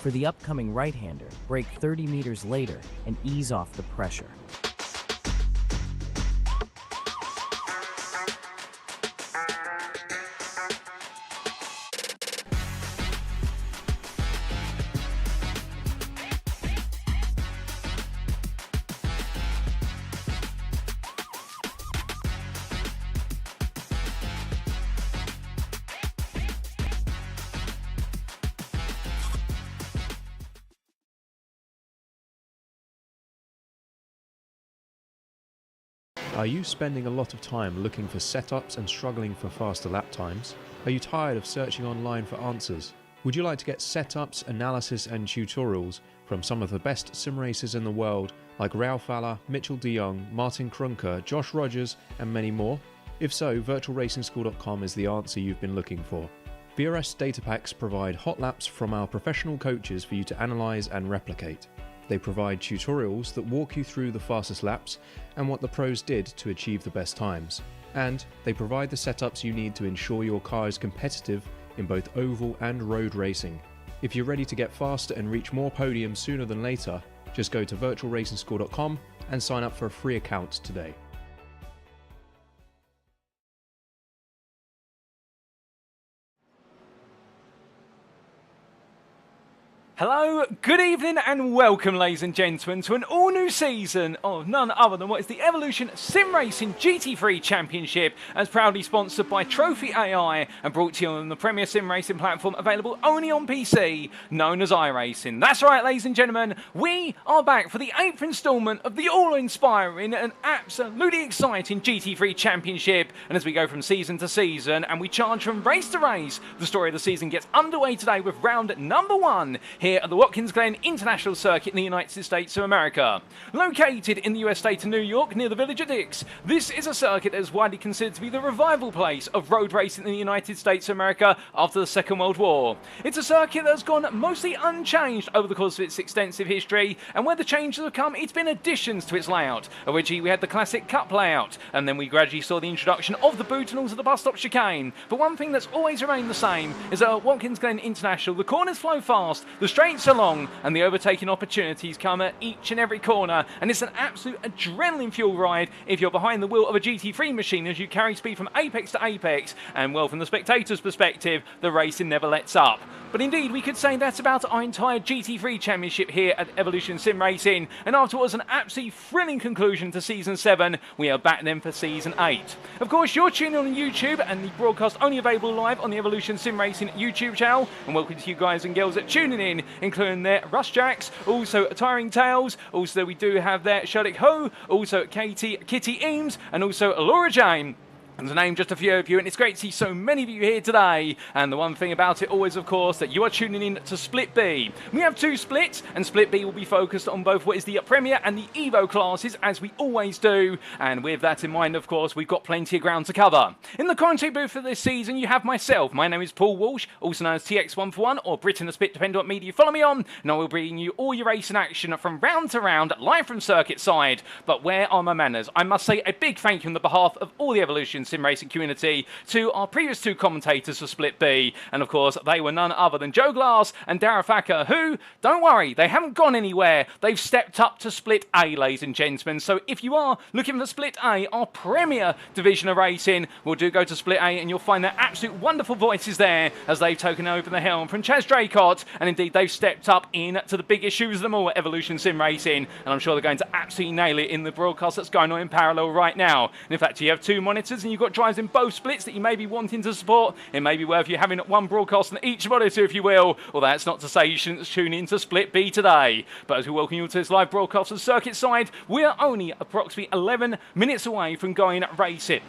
For the upcoming right-hander, brake 30 meters later and ease off the pressure. Are you spending a lot of time looking for setups and struggling for faster lap times? Are you tired of searching online for answers? Would you like to get setups, analysis and tutorials from some of the best sim racers in the world like Ralph Alla, Mitchell de Jong, Martin Krunker, Josh Rogers and many more? If so, virtualracingschool.com is the answer you've been looking for. VRS data packs provide hot laps from our professional coaches for you to analyse and replicate. They provide tutorials that walk you through the fastest laps and what the pros did to achieve the best times. And they provide the setups you need to ensure your car is competitive in both oval and road racing. If you're ready to get faster and reach more podiums sooner than later, just go to virtualracingschool.com and sign up for a free account today. Hello, good evening and welcome ladies and gentlemen to an all new season of none other than what is the Evolution Sim Racing GT3 Championship, as proudly sponsored by Trophy AI and brought to you on the premier sim racing platform available only on PC, known as iRacing. That's right ladies and gentlemen, we are back for the 8th instalment of the all-inspiring and absolutely exciting GT3 Championship, and as we go from season to season and we charge from race to race, the story of the season gets underway today with round number 1 here at the Watkins Glen International Circuit in the United States of America. Located in the US state of New York near the village of Dix, this is a circuit that is widely considered to be the revival place of road racing in the United States of America after the Second World War. It's a circuit that has gone mostly unchanged over the course of its extensive history, and where the changes have come, it's been additions to its layout. Originally we had the classic cup layout, and then we gradually saw the introduction of the boot and also the bus stop chicane. But one thing that's always remained the same is that at Watkins Glen International, the corners flow fast, the straights are long, and the overtaking opportunities come at each and every corner, and it's an absolute adrenaline fuel ride if you're behind the wheel of a GT3 machine as you carry speed from apex to apex, and well, from the spectator's perspective, the racing never lets up. But indeed, we could say that's about our entire GT3 Championship here at Evolution Sim Racing, and after what was an absolutely thrilling conclusion to Season 7, we are back then for Season 8. Of course, you're tuning on YouTube, and the broadcast only available live on the Evolution Sim Racing YouTube channel, and welcome to you guys and girls that are tuning in, including there Russ Jacks, also Tiring Tales, also we do have there Sherlock Ho, also Kitty Eames, and also Laura Jane. And to name just a few of you, and it's great to see so many of you here today. And the one thing about it always, of course, that you are tuning in to Split B. We have 2 splits, and Split B will be focused on both what is the Premier and the Evo classes, as we always do. And with that in mind, of course, we've got plenty of ground to cover. In the commentary booth for this season, you have myself. My name is Paul Walsh, also known as TX141, or Brit in the Spit, depending on what media you follow me on. And I will bring you all your racing action from round to round, live from circuit side. But where are my manners? I must say a big thank you on the behalf of all the Evolution Sim Racing community to our previous 2 commentators for Split B, and of course they were none other than Joe Glass and Dara Thacker, who, don't worry, they haven't gone anywhere. They've stepped up to Split A, ladies and gentlemen. So if you are looking for Split A, our premier division of racing, we'll do go to Split A, and you'll find their absolute wonderful voices there as they've taken over the helm from Chaz Draycott, and indeed they've stepped up in to the biggest shoes of them all at Evolution Sim Racing, and I'm sure they're going to absolutely nail it in the broadcast that's going on in parallel right now. And in fact, you have 2 monitors and you've got drives in both splits that you may be wanting to support. It may be worth you having one broadcast on each monitor, if you will. Well, that's not to say you shouldn't tune in to Split B today. But as we welcome you to this live broadcast on the circuit side, we are only approximately 11 minutes away from going racing.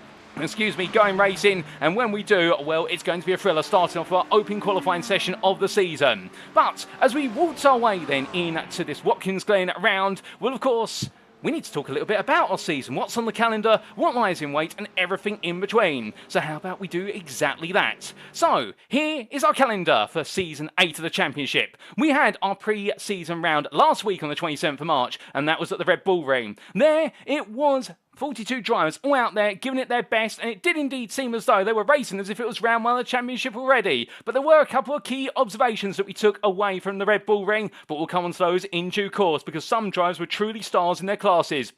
Going racing, and when we do, well, it's going to be a thriller starting off our open qualifying session of the season. But as we waltz our way then into this Watkins Glen round, well, of course, we need to talk a little bit about our season, what's on the calendar, what lies in wait, and everything in between. So how about we do exactly that? So here is our calendar for Season 8 of the Championship. We had our pre-season round last week on the 27th of March, and that was at the Red Bull Ring. There, it was 42 drivers all out there giving it their best, and it did indeed seem as though they were racing as if it was round one of the championship already. But there were a couple of key observations that we took away from the Red Bull Ring, but we'll come on to those in due course because some drivers were truly stars in their classes.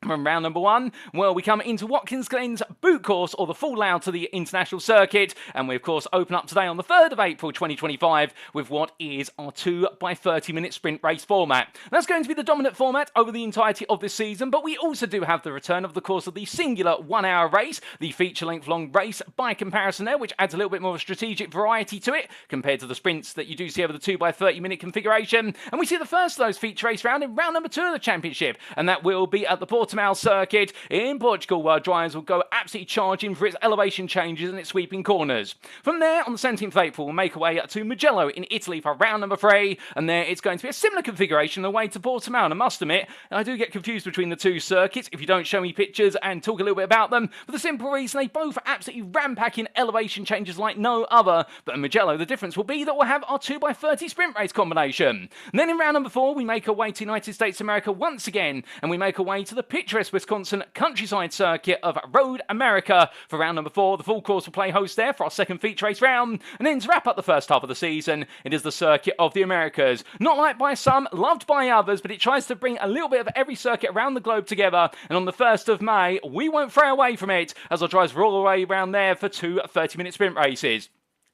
From round number 1, well, we come into Watkins Glen's boot course, or the full layout to the international circuit, and we of course open up today on the 3rd of April 2025 with what is our 2x30-minute sprint race format. That's going to be the dominant format over the entirety of this season, but we also do have the return of the course of the singular 1-hour race, the feature-length long race by comparison there, which adds a little bit more of a strategic variety to it compared to the sprints that you do see over the 2x30-minute configuration. And we see the first of those feature race round in round number 2 of the championship, and that will be at the Portimao circuit in Portugal, where drivers will go absolutely charging for its elevation changes and its sweeping corners. From there, on the 17th of April, we'll make our way to Mugello in Italy for round number 3, and there it's going to be a similar configuration on the way to Portimao. And I must admit, I do get confused between the two circuits if you don't show me pictures and talk a little bit about them, for the simple reason they both are absolutely rampacking elevation changes like no other. But in Mugello, the difference will be that we'll have our 2x30 sprint race combination. And then in round number 4, we make our way to United States of America once again, and we make our way to the picturesque Wisconsin countryside circuit of Road America for round number 4. The full course will play host there for our second feature race round. And then to wrap up the first half of the season, it is the circuit of the Americas. Not liked by some, loved by others, but it tries to bring a little bit of every circuit around the globe together. And on the 1st of May, we won't fray away from it as our drivers roll away around there for 2 30-minute sprint races.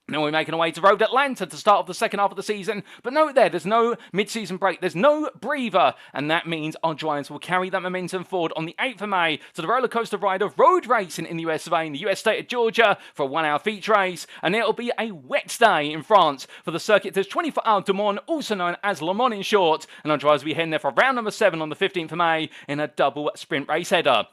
Now we're making our way to Road Atlanta to start off the second half of the season, but note there's no mid-season break, there's no breather, and that means our drivers will carry that momentum forward on the 8th of May to the roller coaster ride of road racing in the US of A, in the US state of Georgia, for a 1-hour feature race, and it'll be a wet day in France for the circuit. There's 24-hour Du Mans, also known as Le Mans in short, and our drivers will be heading there for round number 7 on the 15th of May in a double sprint race header.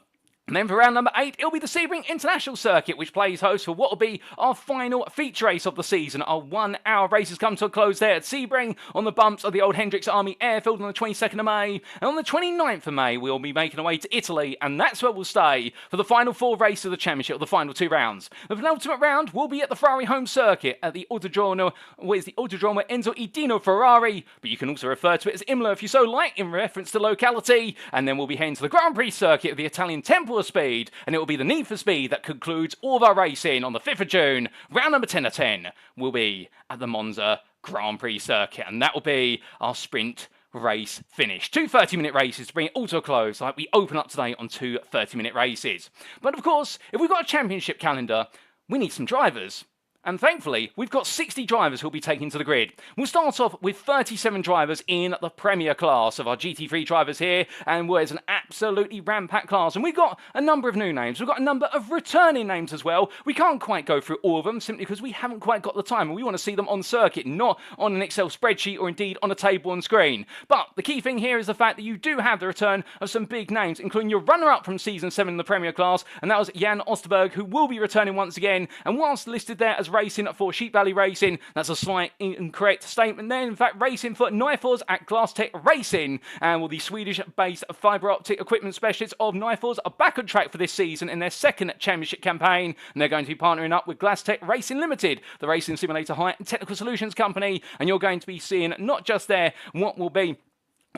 And then for round number 8, it'll be the Sebring International Circuit, which plays host for what will be our final feature race of the season. Our 1-hour races come to a close there at Sebring on the bumps of the old Hendricks Army Airfield on the 22nd of May. And on the 29th of May, we'll be making our way to Italy, and that's where we'll stay for the final 4 races of the championship, or the final 2 rounds. The penultimate round will be at the Ferrari home circuit at the Autodromo Enzo Edino Ferrari, but you can also refer to it as Imola if you so like, in reference to locality. And then we'll be heading to the Grand Prix circuit of the Italian Temple of Speed, and it will be the Need for Speed that concludes all of our racing on the 5th of June. Round number 10 of 10 will be at the Monza Grand Prix circuit, and that will be our sprint race finish. 2 30-minute races to bring it all to a close, like we open up today on 2 30-minute races. But of course, if we've got a championship calendar, we need some drivers. And thankfully, we've got 60 drivers who'll be taken to the grid. We'll start off with 37 drivers in the Premier class of our GT3 drivers here, and it's an absolutely ram-packed class. And we've got a number of new names. We've got a number of returning names as well. We can't quite go through all of them simply because we haven't quite got the time, and we want to see them on circuit, not on an Excel spreadsheet or indeed on a table on screen. But the key thing here is the fact that you do have the return of some big names, including your runner-up from Season 7 in the Premier class, and that was Jan Osterberg, who will be returning once again. And whilst listed there as racing for Sheep Valley Racing, that's a slight incorrect statement there. In fact, racing for Nyfors at Glasstech Racing, and the Swedish-based fibre optic equipment specialists of Nyfors are back on track for this season in their second championship campaign, and they're going to be partnering up with Glasstech Racing Limited, the racing simulator hire and technical solutions company, and you're going to be seeing not just there what will be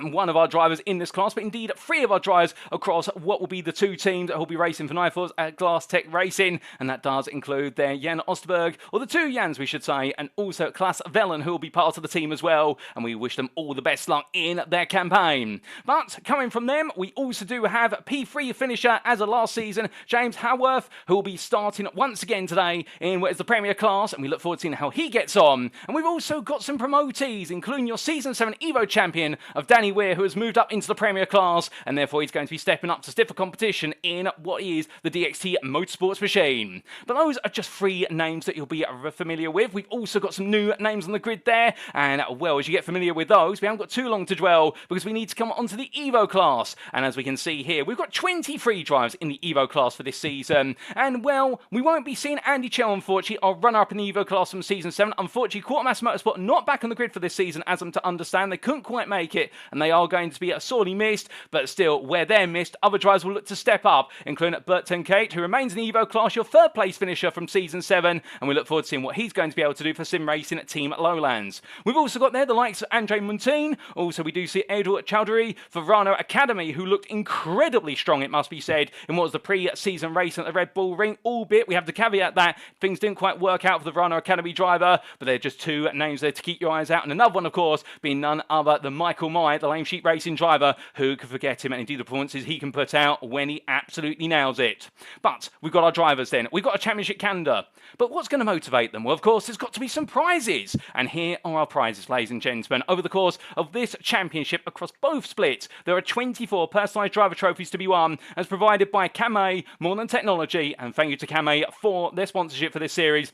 one of our drivers in this class, but indeed 3 of our drivers across what will be the 2 teams that will be racing for Nyfors at Glasstech Racing, and that does include their Jan Osterberg, or the 2 Jans we should say, and also Klaas Vellen, who will be part of the team as well, and we wish them all the best luck in their campaign. But coming from them, we also do have P3 finisher as of last season, James Haworth, who will be starting once again today in what is the Premier class, and we look forward to seeing how he gets on. And we've also got some promotees, including your Season 7 Evo champion of Danny Weir, who has moved up into the Premier class, and therefore he's going to be stepping up to stiffer competition in what is the DXT Motorsports machine. But those are just 3 names that you'll be familiar with. We've also got some new names on the grid there, and well, as you get familiar with those, we haven't got too long to dwell because we need to come onto the Evo class. And as we can see here, we've got 23 drivers in the Evo class for this season. And well, we won't be seeing Andy Chell, unfortunately, our runner-up in the Evo class from Season 7. Unfortunately, Quartermaster Motorsport not back on the grid for this season, as I'm to understand. They couldn't quite make it, and they are going to be sorely missed, but still, where they're missed, other drivers will look to step up, including Bert Tenkate, who remains in the Evo class, your third place finisher from Season 7, and we look forward to seeing what he's going to be able to do for sim racing at Team Lowlands. We've also got there the likes of Andre Montine, also we do see Edward Chowdhury for Rano Academy, who looked incredibly strong, it must be said, in what was the pre-season race at the Red Bull Ring, albeit we have to caveat that things didn't quite work out for the Rano Academy driver, but they're just two names there to keep your eyes out, and another one, of course, being none other than Michael Mai, the Lame Sheep Racing driver, who could forget him, and indeed the performances he can put out when he absolutely nails it. But we've got our drivers then, we've got a championship calendar, but what's going to motivate them? Well, of course, there's got to be some prizes, and here are our prizes, ladies and gentlemen. Over the course of this championship across both splits, there are 24 personalised driver trophies to be won, as provided by Kamei More Than Technology, and thank you to Kamei for their sponsorship for this series.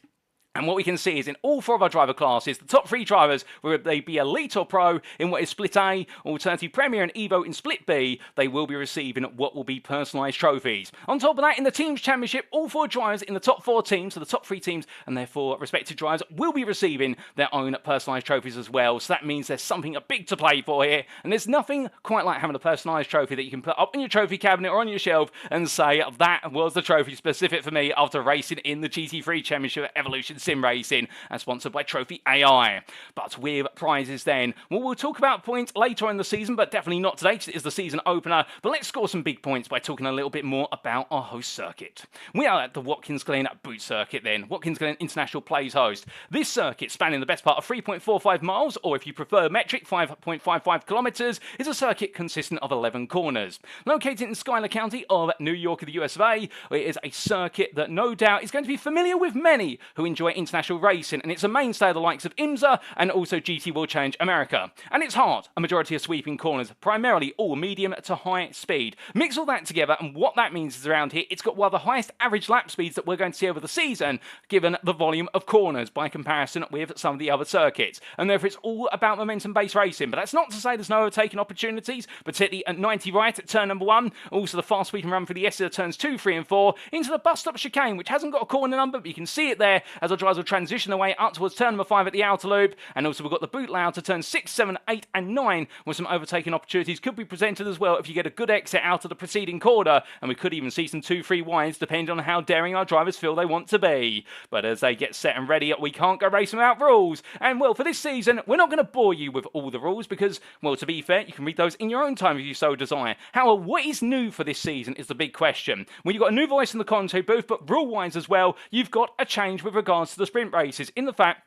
And what we can see is in all four of our driver classes, the top three drivers, whether they be Elite or Pro, in what is Split A, Alternative Premier and Evo in Split B, they will be receiving what will be personalised trophies. On top of that, in the Teams Championship, all four drivers in the top four teams, so the top three teams and their four respective drivers, will be receiving their own personalised trophies as well. So that means there's something big to play for here. And there's nothing quite like having a personalised trophy that you can put up in your trophy cabinet or on your shelf and say, that was the trophy specific for me after racing in the GT3 Championship at Evolution Sim Racing, and sponsored by Trophy AI. But with prizes then, well, we'll talk about points later in the season, but definitely not today because it is the season opener. But let's score some big points by talking a little bit more about our host circuit. We are at the Watkins Glen Boot Circuit then. Watkins Glen International plays host. This circuit, spanning the best part of 3.45 miles, or if you prefer metric, 5.55 kilometers, is a circuit consisting of 11 corners. Located in Schuyler County of New York of the US of A, it is a circuit that no doubt is going to be familiar with many who enjoy international racing, and it's a mainstay of the likes of IMSA and also GT World Challenge America. And it's hard, a majority of sweeping corners, primarily all medium to high speed. Mix all that together, and what that means is around here, it's got one of the highest average lap speeds that we're going to see over the season, given the volume of corners by comparison with some of the other circuits. And therefore it's all about momentum-based racing, but that's not to say there's no overtaking opportunities, particularly at 90 right at turn number 1, also the fast we can run for the S of turns 2, 3 and 4, into the bus stop chicane, which hasn't got a corner number, but you can see it there as our drivers will transition their way up towards turn number 5 at the outer loop, and also we've got the boot layout to turn 6, 7, 8 and 9, where some overtaking opportunities could be presented as well if you get a good exit out of the preceding corner, and we could even see some 2-3 wides depending on how daring our drivers feel they want to be. But as they get set and ready, we can't go racing without rules, and well, for this season we're not going to bore you with all the rules because, well, to be fair, you can read those in your own time if you so desire. However, what is new for this season is the big question. Well, you've got a new voice in the commentary booth, but rule-wise as well, you've got a change with regards to the sprint races, in the fact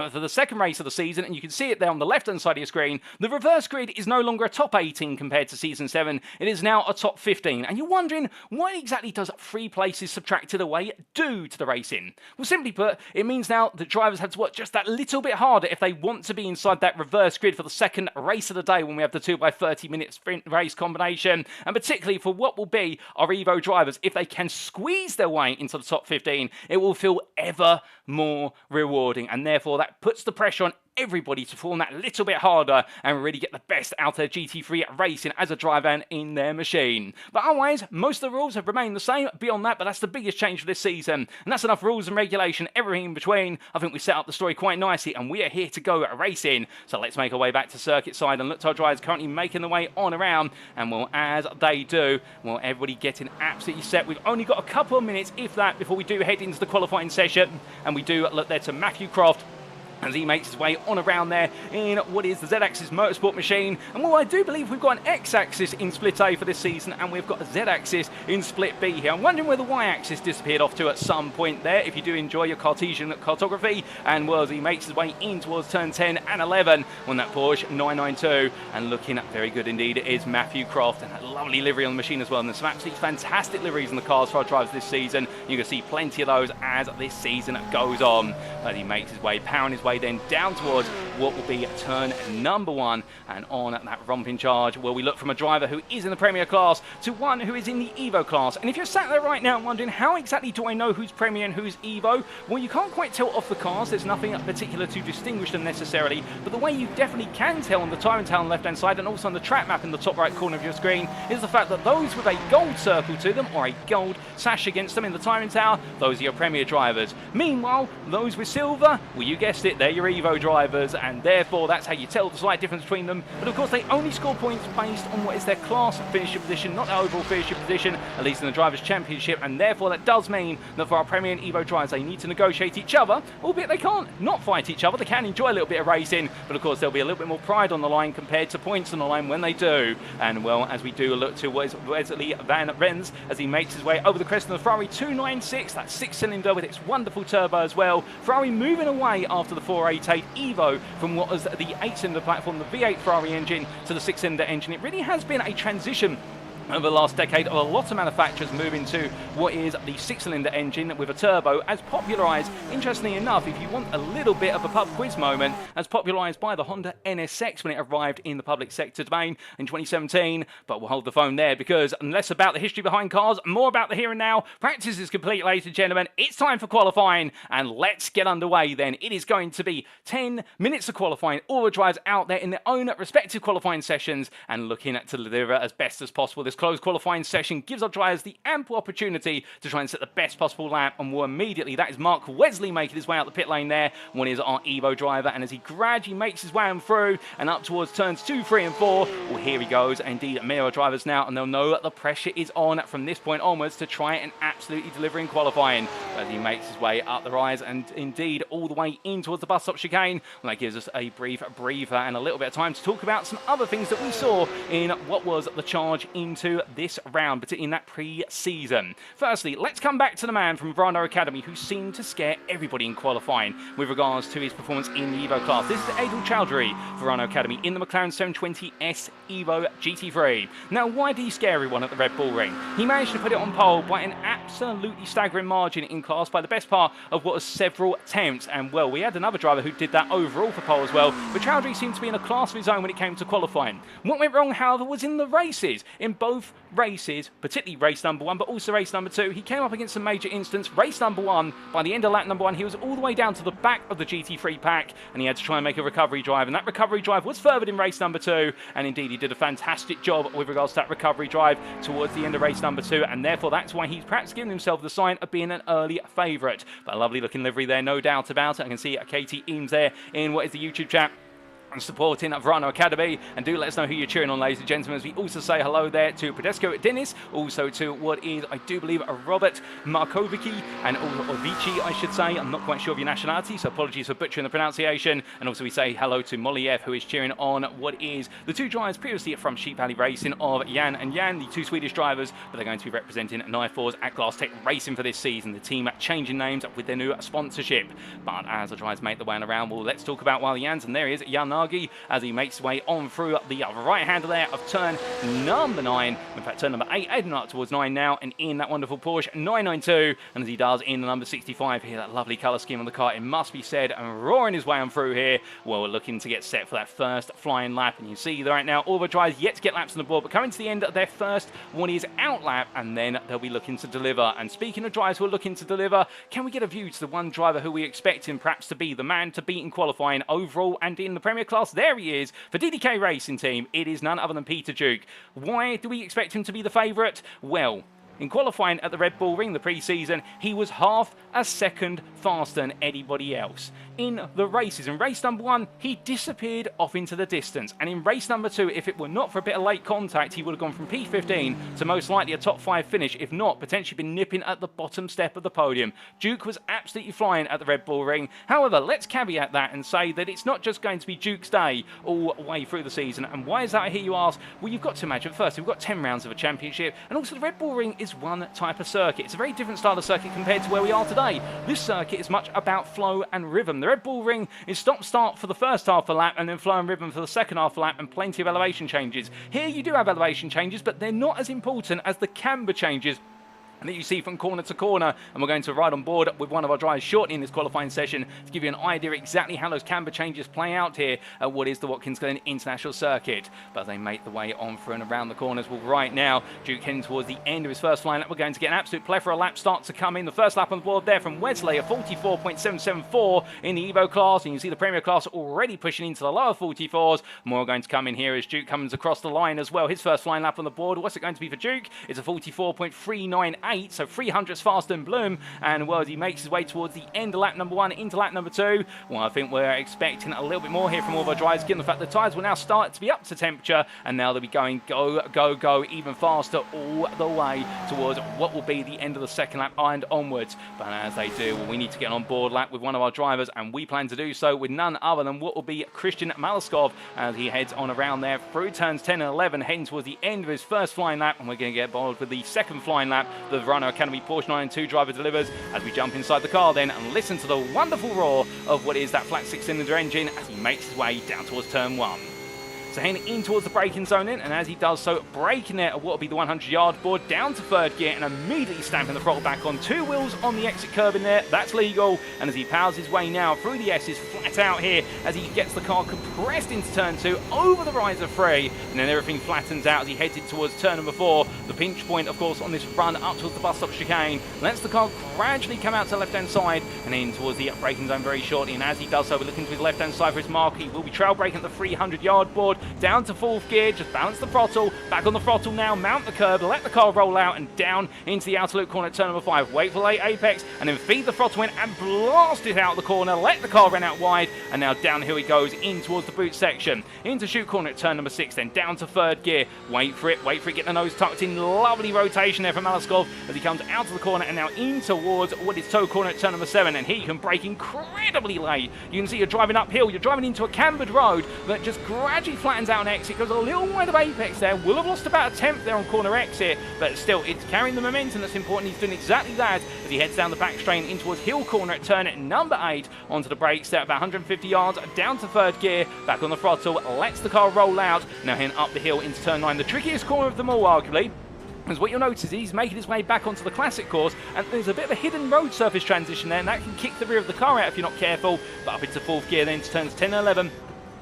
for the second race of the season, and you can see it there on the left-hand side of your screen, the reverse grid is no longer a top 18 compared to Season 7. It is now a top 15. And you're wondering, what exactly does 3 places subtracted away do to the racing? Well, simply put, it means now that drivers have to work just that little bit harder if they want to be inside that reverse grid for the second race of the day when we have the 2x30-minute sprint race combination. And particularly for what will be our Evo drivers, if they can squeeze their way into the top 15, it will feel ever more rewarding, and therefore that puts the pressure on everybody to perform that little bit harder and really get the best out of GT3 racing as a driver and in their machine. But otherwise, most of the rules have remained the same beyond that, but that's the biggest change for this season. And that's enough rules and regulation, everything in between. I think we set up the story quite nicely, and we are here to go racing. So let's make our way back to circuit side and look to our drivers currently making their way on around. And well, as they do, well, everybody getting absolutely set. We've only got a couple of minutes, if that, before we do head into the qualifying session. And we do look there to Matthew Croft as he makes his way on around there in what is the Z-Axis Motorsport machine. And well, I do believe we've got an X-Axis in Split A for this season, and we've got a Z-Axis in Split B here. I'm wondering where the Y-Axis disappeared off to at some point there, if you do enjoy your Cartesian cartography. And well, as he makes his way in towards turn 10 and 11 on that Porsche 992, and looking very good indeed is Matthew Croft, and a lovely livery on the machine as well, and there's some absolutely fantastic liveries in the cars for our drivers this season. You can see plenty of those as this season goes on. As he makes his way, powering his way then down towards what will be turn number 1, and on that romping charge where we look from a driver who is in the Premier class to one who is in the Evo class. And if you're sat there right now wondering how exactly do I know who's Premier and who's Evo, well, you can't quite tell off the cars. There's nothing particular to distinguish them necessarily, but the way you definitely can tell on the timing tell on the left hand side and also on the track map in the top right corner of your screen is the fact that those with a gold circle to them or a gold sash against them in the timing tower, those are your Premier drivers. Meanwhile, those with silver, well, you guessed it, they're your Evo drivers, and therefore that's how you tell the slight difference between them. But of course, they only score points based on what is their class finisher position, not their overall finisher position, at least in the Drivers' Championship, and therefore that does mean that for our Premier and Evo drivers, they need to negotiate each other, albeit they can't not fight each other. They can enjoy a little bit of racing, but of course there'll be a little bit more pride on the line compared to points on the line when they do. And well, as we do look to Wesley Van Rens as he makes his way over the crest of the Ferrari 296, that 6-cylinder with its wonderful turbo as well. Ferrari moving away after the 488 Evo from what was the 8-cylinder platform, the V8 Ferrari engine, to the 6-cylinder engine. It really has been a transition over the last decade of a lot of manufacturers moving to what is the 6-cylinder engine with a turbo, as popularised, interestingly enough, if you want a little bit of a pub quiz moment, as popularised by the Honda NSX when it arrived in the public sector domain in 2017. But we'll hold the phone there, because less about the history behind cars, more about the here and now. Practice is complete, ladies and gentlemen. It's time for qualifying, and let's get underway then. It is going to be 10 minutes of qualifying, all the drivers out there in their own respective qualifying sessions and looking to deliver as best as possible. This closed qualifying session gives our drivers the ample opportunity to try and set the best possible lap, and more immediately that is Mark Wesley making his way out the pit lane there. One is our Evo driver, and as he gradually makes his way on through and up towards turns 2, 3 and 4, well, here he goes. Indeed, Miro drivers now, and they'll know that the pressure is on from this point onwards to try and absolutely deliver in qualifying. As he makes his way up the rise and indeed all the way in towards the bus stop chicane, well, that gives us a brief breather and a little bit of time to talk about some other things that we saw in what was the charge into this round, particularly in that pre-season. Firstly, let's come back to the man from Verano Academy who seemed to scare everybody in qualifying with regards to his performance in the Evo class. This is Adil Chowdhury, Verano Academy, in the McLaren 720S Evo GT3. Now, why did he scare everyone at the Red Bull Ring? He managed to put it on pole by an absolutely staggering margin in class by the best part of what was several attempts, and well, we had another driver who did that overall for pole as well, but Chowdhury seemed to be in a class of his own when it came to qualifying. What went wrong, however, was in the races. In both races, particularly race number 1, but also race number 2, he came up against some major instance. Race number 1, by the end of lap number 1, he was all the way down to the back of the GT3 pack, and he had to try and make a recovery drive, and that recovery drive was furthered in race number 2, and indeed he did a fantastic job with regards to that recovery drive towards the end of race number 2, and therefore that's why he's perhaps given himself the sign of being an early favourite. But a lovely looking livery there, no doubt about it. I can see Katie Eames there in what is the YouTube chat and supporting Verano Academy, and do let us know who you're cheering on, ladies and gentlemen, as we also say hello there to Podesco Dennis, also to what is, I do believe, Robert Markovici, and Ovici, I should say. I'm not quite sure of your nationality, so apologies for butchering the pronunciation. And also we say hello to Moliev, who is cheering on what is the two drivers previously from Sheep Valley Racing of Jan and Jan, the two Swedish drivers, but they're going to be representing Nifors at Glass Tech Racing for this season. The team changing names with their new sponsorship. But as the drivers make the way around, well, let's talk about Wiley Jans, and there he is, Jan as he makes his way on through the right hander there of turn number 9, in fact turn number 8, heading up towards 9 now, and in that wonderful Porsche 992, and as he does in the number 65 here, that lovely colour scheme on the car, it must be said, and roaring his way on through here. Well, we're looking to get set for that first flying lap, and you see right now all the drivers yet to get laps on the board, but coming to the end of their first one is out lap, and then they'll be looking to deliver. And speaking of drivers who are looking to deliver, can we get a view to the one driver who we expect him perhaps to be the man to beat in qualifying overall and in the Premier class? There he is for DDK Racing Team. It is none other than Peter Duke. Why do we expect him to be the favourite? Well, in qualifying at the Red Bull Ring the pre-season, he was half a second faster than anybody else. In the races, in race number 1, he disappeared off into the distance. And in race number 2, if it were not for a bit of late contact, he would have gone from P15 to most likely a top 5 finish, if not potentially been nipping at the bottom step of the podium. Duke was absolutely flying at the Red Bull Ring. However, let's caveat that and say that it's not just going to be Duke's day all the way through the season. And why is that, I hear you ask? Well, you've got to imagine, first, we've got 10 rounds of a championship, and also the Red Bull Ring is one type of circuit. It's a very different style of circuit compared to where we are today. This circuit is much about flow and rhythm. The Red Bull Ring is stop-start for the first half of the lap and then flow and rhythm for the second half of the lap, and plenty of elevation changes. Here you do have elevation changes, but they're not as important as the camber changes that you see from corner to corner, and we're going to ride on board with one of our drivers shortly in this qualifying session to give you an idea exactly how those camber changes play out here at what is the Watkins Glen International Circuit. But they make the way on through and around the corners. Well, right now, Duke heading towards the end of his first flying lap. We're going to get an absolute plethora of laps start to come in. The first lap on the board there from Wesley, a 44.774 in the Evo class, and you see the Premier class already pushing into the lower 44s. More going to come in here as Duke comes across the line as well. His first flying lap on the board, what's it going to be for Duke? It's a 44.398. 8, so 300ths faster than Bloom. And well, as he makes his way towards the end of lap number 1 into lap number 2, well, I think we're expecting a little bit more here from all of our drivers, given the fact the tyres will now start to be up to temperature, and now they'll be going go, go, go even faster all the way towards what will be the end of the second lap and onwards. But as they do, well, we need to get on board lap with one of our drivers, and we plan to do so with none other than what will be Christian Malaskov, as he heads on around there through turns 10 and 11, heading towards the end of his first flying lap, and we're going to get bored with the second flying lap the Verano Academy Porsche 992 driver delivers, as we jump inside the car then and listen to the wonderful roar of what is that flat 6-cylinder engine as he makes his way down towards turn 1. So heading in towards the braking zone in, and as he does so, braking it at what will be the 100-yard board down to third gear and immediately stamping the throttle back on 2 wheels on the exit curb in there. That's legal. And as he powers his way now through the S's flat out here, as he gets the car compressed into turn 2 over the rise of 3, and then everything flattens out as he heads in towards turn number 4. The pinch point, of course, on this run up towards the bus stop chicane lets the car gradually come out to the left-hand side and in towards the braking zone very shortly. And as he does so, we're looking to his left-hand side for his mark. He will be trail braking at the 300-yard board, down to 4th gear, just balance the throttle, back on the throttle now, mount the curb, let the car roll out and down into the outer loop corner at turn number 5, wait for late apex, and then feed the throttle in and blast it out the corner, let the car run out wide, and now downhill he goes in towards the boot section, into chute corner at turn number 6, then down to 3rd gear, wait for it, get the nose tucked in, lovely rotation there from Malaskov as he comes out of the corner and now in towards what is toe corner at turn number 7, and he can brake incredibly late. You can see you're driving uphill, you're driving into a cambered road that just gradually flattens out an exit, goes a little wide of apex there, will have lost about a tenth there on corner exit, but still it's carrying the momentum that's important. He's doing exactly that as he heads down the back straight in towards hill corner at turn number 8, onto the brakes there about 150 yards, down to 3rd gear, back on the throttle, lets the car roll out, now heading up the hill into turn 9, the trickiest corner of them all arguably. Because what you'll notice is he's making his way back onto the classic course, and there's a bit of a hidden road surface transition there, and that can kick the rear of the car out if you're not careful. But up into 4th gear then to turns 10 and 11.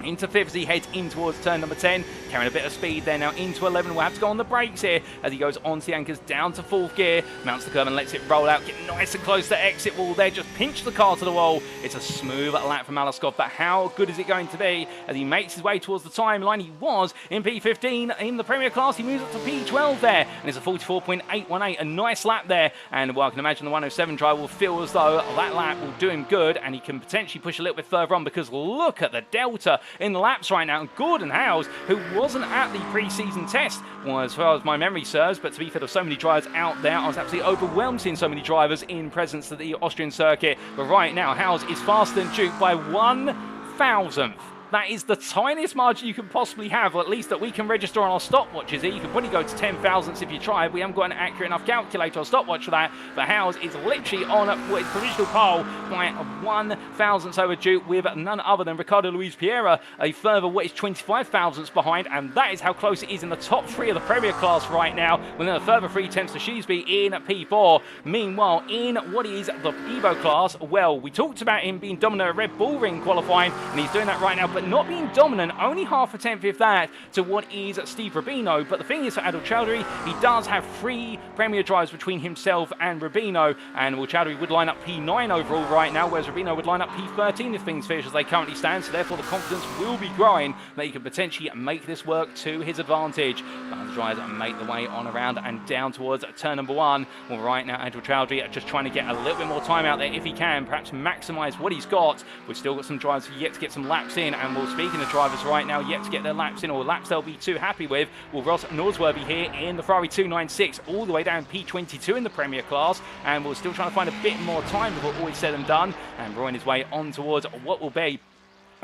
Into 5th as he heads in towards turn number 10, carrying a bit of speed there now into 11. We'll have to go on the brakes here as he goes onto the anchors down to 4th gear, mounts the curb and lets it roll out, get nice and close to the exit wall there, just pinch the car to the wall. It's a smooth lap from Malaskov, but how good is it going to be as he makes his way towards the timeline he was in P15 in the Premier class? He moves up to P12 there, and it's a 44.818, a nice lap there, and well, I can imagine the 107 driver will feel as though that lap will do him good, and he can potentially push a little bit further on, because look at the delta in the laps right now. And Gordon Howes, who wasn't at the pre-season test, well, as far as my memory serves, but to be fair, there's so many drivers out there, I was absolutely overwhelmed seeing so many drivers in presence of the Austrian circuit. But right now, Howes is faster than Duke by 1,000th. That is the tiniest margin you can possibly have, or at least that we can register on our stopwatches here. You can probably go to 10,000ths if you try. We haven't got an accurate enough calculator or stopwatch for that. But Howes is literally on what is provisional pole by 1,000ths over Duke, with none other than Ricardo Luis Piera, a further what is 25,000ths behind. And that is how close it is in the top 3 of the Premier class right now, within a further 3 tenths to Sheesby in P4. Meanwhile, in what is the Evo class, well, we talked about him being dominant at Red Bull Ring qualifying, and he's doing that right now, but not being dominant, only half a tenth if that, to what is Steve Rubino. But the thing is, for Adil Chowdhury, he does have 3 Premier drives between himself and Rubino, and well, Chowdhury would line up P9 overall right now, whereas Rubino would line up P13 if things finish as they currently stand, so therefore the confidence will be growing that he could potentially make this work to his advantage. But the drivers make the way on around and down towards turn number 1. Well, right now, Adil Chowdhury just trying to get a little bit more time out there if he can, perhaps maximise what he's got. We've still got some drivers yet to get some laps in, and we'll speaking of drivers right now yet to get their laps in, or laps they'll be too happy with, well, Ross Norsworthy here in the Ferrari 296, all the way down P22 in the Premier class, and we're still trying to find a bit more time before all is said and done, and roaring his way on towards what will be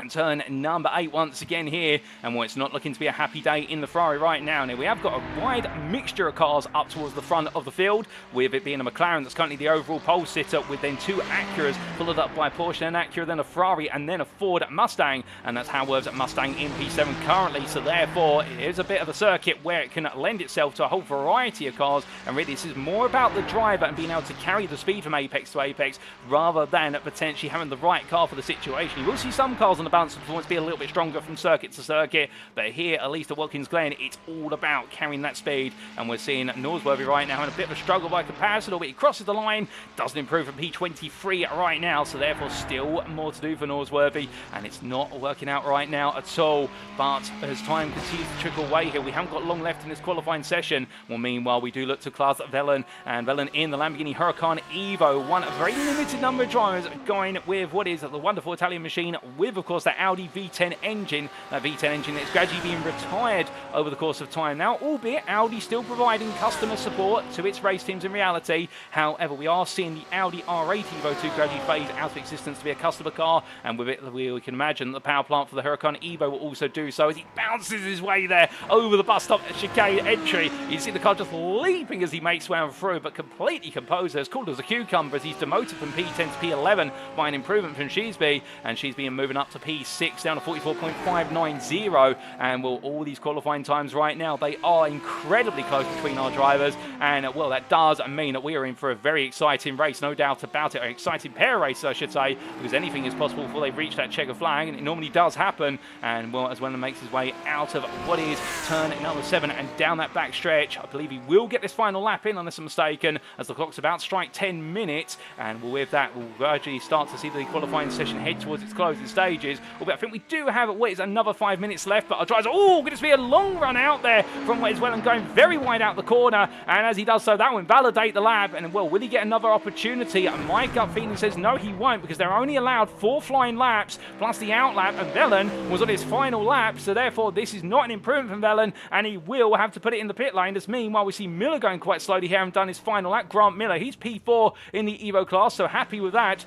and turn number 8 once again here, and well, it's not looking to be a happy day in the Ferrari right now. Now, we have got a wide mixture of cars up towards the front of the field, with it being a McLaren that's currently the overall pole sitter, with then 2 Acuras followed up by a Porsche and Acura, then a Ferrari, and then a Ford Mustang, and that's Haworth's Mustang in P7 currently, so therefore it is a bit of a circuit where it can lend itself to a whole variety of cars, and really this is more about the driver and being able to carry the speed from apex to apex, rather than potentially having the right car for the situation. You will see some cars on the balance of performance be a little bit stronger from circuit to circuit. But here, at least at Watkins Glen, it's all about carrying that speed. And we're seeing Norsworthy right now having a bit of a struggle by comparison, albeit he crosses the line, doesn't improve from P23 right now, so therefore still more to do for Norsworthy, and it's not working out right now at all. But as time continues to trickle away here, we haven't got long left in this qualifying session. Well, meanwhile, we do look to Klaas Velen, and Velen in the Lamborghini Huracan Evo, one of a very limited number of drivers going with what is the wonderful Italian machine with, of course, that Audi V10 engine. That V10 engine that's gradually being retired over the course of time now, albeit Audi still providing customer support to its race teams in reality. However, we are seeing the Audi R8 Evo 2 gradually phase out of existence to be a customer car, and with it we can imagine that the power plant for the Huracan Evo will also do so as he bounces his way there over the bus stop chicane entry. You see the car just leaping as he makes way on through, but completely composed, as cool as a cucumber, as he's demoted from P10 to P11 by an improvement from Sheesby, and Sheesby moving up to P6 down to 44.590. And well, all these qualifying times right now, they are incredibly close between our drivers, and well, that does mean that we are in for a very exciting race, no doubt about it. An exciting pair race, I should say, because anything is possible before they reach that checker flag, and it normally does happen. And well, as Wellen makes his way out of what is turn number 7 and down that back stretch, I believe he will get this final lap in, unless I'm mistaken, as the clock's about to strike 10 minutes. And with that, we'll gradually start to see the qualifying session head towards its closing stages. Albeit I think we do have what is another 5 minutes left, but our drivers, oh, going to be a long run out there from what is Wellen, going very wide out the corner. And as he does so, that will invalidate the lap. And well, will he get another opportunity? My gut feeling says no, he won't, because they're only allowed 4 flying laps plus the out lap, and Velen was on his final lap, so therefore this is not an improvement from Velen, and he will have to put it in the pit lane. As meanwhile, we see Miller going quite slowly here and done his final lap. Grant Miller, he's P4 in the Evo class, so happy with that.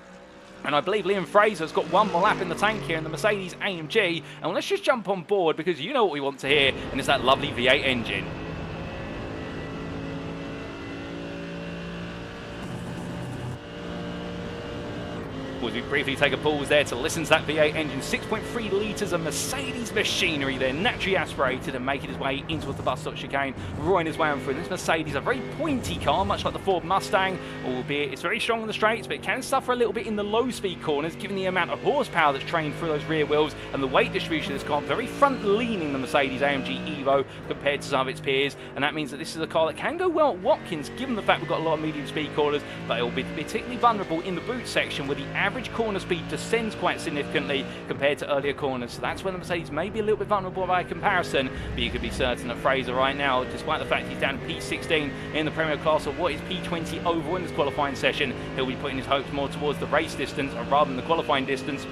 And I believe Liam Fraser's got one more lap in the tank here in the Mercedes AMG. And let's just jump on board, because you know what we want to hear, and it's that lovely V8 engine. As we briefly take a pause there to listen to that V8 engine, 6.3 litres of Mercedes machinery there, naturally aspirated and making his way into the bus stop chicane, roaring his way on through. This Mercedes, a very pointy car, much like the Ford Mustang, albeit it's very strong on the straights, but it can suffer a little bit in the low-speed corners, given the amount of horsepower that's trained through those rear wheels and the weight distribution of this car. Very front-leaning, the Mercedes AMG Evo, compared to some of its peers, and that means that this is a car that can go well at Watkins, given the fact we've got a lot of medium-speed corners, but it will be particularly vulnerable in the boot section, where the average corner speed descends quite significantly compared to earlier corners. So that's when the Mercedes may be a little bit vulnerable by comparison, but you could be certain that Fraser right now, despite the fact he's down to P16 in the Premier class, or what is P20 overall in this qualifying session, he'll be putting his hopes more towards the race distance rather than the qualifying distance,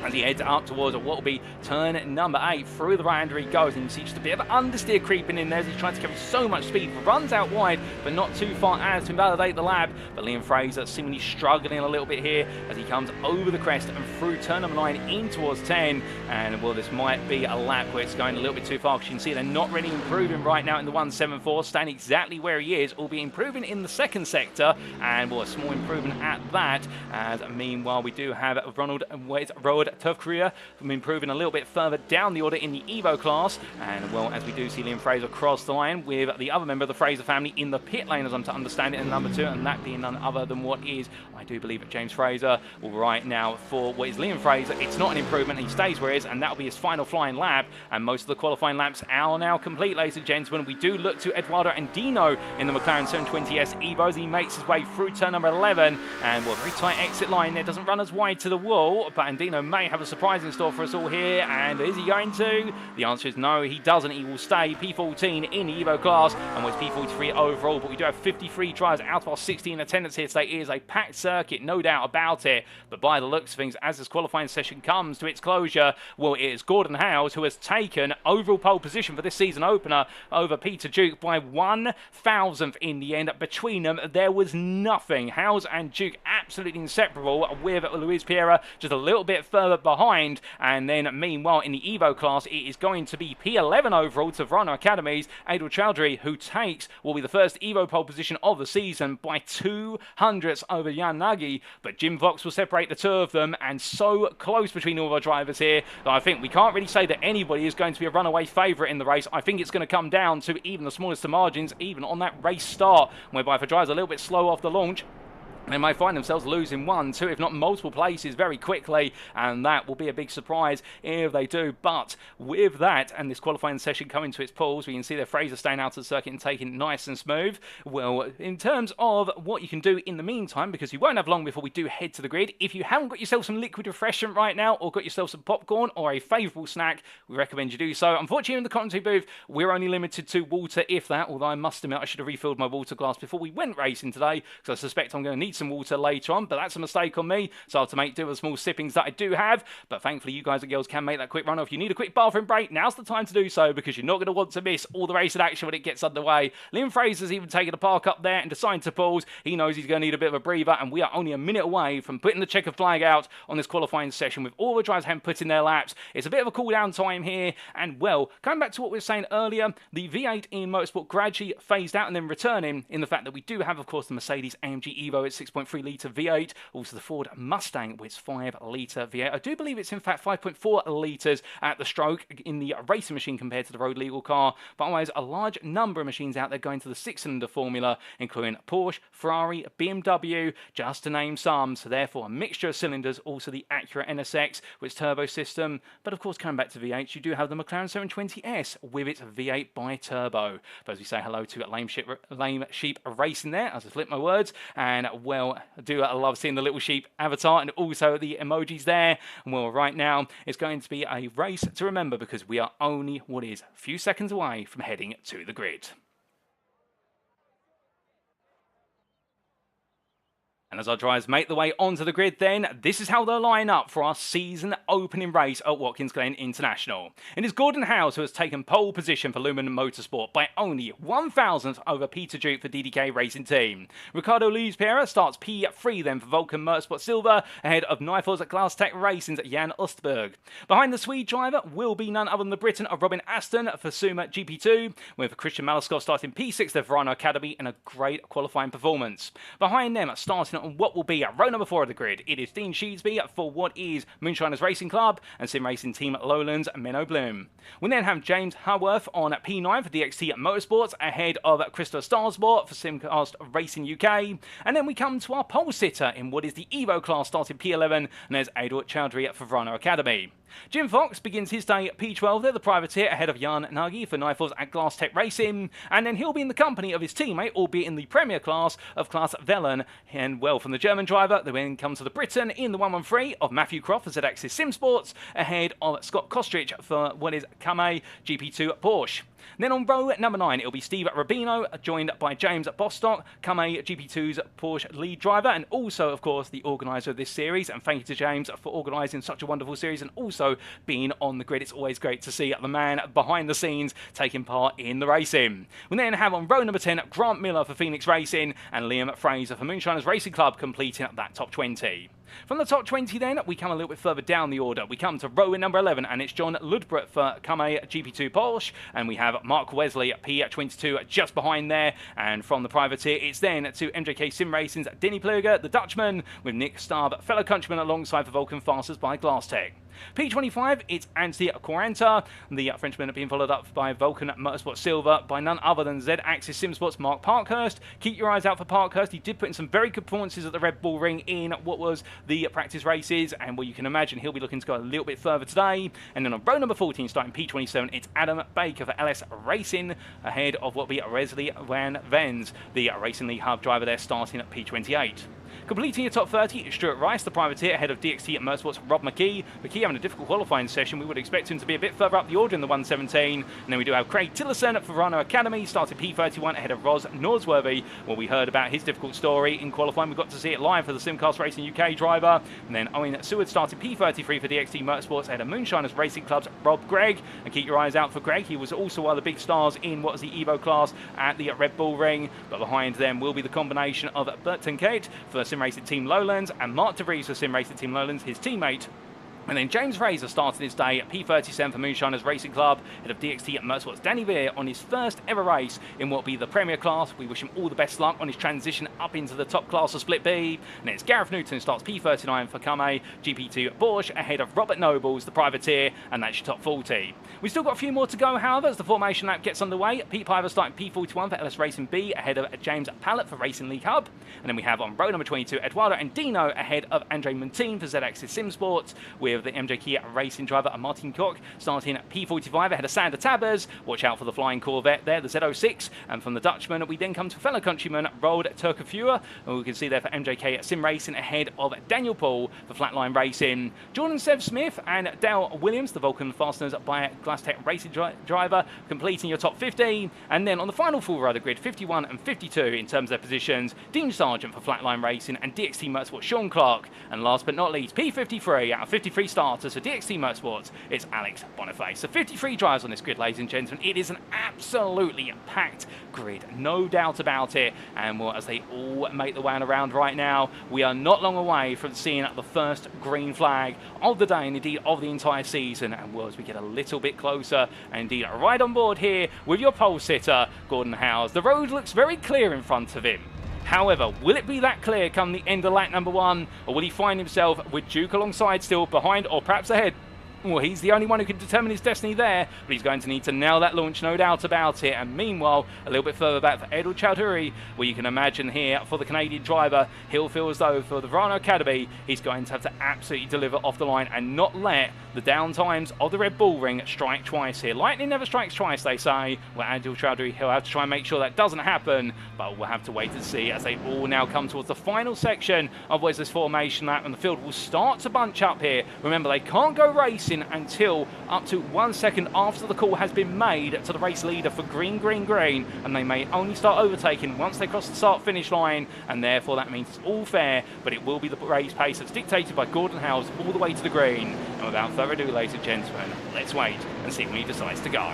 as he heads up towards what will be turn number 8. Through the right-hander he goes, and you see just a bit of understeer creeping in there as he's trying to carry so much speed. Runs out wide, but not too far as to invalidate the lap. But Liam Fraser seemingly struggling a little bit here as he comes over the crest and through turn number 9 in towards 10. And well, this might be a lap where it's going a little bit too far, because you can see they're not really improving right now in the 174, staying exactly where he is, albeit improving in the second sector, and well, a small improvement at that. As meanwhile, we do have Road Turf Korea improving a little bit further down the order in the Evo class. And well, as we do see Liam Fraser cross the line with the other member of the Fraser family in the pit lane, as I'm to understand it, in number 2, and that being none other than what is, I do believe, James Fraser. Well, right now for what is Liam Fraser, it's not an improvement. He stays where he is, and that'll be his final flying lap. And most of the qualifying laps are now complete, ladies and gentlemen. We do look to Eduardo Andino in the McLaren 720S Evo as he makes his way through turn number 11. And well, very tight exit line there, doesn't run as wide to the wall, but Andino may have a surprise in store for us all here. And is he going to? The answer is no, he doesn't. He will stay P14 in the Evo class, and was P43 overall. But we do have 53 drivers out of our 60 in attendance here today. It is a packed circuit, no doubt about it. But by the looks of things, as this qualifying session comes to its closure, well, it is Gordon Howes who has taken overall pole position for this season opener over Peter Duke by 1,000th in the end. Between them, there was nothing. Howes and Duke absolutely inseparable, with Luis Piera just a little bit further behind. And then meanwhile in the Evo class, it is going to be P11 overall to Verano Academy's Adil Chowdhury, who takes will be the first Evo pole position of the season by 200ths over Jan Nagy. But Jim Vox will separate the two of them, and so close between all of our drivers here that I think we can't really say that anybody is going to be a runaway favourite in the race. I think it's going to come down to even the smallest of margins, even on that race start, whereby if a driver's a little bit slow off the launch, They may find themselves losing 1, 2, if not multiple places very quickly, and that will be a big surprise if they do. But with that, and this qualifying session coming to its pause, we can see their Fraser staying out of the circuit and taking it nice and smooth. Well, in terms of what you can do in the meantime, because you won't have long before we do head to the grid, if you haven't got yourself some liquid refreshment right now, or got yourself some popcorn or a favourable snack, we recommend you do so. Unfortunately, in the commentary booth, we're only limited to water, if that, although I must admit I should have refilled my water glass before we went racing today, because I suspect I'm going to need some water later on, but that's a mistake on me, so I have to make do with the small sippings that I do have. But thankfully you guys and girls can make that quick run. If you need a quick bathroom break, now's the time to do so, because you're not going to want to miss all the racing action when it gets underway. Liam Fraser's even taken a park up there and decided to pause. He knows he's going to need a bit of a breather, and we are only a minute away from putting the checker flag out on this qualifying session with all the drivers having put in their laps. It's a bit of a cool down time here, and well, coming back to what we were saying earlier, the V8 in motorsport gradually phased out and then returning, in the fact that we do have, of course, the Mercedes AMG Evo at 6.3 litre V8, also the Ford Mustang with its 5 litre V8. I do believe it's in fact 5.4 litres at the stroke in the racing machine compared to the road legal car, but otherwise a large number of machines out there going to the 6-cylinder formula, including Porsche, Ferrari, BMW, just to name some. So therefore a mixture of cylinders, also the Acura NSX with its turbo system. But of course, coming back to V8, you do have the McLaren 720S with its V8 bi-turbo. But as we say hello to Lame Sheep Racing there, as I flip my words, and well, I do love seeing the little sheep avatar and also the emojis there. And well, right now it's going to be a race to remember, because we are only, what is, a few seconds away from heading to the grid. And as our drivers make their way onto the grid then, this is how they'll line up for our season opening race at Watkins Glen International. It is Gordon Howes who has taken pole position for Lumen Motorsport by only 1,000th over Peter Duke for DDK Racing Team. Ricardo Luis Pereira starts P3 then for Vulcan Motorsport Silver, ahead of Nifels at Glass Tech Racing's Jan Ostberg. Behind the Swede driver will be none other than the Briton of Robin Aston for Suma GP2, with Christian Malaskov starting P6 there for Verano Academy in a great qualifying performance. Behind them, starting on what will be row number 4 of the grid, it is Dean Sheetsby for what is Moonshiners Racing Club and Sim Racing Team Lowlands Menno Bloom. We then have James Haworth on P9 for DXT Motorsports, ahead of Christopher Starsbort for Simcast Racing UK. And then we come to our pole sitter in what is the Evo class, starting P11, and there's Edward Chowdhury for Verano Academy. Jim Fox begins his day at P12 there, the privateer, ahead of Jan Nagy for Nifels at Glass Tech Racing, and then he'll be in the company of his teammate, albeit in the Premier class of Class Velen. And well, from the German driver, the win comes to the Briton in the 113 of Matthew Croft for ZX's Sim Sports, ahead of Scott Kostrich for what is Kamei GP2 Porsche. Then on row number 9, it'll be Steve Rubino, joined by James Bostock, Kamei GP2's Porsche lead driver, and also, of course, the organiser of this series. And thank you to James for organising such a wonderful series and also being on the grid. It's always great to see the man behind the scenes taking part in the racing. We then have on row number 10, Grant Miller for Phoenix Racing and Liam Fraser for Moonshiners Racing Club, completing that top 20. From the top 20 then, we come a little bit further down the order. We come to row number 11, and it's John Ludbrook for Kamei GP2 Porsche, and we have Mark Wesley at P22 just behind there. And from the privateer, it's then to MJK Sim Racing's Denny Pluger, the Dutchman, with Nick Stubbe, fellow countryman, alongside for Vulcan Fasters by Glass Tech. P25, it's Anthony Quaranta, the Frenchman being followed up by Vulcan Motorsport Silver by none other than Z-Axis Simsports Mark Parkhurst. Keep your eyes out for Parkhurst. He did put in some very good performances at the Red Bull Ring in what was the practice races, and well, you can imagine he'll be looking to go a little bit further today. And then on row number 14, starting P27, it's Adam Baker for LS Racing, ahead of what will be Wesley Van Vens, the Racing League Hub driver there, starting at P28. Completing your top 30 is Stuart Rice, the privateer, ahead of DXT Motorsports Rob McKee. McKee having a difficult qualifying session. We would expect him to be a bit further up the order in the 117. And then we do have Craig Tillerson for Verano Academy, started P31 ahead of Ros Norsworthy. Well, we heard about his difficult story in qualifying. We got to see it live for the Simcast Racing UK driver. And then Owen Seward started P33 for DXT Motorsports ahead of Moonshiners Racing Club's Rob Gregg. And keep your eyes out for Greg. He was also one of the big stars in what was the Evo class at the Red Bull Ring. But behind them will be the combination of Burton Kate for Sim Racing Team Lowlands and Mark DeVries for Sim Racing Team Lowlands, his teammate. And then James Fraser started his day at P37 for Moonshiners Racing Club, head of DXT at Motorsports. Danny Veer on his first ever race in what will be the Premier class. We wish him all the best luck on his transition up into the top class of Split B. And it's Gareth Newton starts P39 for Kame, GP2 Bourges, ahead of Robert Nobles, the privateer, and that's your top 40. We've still got a few more to go, however, as the formation lap gets underway. Pete Piver starting P41 for LS Racing B, ahead of James Pallett for Racing League Hub. And then we have on row number 22, Eduardo and Dino ahead of Andre Montine for ZX's Sim Sports, with the MJ Kia Racing driver Martin Koch starting at P45 ahead of Sander Tabbers. Watch out for the flying Corvette there, the Z06. And from the Dutchman, we then come to fellow countryman Roald Turkofua, and we can see there for MJK Sim Racing ahead of Daniel Paul for Flatline Racing. Jordan Sev Smith and Dale Williams, the Vulcan Fasteners by Glasstech Racing driver, completing your top 15. And then on the final full rider grid, 51 and 52 in terms of their positions, Dean Sargent for Flatline Racing and DXT Motorsport Sean Clark. And last but not least, P53 out of 53 starters for DXT Motorsports, it's Alex Boniface. So 53 drivers on this grid, ladies and gentlemen. It is an absolutely packed grid, no doubt about it. And well, as they all make their way around right now, we are not long away from seeing the first green flag of the day and indeed of the entire season. And well, as we get a little bit closer, and indeed right on board here with your pole sitter, Gordon Howes, the road looks very clear in front of him. However, will it be that clear come the end of lap number 1, or will he find himself with Duke alongside still behind or perhaps ahead? Well, he's the only one who can determine his destiny there, but he's going to need to nail that launch, no doubt about it. And meanwhile, a little bit further back for Edward Chowdhury, where you can imagine here for the Canadian driver, he'll feel as though for the Verano Academy, he's going to have to absolutely deliver off the line and not let the down times of the Red Bull Ring strike twice here. Lightning never strikes twice, they say. Well, Edward Chowdhury, he'll have to try and make sure that doesn't happen, but we'll have to wait and see as they all now come towards the final section of what is this formation lap, and the field will start to bunch up here. Remember, they can't go racing until up to 1 second after the call has been made to the race leader for green, and they may only start overtaking once they cross the start-finish line, and therefore that means it's all fair, but it will be the race pace that's dictated by Gordon Howes all the way to the green. And without further ado, ladies and gentlemen, let's wait and see when he decides to go.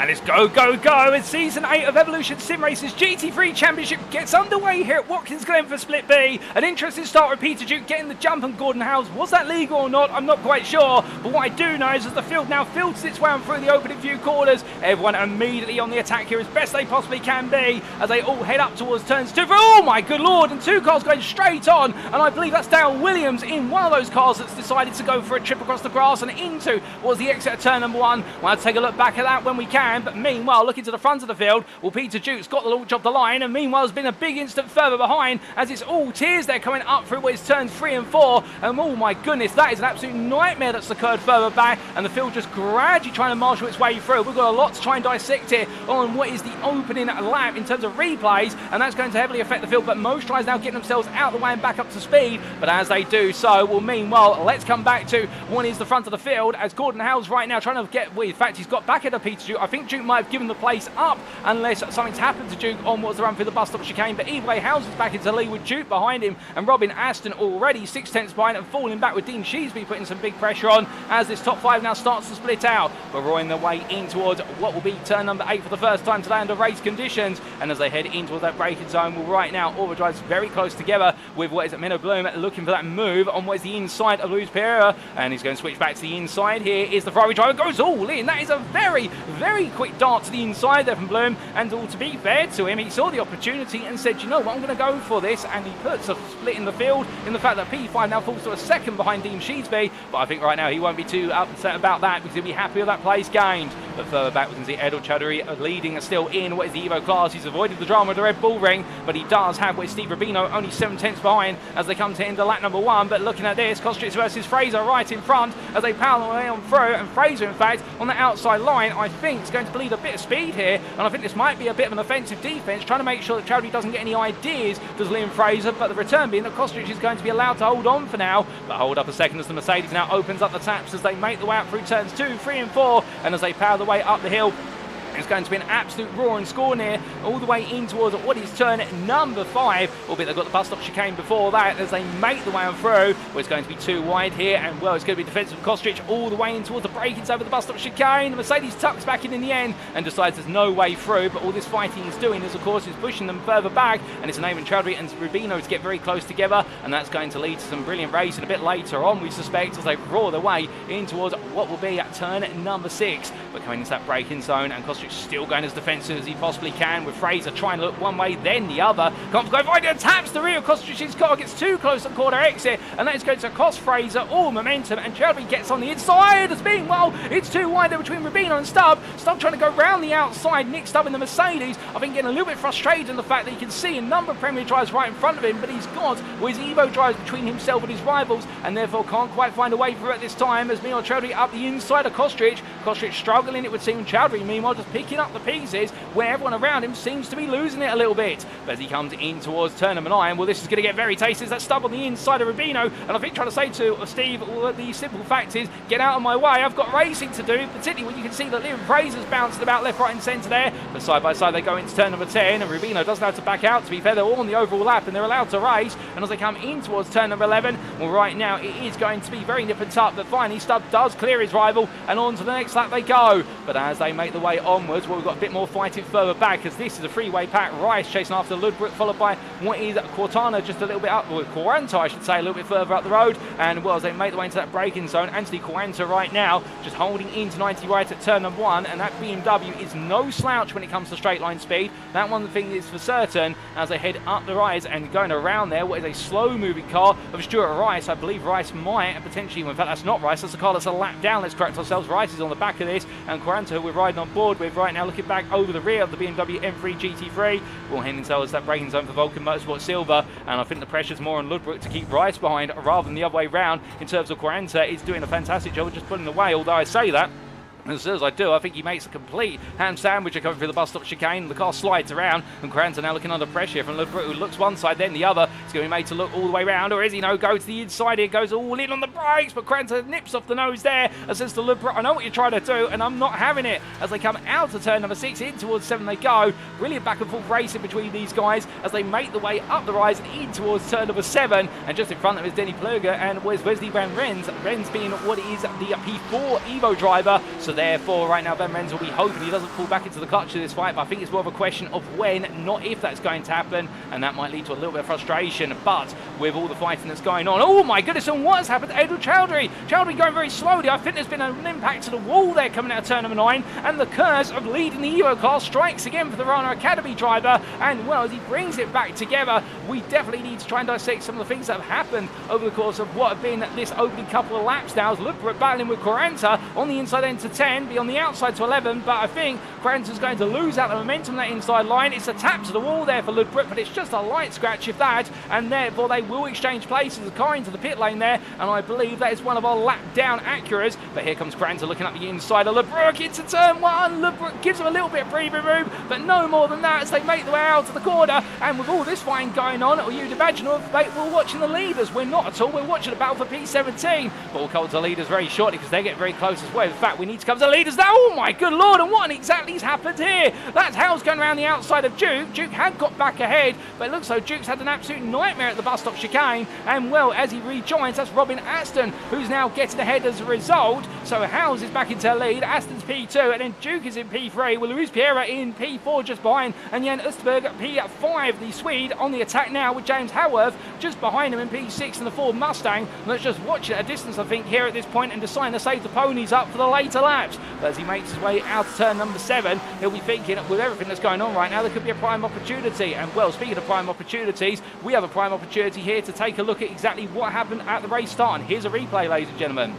And it's go, go, go, and Season 8 of Evolution Sim Race's GT3 Championship gets underway here at Watkins Glen for Split B. An interesting start with Peter Duke getting the jump on Gordon Howes. Was that legal or not? I'm not quite sure, but what I do know is as the field now filters its way on through the opening few corners, everyone immediately on the attack here as best they possibly can be, as they all head up towards turns 2. Oh my good lord, and 2 cars going straight on, and I believe that's Dale Williams in one of those cars that's decided to go for a trip across the grass and into what was the exit of turn number 1. We'll have to take a look back at that when we can. But meanwhile, looking to the front of the field, well, Peter Duke's got the launch off the line, and meanwhile there's been a big instant further behind as it's all tears there coming up through what is turns 3 and 4, and oh my goodness, that is an absolute nightmare that's occurred further back, and the field just gradually trying to marshal its way through. We've got a lot to try and dissect here on what is the opening lap in terms of replays, and that's going to heavily affect the field, but most drivers now getting themselves out of the way and back up to speed. But as they do so, well, meanwhile, let's come back to what is the front of the field, as Gordon Howes right now trying to get, well, in fact, he's got back into Peter Duke. I think Duke might have given the place up unless something's happened to Duke on what's the run through the bus stop chicane, but either way, Howes is back into lead with Duke behind him, and Robin Aston already 6/10 behind and falling back with Dean Sheesby putting some big pressure on as this top 5 now starts to split out, but roaring their way in towards what will be turn number 8 for the first time today under race conditions. And as they head in towards that braking zone, well, right now all the drivers very close together with what is it, Menno Bloom looking for that move on what is the inside of Luis Pereira, and he's going to switch back to the inside. Here is the Ferrari driver, goes all in. That is a very, very quick dart to the inside there from Bloom, and all to be fair to him, he saw the opportunity and said, you know what, I'm going to go for this, and he puts a split in the field in the fact that P5 now falls to a second behind Dean Sheesby, but I think right now he won't be too upset about that because he'll be happy with that place gained. But further back we can see Edward Chowdhury leading still in what is the Evo class. He's avoided the drama of the Red Bull Ring, but he does have what is Steve Rubino only 7/10 behind as they come to end of lap number 1. But looking at this, Kostritz versus Fraser right in front as they power their way on through, and Fraser in fact on the outside line I think is going to bleed a bit of speed here, and I think this might be a bit of an offensive defence, trying to make sure that Chowdhury doesn't get any ideas, does Liam Fraser, but the return being that Kostritz is going to be allowed to hold on for now. But hold up a second as the Mercedes now opens up the taps as they make the way out through turns 2, 3 and 4, and as they power the way up the hill It's going to be an absolute roaring score near, all the way in towards what is turn number 5, albeit they've got the bus stop chicane before that as they make the way on through. Well, it's going to be too wide here, and well, it's going to be defensive Kostrich all the way in towards the break-ins over the bus stop chicane. The Mercedes tucks back in the end and decides there's no way through, but all this fighting is doing is, of course, is pushing them further back, and it's enabling Chowdhury and Rubino to get very close together, and that's going to lead to some brilliant racing a bit later on, we suspect, as they roar their way in towards what will be at turn number 6. But coming into that braking zone, and Kostrich still going as defensive as he possibly can, with Fraser trying to look one way, then the other. Can't go right, and taps the rear of Kostrich's car, gets too close to the corner exit, and that is going to cost Fraser all momentum, and Chowdhury gets on the inside as being, well, it's too wide there between Rubino and Stubbe. Stubbe trying to go round the outside, Nick Stubbe in the Mercedes, I think getting a little bit frustrated in the fact that he can see a number of Premier drives right in front of him, but he's got his Evo drives between himself and his rivals, and therefore can't quite find a way through at this time, as meanwhile Chowdhury up the inside of Kostrich. Kostrich struggling, it would seem. Chowdhury meanwhile just picking up the pieces where everyone around him seems to be losing it a little bit. But as he comes in towards turn number 9, well, this is going to get very tasty. That Stubbe on the inside of Rubino, and I think trying to say to Steve, well, the simple fact is, get out of my way, I've got racing to do, particularly when you can see that Liam Fraser's bouncing about left, right and centre there. But side by side they go into turn number 10, and Rubino doesn't have to back out. To be fair, they're all on the overall lap and they're allowed to race, and as they come in towards turn number 11, well, right now it is going to be very nip and tuck, but finally Stubbe does clear his rival, and on to the next lap they go. But as they make the way onwards, well, we've got a bit more fighting further back, as this is a freeway pack. Rice chasing after Ludbrook, followed by what is Cortana just a little bit up, or Quaranta I should say, a little bit further up the road. And well, as they make the way into that braking zone, Anthony Quaranta right now just holding into 90 right at turn number 1, and that BMW is no slouch when it comes to straight line speed. That one thing is for certain, as they head up the rise and going around there, what is a slow moving car of Stuart Rice. I believe Rice might, and potentially, in fact that's not Rice, that's the car that's a lap down, let's correct ourselves. Rice is on the back of this, and Quaranta, who we're riding on board with right now, looking back over the rear of the BMW M3 GT3, will hand themselves that braking zone for Vulcan Motorsport Silver, and I think the pressure's more on Ludbrook to keep Rice behind rather than the other way round. In terms of Quaranta, is doing a fantastic job of just pulling away, although I say that, as soon as I do, I think he makes a complete ham sandwich coming through the bus stop chicane. The car slides around, and Quaranta now looking under pressure from Ludbrook, who looks one side, then the other. It's going to be made to look all the way around, or is he? No, go to the inside here, goes all in on the brakes, but Quaranta nips off the nose there and says to Ludbrook, I know what you're trying to do, and I'm not having it. As they come out of turn number 6, in towards 7 they go. Brilliant back and forth racing between these guys as they make the way up the rise and in towards turn number 7, and just in front of them is Denny Pluger and Wesley Van Rens. Rens being what is the P4 Evo driver, so therefore right now Ben Rens will be hoping he doesn't fall back into the clutch of this fight, but I think it's more of a question of when, not if, that's going to happen, and that might lead to a little bit of frustration. But with all the fighting that's going on, oh my goodness, and what has happened to Edward Chowdhury? Chowdhury going very slowly. I think there's been an impact to the wall there coming out of turn number 9, and the curse of leading the Evo car strikes again for the Rana Academy driver, and well, as he brings it back together, we definitely need to try and dissect some of the things that have happened over the course of what have been this opening couple of laps now, as Ludbrook battling with Quaranta on the inside end to 10, be on the outside to 11, but I think Quaranta's going to lose out the momentum on that inside line. It's a tap to the wall there for Ludbrook, but it's just a light scratch if that, and therefore they will exchange places. The car into the pit lane there, and I believe that is one of our lap down Acuras, but here comes Quaranta looking up the inside of Ludbrook into turn 1. Ludbrook gives him a little bit of breathing room, but no more than that as they make their way out of the corner, and with all this fighting going on, or you'd imagine we're watching the leaders. We're not at all, we're watching a battle for P17, but we'll come to the leaders very shortly because they get very close as well. In fact, we need to come to the leaders now. Oh my good lord, and what exactly has happened here? That's Howes going around the outside of Duke. Duke had got back ahead, but it looks like Duke's had an absolute nightmare at the bus stop chicane, and well, as he rejoins, that's Robin Aston who's now getting ahead as a result. So Howes is back into lead, Aston's P2, and then Duke is in P3 with Luis Piera in P4 just behind, and Jan Österberg at P5, the Swede, on the attack now with James Haworth just behind him in P6 and the Ford Mustang. Let's just watch it at a distance, I think, here at this point, and decide to save the ponies up for the later laps. But as he makes his way out of turn number 7, he'll be thinking, with everything that's going on right now, there could be a prime opportunity. And well, speaking of prime opportunities, we have a prime opportunity here to take a look at exactly what happened at the race start, and here's a replay, ladies and gentlemen.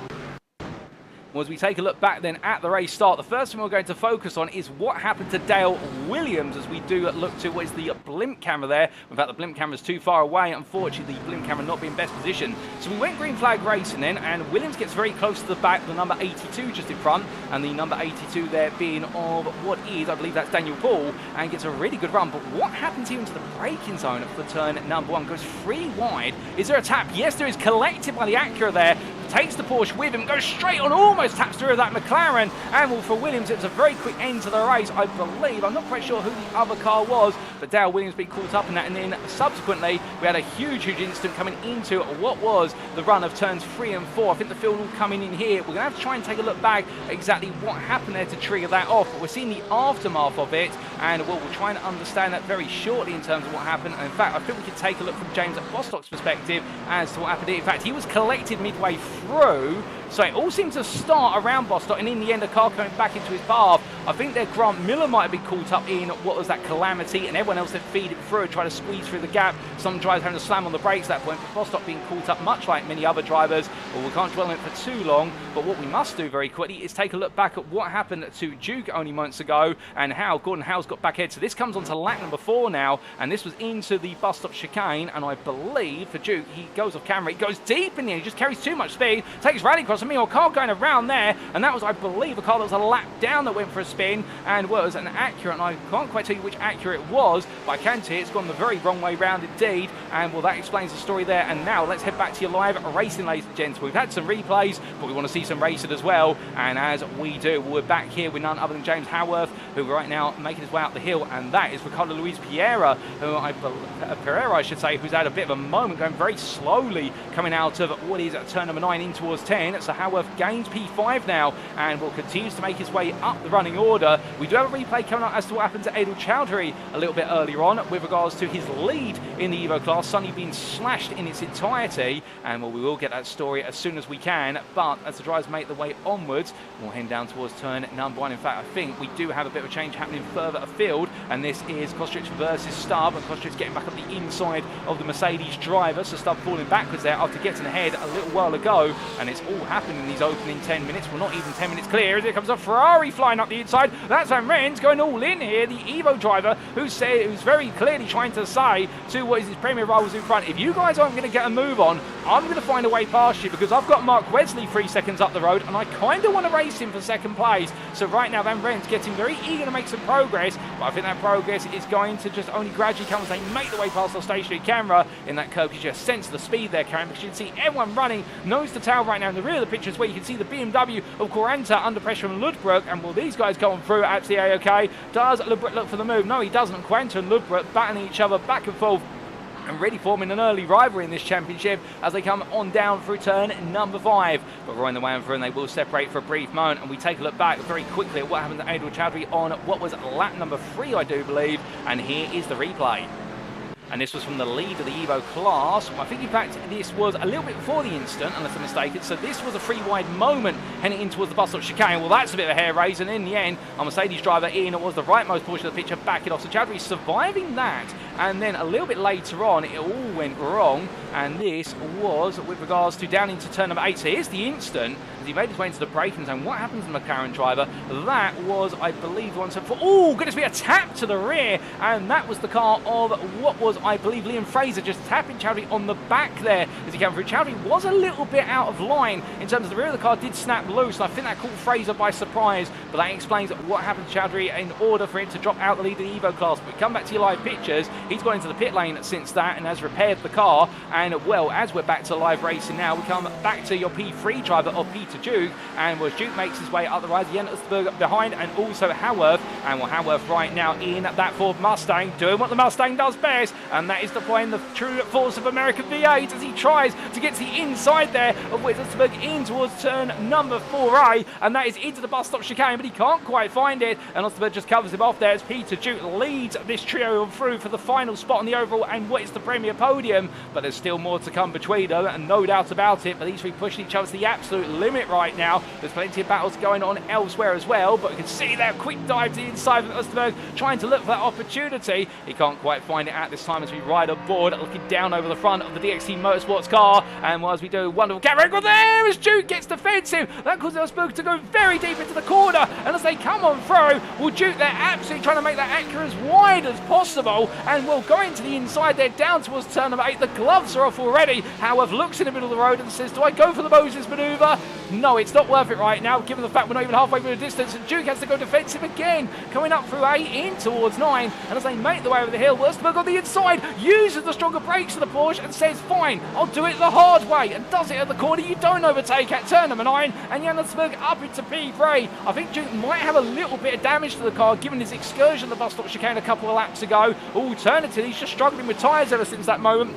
Well, as we take a look back then at the race start, the first thing we're going to focus on is what happened to Dale Williams as we do look to what is the blimp camera there. In fact, the blimp camera's too far away, unfortunately, the blimp camera not being best position. So we went green flag racing then, and Williams gets very close to the back, the number 82 just in front, and the number 82 there being of what is, I believe that's Daniel Paul, and gets a really good run. But what happens here into the braking zone for turn number 1? Goes 3 wide. Is there a tap? Yes, there is, collected by the Acura there. takes the Porsche with him, goes straight on, almost taps through that McLaren, and well, for Williams, it was a very quick end to the race, I believe. I'm not quite sure who the other car was, but Dale Williams being caught up in that, and then subsequently, we had a huge incident coming into what was the run of turns 3 and 4. I think the field will coming in here. We're going to have to try and take a look back at exactly what happened there to trigger that off, but we're seeing the aftermath of it, and well, we'll try and understand that very shortly in terms of what happened. And in fact, I think we can take a look from James Bostock's perspective as to what happened. In fact, he was collected midway through, so it all seemed to start around Bostock, and in the end, a car coming back into his path. I think that Grant Miller might have been caught up in what was that calamity, and everyone else had feed it through and try to squeeze through the gap. Some drivers having to slam on the brakes at that point, but Bostock being caught up much like many other drivers. Well, we can't dwell on it for too long, but what we must do very quickly is take a look back at what happened to Duke only moments ago, and how Gordon Howe's got back ahead. So this comes on to lap number 4 now, and this was into the bus stop chicane, and I believe for Duke, he goes off camera, he goes deep in the end, he just carries too much speed, takes rallycross, and meanwhile, car going around there, and that was, I believe, a car that was a lap down that went for a spin, and was an Acura, and I can't quite tell you which Acura it was, but I can tell you it's gone the very wrong way round indeed, and well, that explains the story there. And now let's head back to your live racing, ladies and gents. We've had some replays, but we want to see some racing as well, and as we do, we're back here with none other than James Haworth, who right now making his way up the hill, and that is Ricardo Luis Pereira, who I should say, who's had a bit of a moment, going very slowly coming out of what is turn number 9 in towards 10. So Haworth gains P5 now, and will continues to make his way up the running order. We do have a replay coming up as to what happened to Adil Chowdhury a little bit earlier on with regards to his lead in the Evo class, suddenly being slashed in its entirety, and well, we will get that story as soon as we can. But as the drivers make their way onwards, we'll head down towards turn number 1. In fact, I think we do have a bit of a change happening further afield, and this is Kostric versus Stubbe, and Kostric getting back up the inside of the Mercedes driver, so Stubbe falling backwards there after getting ahead a little while ago, and it's all happened in these opening 10 minutes. Well, not even 10 minutes clear, as here comes a Ferrari flying up the inside. That's Van Rens going all in here, the Evo driver, who's very clearly trying to say to what is his premier rivals in front, if you guys aren't going to get a move on, I'm going to find a way past you, because I've got Mark Wesley 3 seconds up the road, and I kind of want to race him for second place. So right now, Van Ren's getting very eager to make some progress, but I think that progress is going to just only gradually come as they make the way past the stationary camera in that curve. You just sense the speed there, Karen, because you can see everyone running nose to tail right now in the rear of the pictures, where you can see the BMW of Quaranta under pressure from Ludbrook, and will these guys go on through at the A-OK? Does Ludbrook look for the move? No, he doesn't. Quaranta and Ludbrook battling each other back and forth, and really forming an early rivalry in this championship as they come on down through turn number 5. But we're on the way on through, and they will separate for a brief moment, and we take a look back very quickly at what happened to Adil Chowdhury on what was lap number 3, I do believe, and here is the replay. And this was from the lead of the Evo class. I think, in fact, this was a little bit before the incident, unless I'm mistaken. So this was a free wide moment heading in towards the bus stop chicane. Well, that's a bit of a hair raise, and in the end, a Mercedes driver in what was the rightmost portion of the picture, backing off. So Chowdhury surviving that, and then a little bit later on, it all went wrong, and this was with regards to down into turn number 8. So here's the instant as he made his way into the braking zone. What happens to the McLaren driver? That was, I believe, the one for, oh goodness me, a tap to the rear, and that was the car of what was, I believe, Liam Fraser, just tapping Chowdhury on the back there as he came through. Chowdhury was a little bit out of line in terms of the rear of the car did snap loose, and I think that caught Fraser by surprise, but that explains what happened to Chowdhury in order for him to drop out the lead of the Evo class. But we come back to your live pictures, he's gone into the pit lane since that and has repaired the car, and well, as we're back to live racing now, we come back to your P3 driver of Peter Duke, and well, Duke makes his way up the rise, Jens Stubbe behind, and also Haworth, and well, Haworth right now in that Ford Mustang, doing what the Mustang does best, and that is deploying the true force of American V8 as he tries to get to the inside there of Wittelsberg in towards turn number 4A, and that is into the bus stop chicane, but he can't quite find it, and Wittelsberg just covers him off there as Peter Duke leads this trio through for the final spot on the overall and what is the Premier podium. But there's still more to come between them, and no doubt about it, but these three pushing each other to the absolute limit right now. There's plenty of battles going on elsewhere as well, but you can see that quick dive to the inside of Wittelsberg, trying to look for that opportunity. He can't quite find it at this time as we ride aboard, looking down over the front of the DXT Motorsports car, and well, as we do, wonderful camera angle there as Duke gets defensive. That causes Wittelsberg to go very deep into the corner, and as they come on through, well, Duke, they're absolutely trying to make that Acura as wide as possible, and we'll go into the inside there down towards turn number 8. The gloves are off already. Haworth looks in the middle of the road and says, do I go for the Moses manoeuvre? No, it's not worth it right now, given the fact we're not even halfway through the distance, and Duke has to go defensive again, coming up through 8 in towards 9, and as they make the way over the hill, Wurstberg on the inside uses the stronger brakes of the Porsche and says, fine, I'll do it the hard way, and does it at the corner. You don't overtake at turn number 9, and Janusberg up into P3. I think Duke might have a little bit of damage to the car given his excursion at the bus stop chicane a couple of laps ago. Alternatively, he's just struggling with tyres ever since that moment.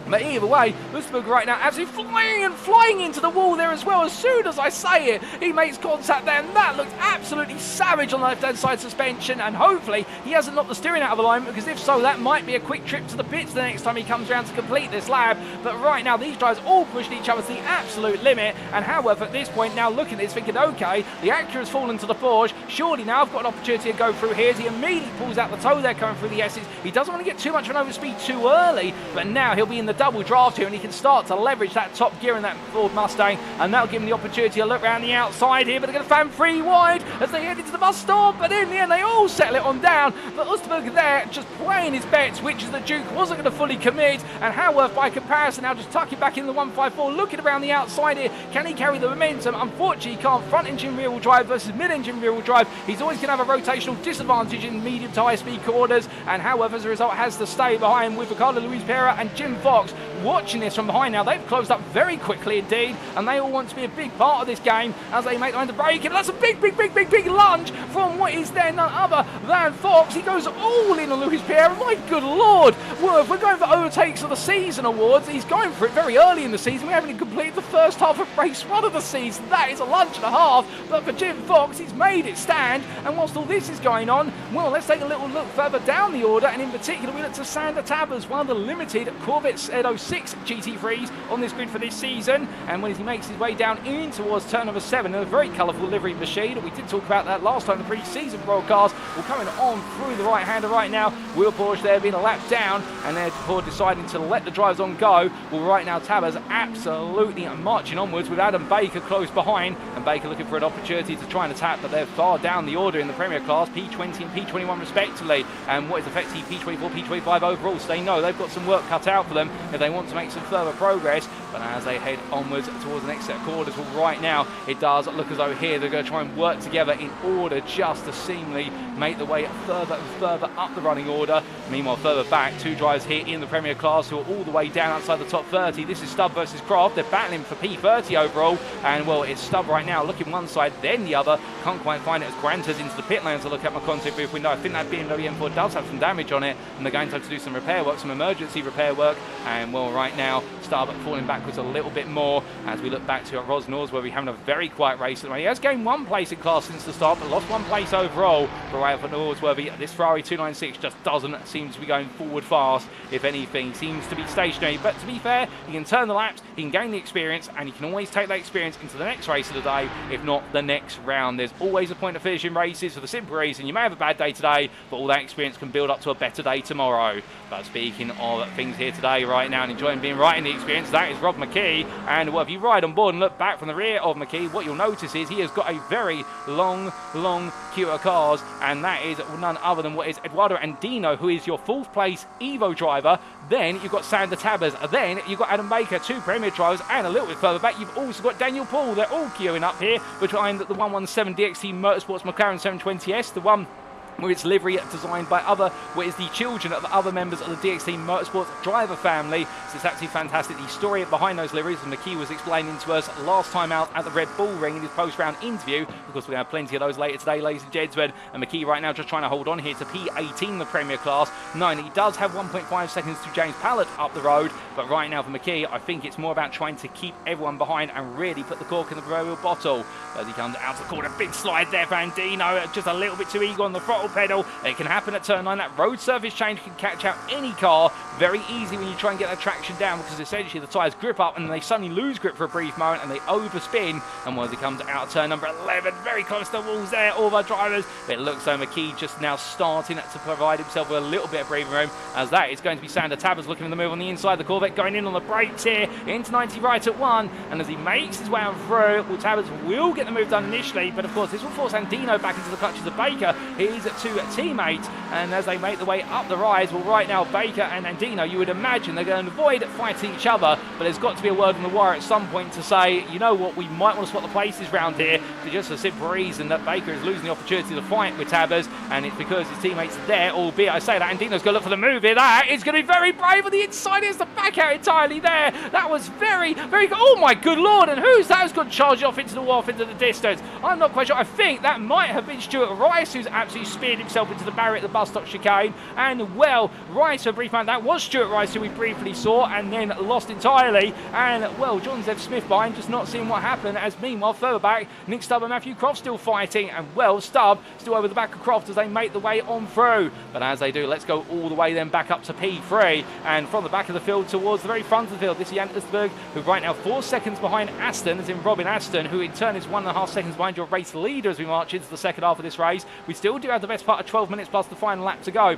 But either way, Wurstberg right now absolutely flying into the wall there as well. As soon as I say it, he makes contact there, and that looked absolutely savage on the left-hand side suspension, and hopefully he hasn't knocked the steering out of alignment, because if so, that might be a quick trip to the pits the next time he comes around to complete this lap. But right now, these drivers all pushing each other to the absolute limit, and however, at this point now looking at this, thinking, okay, the Acura's fallen to the Porsche, surely now I've got an opportunity to go through here, as he immediately pulls out the toe there coming through the S's. He doesn't want to get too much of an overspeed too early, but now he'll be in the double draft here, and he can start to leverage that top gear in that Ford Mustang, and that'll give him the opportunity to look around the outside here. But they're going to fan 3 wide as they head into the bus stop, but in the end they all settle it on down. But Wurstberg there just playing his bets, which is the Duke wasn't going to fully commit, and Haworth by comparison now just tucking back in the 154, looking around the outside here. Can he carry the momentum? Unfortunately he can't. Front engine rear wheel drive versus mid engine rear wheel drive, he's always going to have a rotational disadvantage in medium to high speed corners, and Haworth as a result has to stay behind with Ricardo Luis Pereira and Jim Fox watching this from behind now. They've closed up very quickly indeed, and they all want to be a big part of this game as they make the line to break it. But that's a big lunge from what is there none other than Fox. He goes all in on Luis Pierre. My good lord, well, if we're going for overtakes of the season awards, he's going for it very early in the season. We haven't even completed the first half of race 1 of the season. That is a lunge and a half, but for Jim Fox, he's made it stand. And whilst all this is going on, well, let's take a little look further down the order, and in particular we look to Sander Tabbers, one of the limited Corvette 06 GT3s on this grid for this season. And when he makes his way down in towards turn number 7, a very colourful livery machine. We did talk about that last time in the pre-season broadcast. We're coming on through the right-hander right now. Will Porsche there being a lap down, and therefore deciding to let the drivers on go. Well, right now Tabbers absolutely marching onwards with Adam Baker close behind, and Baker looking for an opportunity to try and attack, but they're far down the order in the Premier class, P20 and P21 respectively, and what is effectively P24, P25 overall. So they know they've got some work cut out for them if they want to make some further progress. But as they head onwards towards the next set of quarters, well, right now it does look as though here they're going to try and work together in order just to seemingly make the way further and further up the running order. Meanwhile, further back, 2 drivers here in the Premier class who are all the way down outside the top 30. This is Stubbe versus Croft. They're battling for P30 overall, and well, it's Stubbe right now looking one side, then the other. Can't quite find it as Grant enters into the pit lane to look at my content booth window. I think that BMW M4 does have some damage on it, and they're going to have to do some repair work, some emergency repair work. And well, right now Stubbe falling backwards a little bit more as we look back to Ros Norris, where we're having a very quiet race at the moment. He has gained 1 place in class since the start, but lost 1 place overall. But right for Norsworthy, this Ferrari 296 just doesn't seem to be going forward fast. If anything, he seems to be stationary. But to be fair, he can turn the laps, he can gain the experience, and he can always take that experience into the next race of the day, if not the next round. There's always a point of finishing races for the simple reason you may have a bad day today, but all that experience can build up to a better day tomorrow. But speaking of things here today, right now, and enjoying being right in the experience, that is Rob McKee. And well, if you ride on board and look back from the rear of McKee, what you'll notice is he has got a very long queue of cars, and that is none other than what is Eduardo Andino, who is your 4th place Evo driver. Then you've got Sander Tabbers, then you've got Adam Baker, 2 Premier drivers, and a little bit further back you've also got Daniel Paul. They're all queuing up here behind the 117 DXT Motorsports McLaren 720S, the one with its livery designed by the children of other members of the DXT Motorsports driver family. So it's actually fantastic. The story behind those liveries, and McKee was explaining to us last time out at the Red Bull Ring in his post-round interview. Of course, we're going to have plenty of those later today, ladies and gentlemen. And McKee right now just trying to hold on here to P18, the Premier class. 9, he does have 1.5 seconds to James Pallett up the road. But right now for McKee, I think it's more about trying to keep everyone behind and really put the cork in the proverbial bottle. As he comes out to the corner, big slide there for Andino, just a little bit too eager on the throttle pedal. It can happen at turn 9. That road surface change can catch out any car very easy when you try and get that traction down, because essentially the tyres grip up and they suddenly lose grip for a brief moment and they overspin. And once it comes out of turn number 11, very close to the walls there, all of our drivers. But it looks like McKee just now starting to provide himself with a little bit of breathing room, as that is going to be Sander Tabbers looking for the move on the inside. The Corvette going in on the brakes here, into 90 right at 1, and as he makes his way on through, well, Tabbers will get the move done initially, but of course this will force Andino back into the clutches of Baker. He's two teammates, and as they make their way up the rise, well, right now Baker and Andino, you would imagine they're going to avoid fighting each other, but there's got to be a word on the wire at some point to say, you know what, we might want to swap the places round here for just a simple reason that Baker is losing the opportunity to fight with Tabbers, and it's because his teammates are there, albeit I say that Andino's going to look for the move here. That is going to be very brave on the inside. It's the back out entirely there. That was very, very good. Oh my good lord, and who's that who's got charged off into the wharf, into the distance? I'm not quite sure. I think that might have been Stuart Rice, who's absolutely speared himself into the barrier at the bus stop chicane, and well, Rice, for a brief moment, that was Stuart Rice who we briefly saw and then lost entirely, and well, John Zev Smith behind, just not seeing what happened, as meanwhile further back, Nick Stubbe and Matthew Croft still fighting, and well, Stubbe still over the back of Croft as they make the way on through, but as they do, let's go all the way then back up to P3, and from the back of the field towards the very front of the field, this is Jan Østberg, who right now 4 seconds behind Aston, as in Robin Aston, who in turn is 1.5 seconds behind your race leader as we march into the second half of this race. We still do have the best part of 12 minutes plus the final lap to go.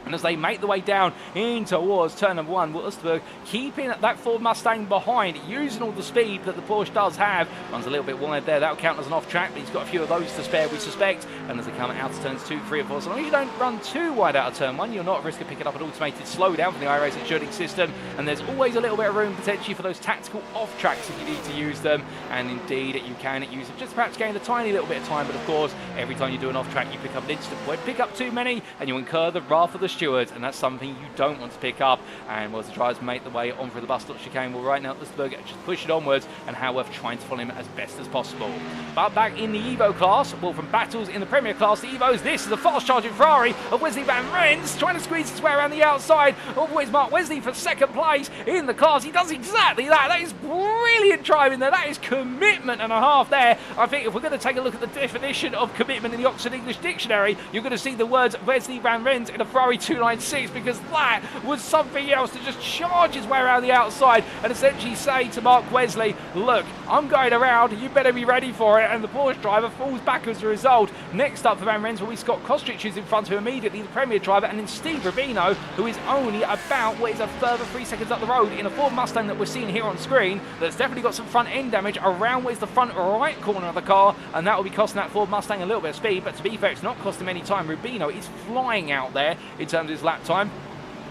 And as they make the way down in towards turn number 1, Østberg keeping that Ford Mustang behind, using all the speed that the Porsche does have. Runs a little bit wide there. That'll count as an off track, but he's got a few of those to spare, we suspect. And as they come out of turns 2, 3, and 4, so long as you don't run too wide out of turn 1, you're not at risk of picking up an automated slowdown from the iRacing shooting system. And there's always a little bit of room potentially for those tactical off tracks if you need to use them. And indeed, you can use them, just perhaps gain a tiny little bit of time. But of course, every time you do an off track, you pick up an instant point. Pick up too many, and you incur the wrath of the stewards. And that's something you don't want to pick up. And as the drivers make the way on through the bus stop chicane, well, right now Østberg just push it onwards, and Haworth trying to follow him as best as possible. But back in the Evo class, well, from battles in the Premier class to Evos, this is a fast charging Ferrari of Wesley Van Rens trying to squeeze his way around the outside. Always Mark Wesley for second place in the class. He does exactly that. That is brilliant driving there. That is commitment and a half there. I think if we're going to take a look at the definition of commitment in the Oxford English Dictionary, you're going to see the words Wesley Van Rens in a Ferrari 296, because that was something else, to just charge his way around the outside and essentially say to Mark Wesley, look, I'm going around, you better be ready for it. And the Porsche driver falls back as a result. Next up for Van Rens will be Scott Kostrich, who's in front of him immediately, the Premier driver, and then Steve Rubino, who is only about what is a further 3 seconds up the road in a Ford Mustang that we're seeing here on screen that's definitely got some front end damage around where's the front right corner of the car, and that will be costing that Ford Mustang a little bit of speed. But to be fair, it's not costing him any time. Rubino is flying out there in terms of his lap time.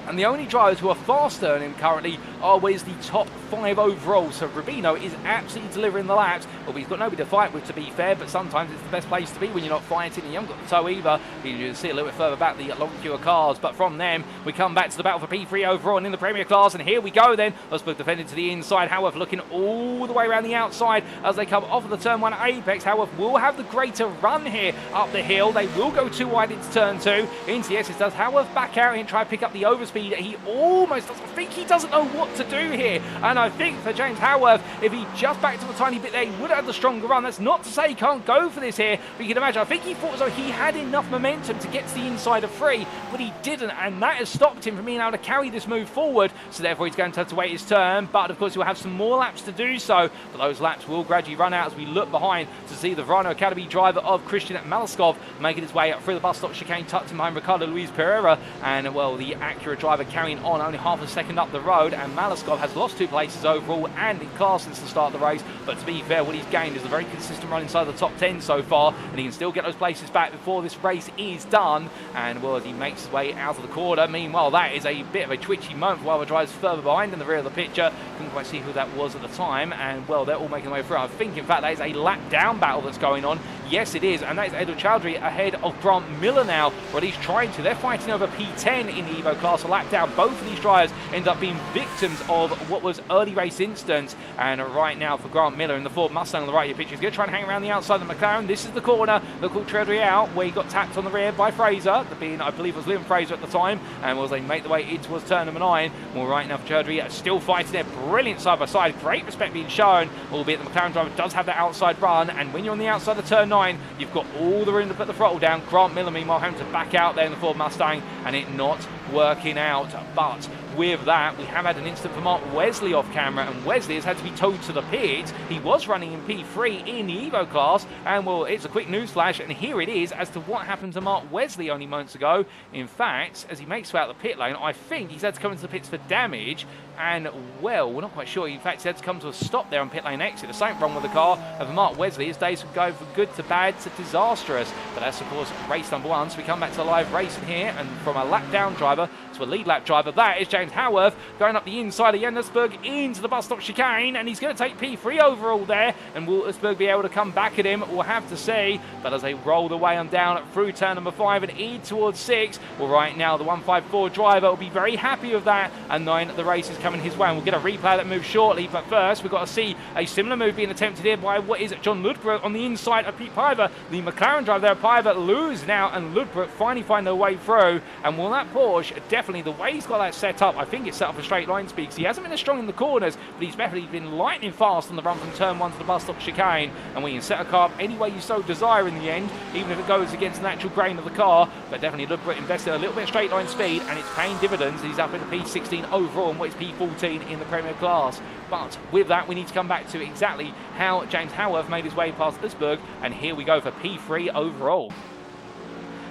And the only drivers who are faster than him currently are with the top 5 overall. So Rubino is absolutely delivering the laps. Well, he's got nobody to fight with, to be fair, but sometimes it's the best place to be when you're not fighting and you haven't got the tow either. You can see a little bit further back the long queue of cars. But from them, we come back to the battle for P3 overall and in the Premier class. And here we go then. Østberg defending to the inside. Haworth looking all the way around the outside as they come off of the turn 1 apex. Haworth will have the greater run here up the hill. They will go too wide into turn 2. Into the SS does Haworth back out and try to pick up the overspeed. He almost doesn't. I think he doesn't know what to do here. And I think for James Haworth, if he just backed up a tiny bit there, he would have had the stronger run. That's not to say he can't go for this here, but you can imagine, I think he thought as though he had enough momentum to get to the inside of 3, but he didn't, and that has stopped him from being able to carry this move forward. So therefore he's going to have to wait his turn, but of course he'll have some more laps to do so, but those laps will gradually run out as we look behind to see the Verano Academy driver of Christian Malaskov making his way up through the bus stop chicane, tucked in behind Ricardo Luis Pereira, and well, the Acura driver carrying on only half a second up the road, and Malaskov has lost 2 places overall and in class since the start of the race. But to be fair, what he's gained is a very consistent run inside the top 10 so far, and he can still get those places back before this race is done. And well, as he makes his way out of the corner, meanwhile that is a bit of a twitchy moment while the driver's further behind in the rear of the picture. Couldn't quite see who that was at the time, and well, they're all making their way through. I think in fact that is a lap down battle that's going on. Yes, it is, and that is Edward Chowdhury ahead of Grant Miller now, but he's trying to. They're fighting over P10 in the Evo class, a lap down. Both of these drivers end up being victims of what was early race incidents, and right now for Grant Miller in the Ford Mustang on the right of your picture, he's going to try and hang around the outside of the McLaren. This is the corner that called Chowdhury out, where he got tapped on the rear by Fraser, the being, I believe, was Liam Fraser at the time, and as they make the way in towards turn number 9, well, right now for Chowdhury, still fighting there, brilliant side by side, great respect being shown, albeit the McLaren driver does have that outside run, and when you're on the outside of turn 9, you've got all the room to put the throttle down. Grant Miller, meanwhile, having to back out there in the Ford Mustang, and it not working out. But with that, we have had an incident for Mark Wesley off camera, and Wesley has had to be towed to the pit. He was running in P3 in the Evo class, and well, it's a quick news flash, and here it is as to what happened to Mark Wesley only moments ago. In fact, as he makes it out the pit lane, I think he's had to come into the pits for damage, and well, we're not quite sure. In fact, he had to come to a stop there on pit lane exit. There's something wrong with the car, and for Mark Wesley, his days would go from good to bad to disastrous. But that's, of course, race number 1, so we come back to the live racing here, and from a lap down driver to a lead lap driver, that is James Haworth going up the inside of Jennersburg into the bus stop chicane, and he's going to take P3 overall there, and will Jennersburg be able to come back at him? We'll have to see. But as they roll the way on down through turn number 5 and ease towards 6, well, right now the 154 driver will be very happy with that, and 9 the race is coming his way, and we'll get a replay of that move shortly. But first, we've got to see a similar move being attempted here by what is John Ludbrook on the inside of Pete Piver. The McLaren driver there, Piver, lose now, and Ludbrook finally find their way through. And will that Porsche, definitely the way he's got that set up, I think it's set up for straight line speed, because he hasn't been as strong in the corners, but he's definitely been lightning fast on the run from turn 1 to the bus stop chicane. And we can set a car up any way you so desire in the end, even if it goes against the natural grain of the car. But definitely Ludbrook invested a little bit of straight line speed, and it's paying dividends. He's up in the P16 overall and what is P14 in the Premier class. But with that, we need to come back to exactly how James Haworth made his way past Duisburg, and here we go for P3 overall.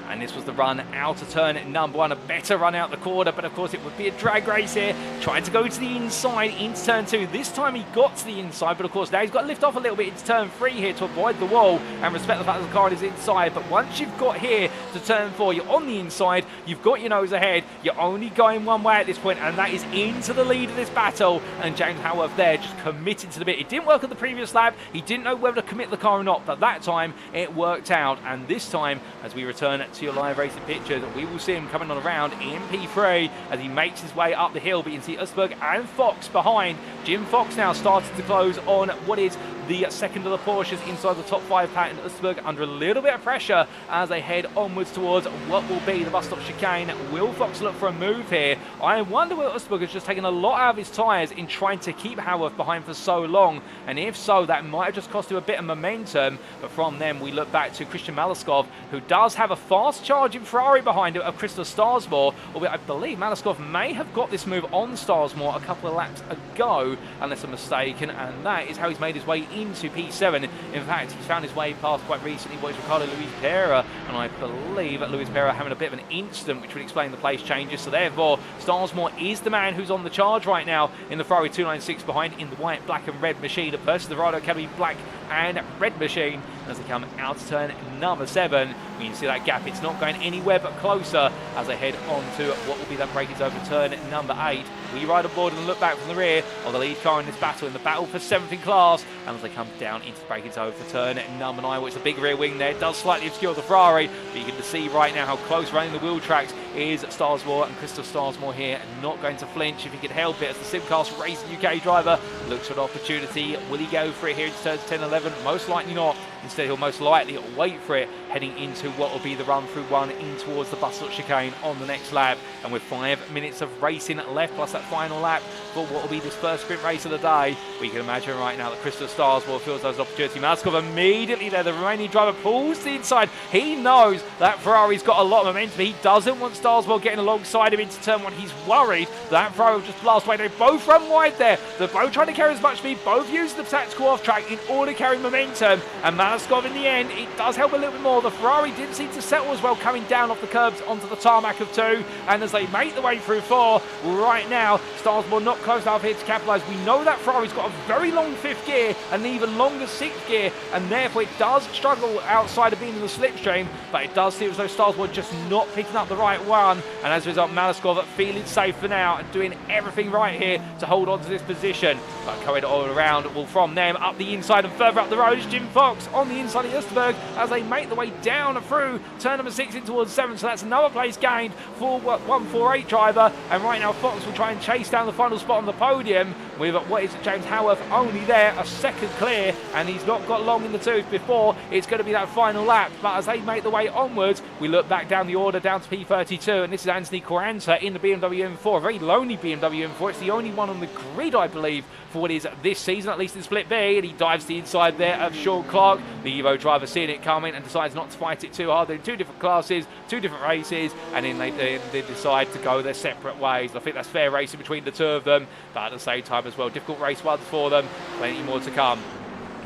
And this was the run out of turn number 1, a better run out the corner, but of course it would be a drag race here, trying to go to the inside into turn 2. This time he got to the inside, but of course now he's got to lift off a little bit into turn 3 here to avoid the wall and respect the fact that the car is inside. But once you've got here to turn 4, you're on the inside, you've got your nose ahead, you're only going one way at this point, and that is into the lead of this battle. And James Haworth there just committed to the bit. It didn't work on the previous lap, he didn't know whether to commit the car or not, but that time it worked out. And this time, as we return to your live racing pictures, we will see him coming on around in P3 as he makes his way up the hill. But you can see Usberg and Fox behind. Jim Fox now started to close on what is the second of the Porsches inside the top 5 pack, and Usberg under a little bit of pressure as they head onwards towards what will be the bus stop chicane. Will Fox look for a move here? I wonder whether Usberg has just taken a lot out of his tyres in trying to keep Haworth behind for so long, and if so, that might have just cost him a bit of momentum. But from them, we look back to Christian Malaskov, who does have a fast charging Ferrari behind it of Christoph Starsmore, albeit I believe Malaskov may have got this move on Starsmore a couple of laps ago, unless I'm mistaken, and that is how he's made his way into P7. In fact, he's found his way past quite recently what is Ricardo Luis Pereira, and I believe that Luis Pereira having a bit of an incident, which would explain the place changes. So therefore, Starsmore is the man who's on the charge right now in the Ferrari 296 behind in the white, black and red machine versus the Rado Academy black and red machine. As they come out to turn number 7, we can see that gap. It's not going anywhere but closer as they head on to what will be that breakage over turn number 8. We ride aboard and look back from the rear of the lead car in this battle, in the battle for 7th in class. And as they come down into the breakage over turn number 9, which is a big rear wing there, it does slightly obscure the Ferrari, but you can see right now how close running the wheel tracks is Starsmore, and Christoph Starsmore here not going to flinch if he can help it as the Simcast Racing UK driver looks for an opportunity. Will he go for it here in turns 10 and 11? Most likely not. Instead, he'll most likely wait for it, heading into what will be the run through 1 in towards the bus stop chicane on the next lap. And with 5 minutes of racing left, plus that final lap for what will be this first sprint race of the day, we can imagine right now that Christoph Starsmore feels those opportunities. Malaskov immediately there, the Romanian driver pulls to the inside. He knows that Ferrari's got a lot of momentum. He doesn't want Starsmore getting alongside him into turn 1. He's worried that Ferrari will just blast away. They both run wide there. They're both trying to carry as much speed, both use the tactical off track in order to carry momentum. And Malaskov in the end, it does help a little bit more. The Ferrari didn't seem to settle as well coming down off the curbs onto the tarmac of 2, and as they make the way through 4, right now Starsmore not close enough here to capitalise. We know that Ferrari's got a very long 5th gear and an even longer 6th gear, and therefore it does struggle outside of being in the slipstream, but it does seem as though Starsmore just not picking up the right one, and as a result Malaskov feeling safe for now and doing everything right here to hold on to this position. But coming all around, well, from them up the inside and further up the road is Jim Fox on the inside of Österberg as they make the way down through turn number 6 in towards 7. So that's another place gained for 148 driver. And right now Fox will try and chase down the final spot on the podium. with what is James Haworth only there a second clear, and he's not got long in the tooth before it's going to be that final lap. But as they make the way onwards, we look back down the order down to P32, and this is Anthony Quaranta in the BMW M4, a very lonely BMW M4. It's the only one on the grid, I believe, for what is this season, at least in Split B, and he dives the inside there of Sean Clark. The Evo driver seeing it coming and decides not to fight it too hard. They're in two different classes, two different races, and then they decide to go their separate ways. I think that's fair racing between the two of them, but at the same time as well, difficult race ones for them, plenty more to come.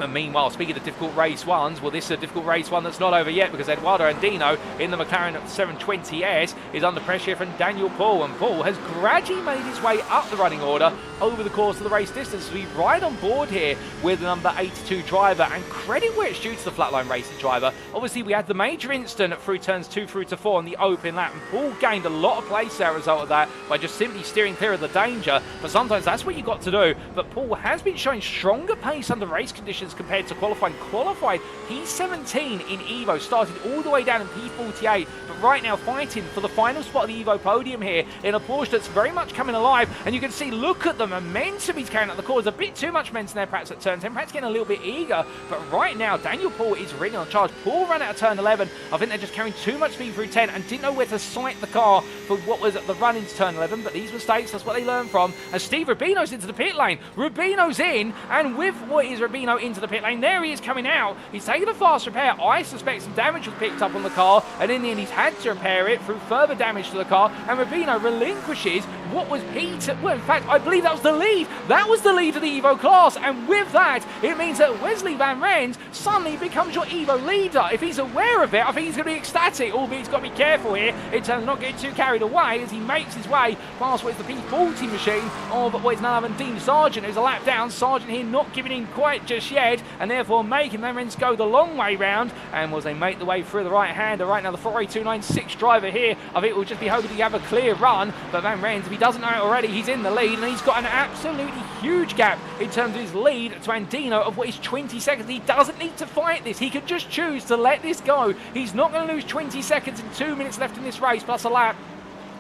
And meanwhile, speaking of difficult race ones, well, this is a difficult race one that's not over yet, because Eduardo Andino in the McLaren 720S is under pressure from Daniel Paul, and Paul has gradually made his way up the running order over the course of the race distance. We ride on board here with the number 82 driver, and credit where it's due to the Flatline Racing driver. Obviously, we had the major incident through turns 2 through to 4 on the open lap, and Paul gained a lot of place there as a result of that by just simply steering clear of the danger, but sometimes that's what you've got to do. But Paul has been showing stronger pace under race conditions compared to qualifying. Qualified, he's 17 in Evo, started all the way down in P48, but right now fighting for the final spot of the Evo podium here in a Porsche that's very much coming alive. And you can see, look at the momentum he's carrying out the corners. A bit too much momentum there perhaps at turn 10, perhaps getting a little bit eager, but right now Daniel Paul is really on charge. Paul ran out of turn 11. I think they're just carrying too much speed through 10 and didn't know where to sight the car for what was the run into turn 11, but these mistakes, that's what they learn from. And Steve Rubino's into the pit lane. Rubino's in, and with what is Rubino into the pit lane, there he is coming out. He's taken a fast repair. I suspect some damage was picked up on the car, and in the end he's had to repair it through further damage to the car, and Rubino relinquishes what was Peter. Well, in fact, I believe that was the lead. That was the lead of the Evo class, and with that, it means that Wesley Van Rens suddenly becomes your Evo leader. If he's aware of it, I think he's going to be ecstatic, albeit he's got to be careful here in terms of not getting too carried away as he makes his way past what is the P40 machine of what is none other than Dean Sargent, who's a lap down. Sargent here not giving in quite just yet, and therefore making Van Rens go the long way round, and as they make the way through the right-hander. Right now the 48296 driver here, I think will just be hoping to have a clear run, but Van Rens, if he doesn't know it already, he's in the lead, and he's got an absolutely huge gap in terms of his lead to Andino of what is 20 seconds. He doesn't need to fight this. He could just choose to let this go. He's not going to lose 20 seconds in 2 minutes left in this race, plus a lap.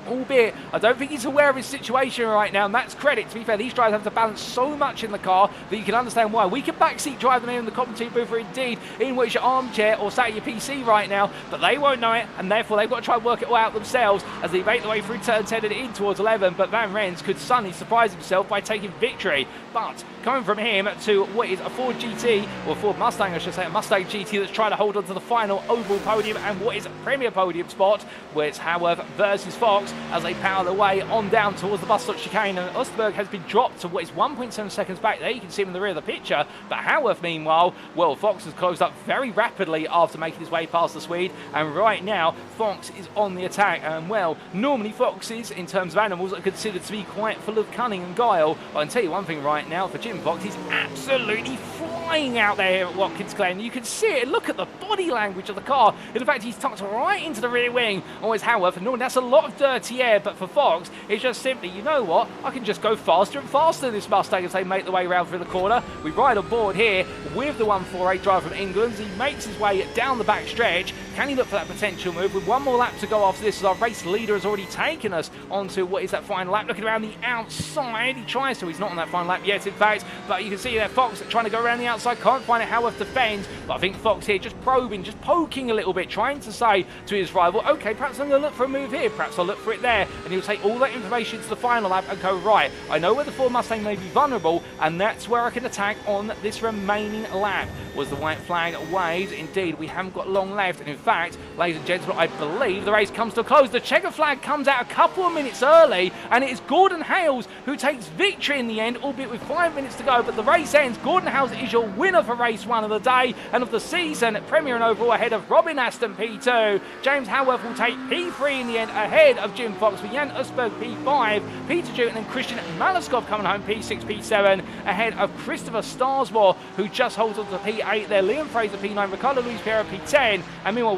Albeit, I don't think he's aware of his situation right now, and that's credit. To be fair, these drivers have to balance so much in the car that you can understand why. We can backseat drive them in the commentating booth, or indeed in which your armchair or sat at your PC right now, but they won't know it, and therefore they've got to try and work it all out themselves as they make the way through turn 10 and in towards 11. But Van Rens could suddenly surprise himself by taking victory. But coming from him to what is a Ford GT, or Ford Mustang, I should say, a Mustang GT that's trying to hold on to the final oval podium and what is a premier podium spot, where it's Haworth versus Fox as they power their way on down towards the bus stop chicane, and Osterberg has been dropped to what is 1.7 seconds back. There you can see him in the rear of the picture, but Haworth meanwhile, well, Fox has closed up very rapidly after making his way past the Swede, and right now Fox is on the attack. And well, normally foxes in terms of animals are considered to be quite full of cunning and guile, but I can tell you one thing right now, for Jim Fox, he's absolutely flying out there at Watkins Glen. You can see it, look at the body language of the car. In fact, he's tucked right into the rear wing. Always Haworth, and normally that's a lot of dirty air, but for Fox, it's just simply, you know what, I can just go faster and faster than this Mustang as they make the way around through the corner. We ride on board here with the 148 driver from England. He makes his way down the back stretch. Can he look for that potential move? With one more lap to go after this, as our race leader has already taken us onto what is that final lap. Looking around the outside, he tries to, he's not on that final lap yet, in fact, but you can see there Fox trying to go around the outside, can't find it. Haworth defends, but I think Fox here just probing, just poking a little bit, trying to say to his rival, okay, perhaps I'm going to look for a move here, perhaps I'll look for it there, and he'll take all that information to the final lap and go, right, I know where the Ford Mustang may be vulnerable, and that's where I can attack on this remaining lap. Was the white flag waved? Indeed, we haven't got long left, and in fact, ladies and gentlemen, I believe the race comes to a close. The checker flag comes out a couple of minutes early, and it is Gordon Hales who takes victory in the end, albeit with 5 minutes to go, but the race ends. Gordon Hales is your winner for race 1 of the day and of the season, Premier and overall, ahead of Robin Aston P2. James Haworth will take P3 in the end, ahead of Jim Fox, with Jan Usberg P5, Peter Jute, and then Christian Malaskov coming home P6, P7, ahead of Christopher Starsmore, who just holds on to P8 there, Liam Fraser P9, Ricardo Luis Piero P10, and meanwhile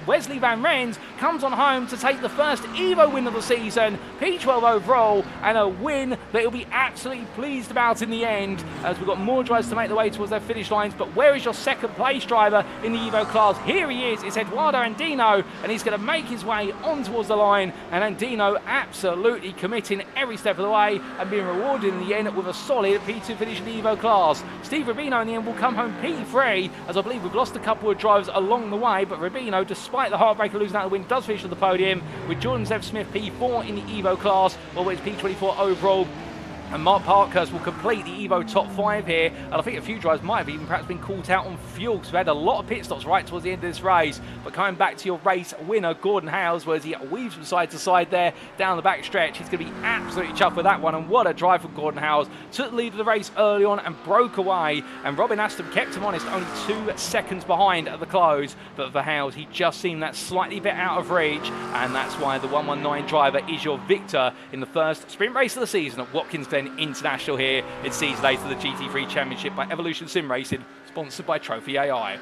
Wesley Van Rens comes on home to take the first Evo win of the season, P12 overall, and a win that he'll be absolutely pleased about in the end, as we've got more drives to make the way towards their finish lines, but where is your second place driver in the Evo class? Here he is, it's Eduardo Andino, and he's going to make his way on towards the line, and Andino absolutely committing every step of the way and being rewarded in the end with a solid P2 finish in the Evo class. Steve Rubino in the end will come home P3, as I believe we've lost a couple of drivers along the way, but Rubino, despite the heartbreaker losing out the win, does finish on the podium with Jordan Zev Smith P4 in the Evo class, while it's P24 overall. And Mark Parkhurst will complete the Evo top 5 here. And I think a few drivers might have even perhaps been caught out on fuel, because we had a lot of pit stops right towards the end of this race. But coming back to your race winner, Gordon Howes, whereas he weaves from side to side there down the back stretch. He's going to be absolutely chuffed with that one. And what a drive from Gordon Howes. Took the lead of the race early on and broke away. And Robin Aston kept him honest, only 2 seconds behind at the close. But for Howes, he just seemed that slightly bit out of reach. And that's why the 119 driver is your victor in the first sprint race of the season at Watkins Glen International here in season 8 of the GT3 Championship by Evolution Sim Racing, sponsored by Trophy AI.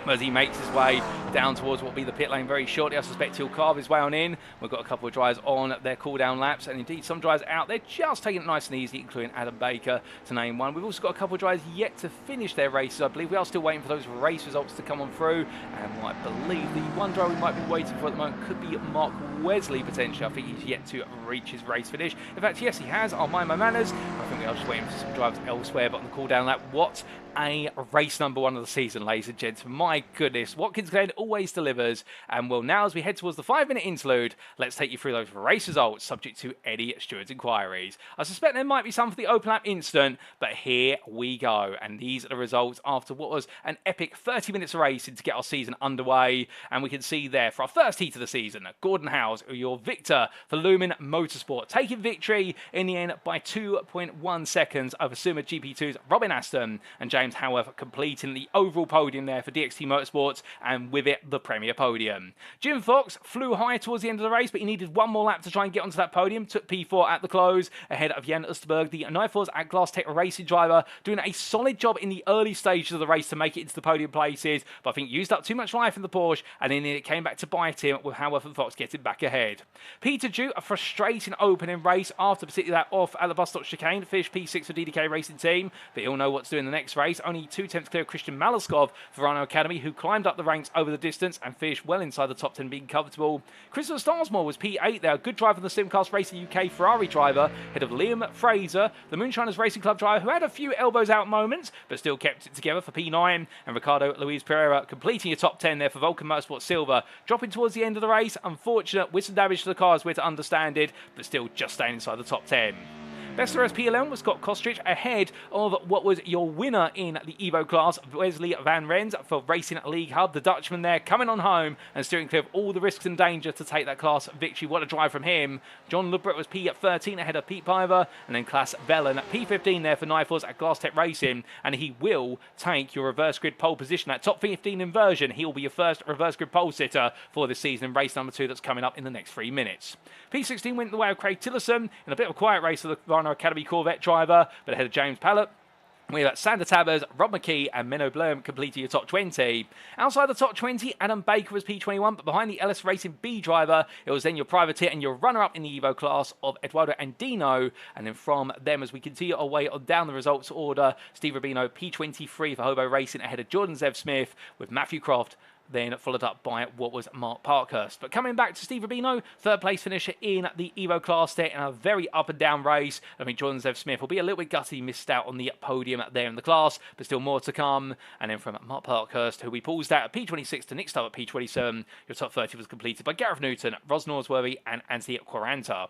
As he makes his way down towards what will be the pit lane very shortly, I suspect he'll carve his way on in. We've got a couple of drivers on their cool-down laps, and indeed some drivers out there just taking it nice and easy, including Adam Baker, to name one. We've also got a couple of drivers yet to finish their races. I believe we are still waiting for those race results to come on through, and I believe the one driver we might be waiting for at the moment could be Mark Wesley, potentially. I think he's yet to reach his race finish. In fact, yes, he has. I'll mind my manners. I think we are just waiting for some drivers elsewhere, but on the cool-down lap, what a race number 1 of the season, ladies and gents. My goodness, Watkins Glen always delivers. And well, now as we head towards the 5-minute interlude, let's take you through those race results subject to Eddie Stewart's inquiries. I suspect there might be some for the open lap instant, but here we go. And these are the results after what was an epic 30 minutes of racing to get our season underway. And we can see there for our first heat of the season, Gordon Howes, your victor for Lumen Motorsport, taking victory in the end by 2.1 seconds over Suma GP2's Robin Aston, and James Haworth completing the overall podium there for DXT Motorsports, and with it the Premier podium. Jim Fox flew high towards the end of the race, but he needed one more lap to try and get onto that podium. Took P4 at the close, ahead of Jan Osterberg, the Nifors at Glass Tech Racing driver, doing a solid job in the early stages of the race to make it into the podium places, but I think used up too much life in the Porsche, and then it came back to bite him, with Haworth and Fox getting back ahead. Peter Dew, a frustrating opening race after particularly that off at the bus stop chicane, finished P6 for DDK Racing Team, but he'll know what to do in the next race. Only 2 attempts clear of Christian Malaskov for Rhino Academy, who climbed up the ranks over the distance and finished well inside the top 10, being comfortable. Christopher Starsmore was P8 there, a good driver from the Simcast Racing UK Ferrari driver, ahead of Liam Fraser, the Moonshiners Racing Club driver, who had a few elbows out moments, but still kept it together for P9, and Ricardo Luis Pereira completing your top 10 there for Vulcan Motorsport Silver, dropping towards the end of the race. Unfortunate with some damage to the car as we're to understand it, but still just staying inside the top 10. Best of P11 was Scott Kostrich, ahead of what was your winner in the Evo class, Wesley Van Rens for Racing League Hub. The Dutchman there coming on home and steering clear of all the risks and danger to take that class victory. What a drive from him. John Ludbrook was P13 ahead of Pete Piver, and then Klaas Vellen at P15 there for Nifors at Glass Tech Racing, and he will take your reverse grid pole position. That top 15 inversion, he will be your first reverse grid pole sitter for this season in race number 2 that's coming up in the next 3 minutes. P16 went the way of Craig Tillison in a bit of a quiet race for the Rhino Academy Corvette driver, but ahead of James Pallett. We have Sander Tabbers, Rob McKee and Menno Blum completing your top 20. Outside the top 20, Adam Baker was P21, but behind the LS Racing B driver, it was then your privateer and your runner-up in the Evo class of Eduardo Andino. And then from them, as we continue our way on down the results order, Steve Rubino P23 for Hobo Racing ahead of Jordan Zev Smith, with Matthew Croft then followed up by what was Mark Parkhurst. But coming back to Steve Rubino, 3rd place finisher in the Evo class there in a very up and down race. I mean, Jordan Zev Smith will be a little bit gutted he missed out on the podium there in the class, but still more to come. And then from Mark Parkhurst, who we paused out at P26 to Nick Stubbe at P27, your top 30 was completed by Gareth Newton, Ros Norsworthy and Anthony Quaranta.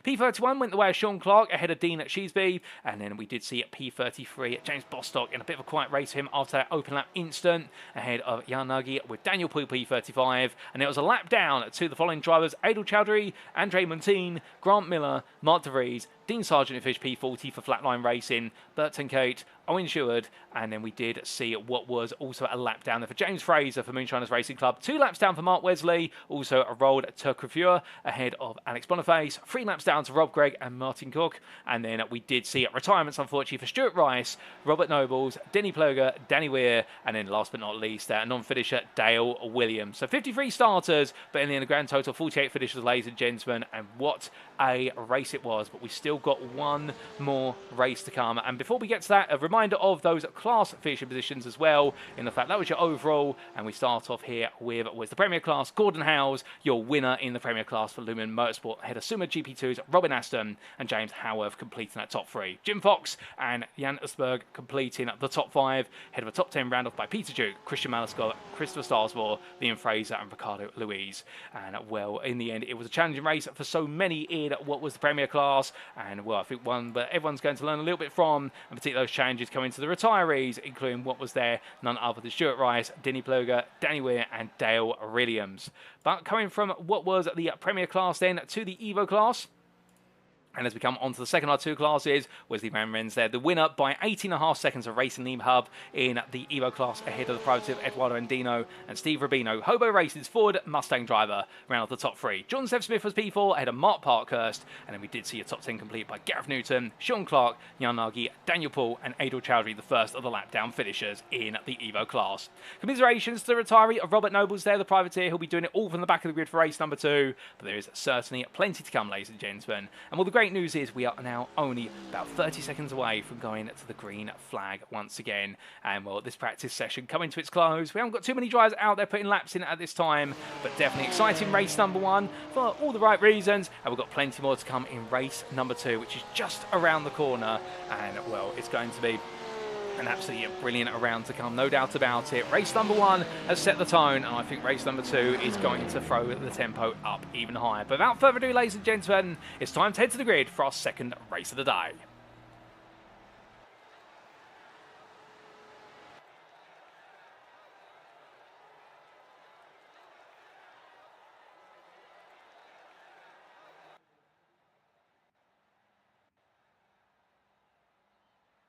P31 went the way of Sean Clark ahead of Dean at Sheesby, and then we did see at P33 James Bostock in a bit of a quiet race for him after that open lap instant ahead of Jan Nagy with Daniel Poole P35, and it was a lap down to the following drivers: Adel Chowdhury, Andre Montine, Grant Miller, Mark DeVries, Dean Sargent and Fish P40 for Flatline Racing, Bert Tenkate, Owen Sheward, and then we did see what was also a lap down there for James Fraser for Moonshiners Racing Club. 2 laps down for Mark Wesley, also a rolled to Crevure ahead of Alex Boniface. 3 laps down to Rob Gregg and Martin Cook, and then we did see retirements, unfortunately, for Stuart Rice, Robert Nobles, Denny Ploger, Danny Weir, and then last but not least, a non-finisher, Dale Williams. So 53 starters, but in the end, a grand total 48 finishers, ladies and gentlemen, and what a race it was. But we still still got one more race to come. And before we get to that, a reminder of those class finishing positions as well, in the fact that was your overall. And we start off here with the Premier Class. Gordon Howes, your winner in the Premier Class for Lumen Motorsport, ahead of Suma GP2's Robin Aston and James Haworth completing that top 3. Jim Fox and Jan Usberg completing the top 5, head of a top 10 round off by Peter Duke, Christian Malascott, Christopher Starsmore, Liam Fraser and Ricardo Louise. And well, in the end, it was a challenging race for so many in what was the Premier Class, and well, I think one but everyone's going to learn a little bit from, and particularly those changes coming to the retirees, including what was there, none other than Stuart Rice, Denny Ploger, Danny Weir and Dale Williams. But coming from what was the Premier Class then to the Evo Class, and as we come on to the second R2 classes, Wesley Van Rens there, the winner by 18.5 seconds of Racing Leam Hub in the Evo class, ahead of the privateer of Eduardo Andino and Steve Rubino. Hobo Racing's Ford Mustang driver round off the top 3. John Zev Smith was P4, ahead of Mark Parkhurst, and then we did see a top 10 complete by Gareth Newton, Sean Clark, Jan Nagy, Daniel Paul and Adel Chowdhury, the first of the lap down finishers in the Evo class. Commiserations to the retiree of Robert Nobles there, the privateer. He'll be doing it all from the back of the grid for race number 2, but there is certainly plenty to come, ladies and gentlemen. And well, the great news is we are now only about 30 seconds away from going to the green flag once again. And well, this practice session coming to its close. We haven't got too many drivers out there putting laps in at this time, but definitely exciting race number 1 for all the right reasons. And we've got plenty more to come in race number 2, which is just around the corner. And well, it's going to be an absolutely brilliant round to come, no doubt about it. Race number 1 has set the tone, and I think race number 2 is going to throw the tempo up even higher. But without further ado, ladies and gentlemen, it's time to head to the grid for our second race of the day.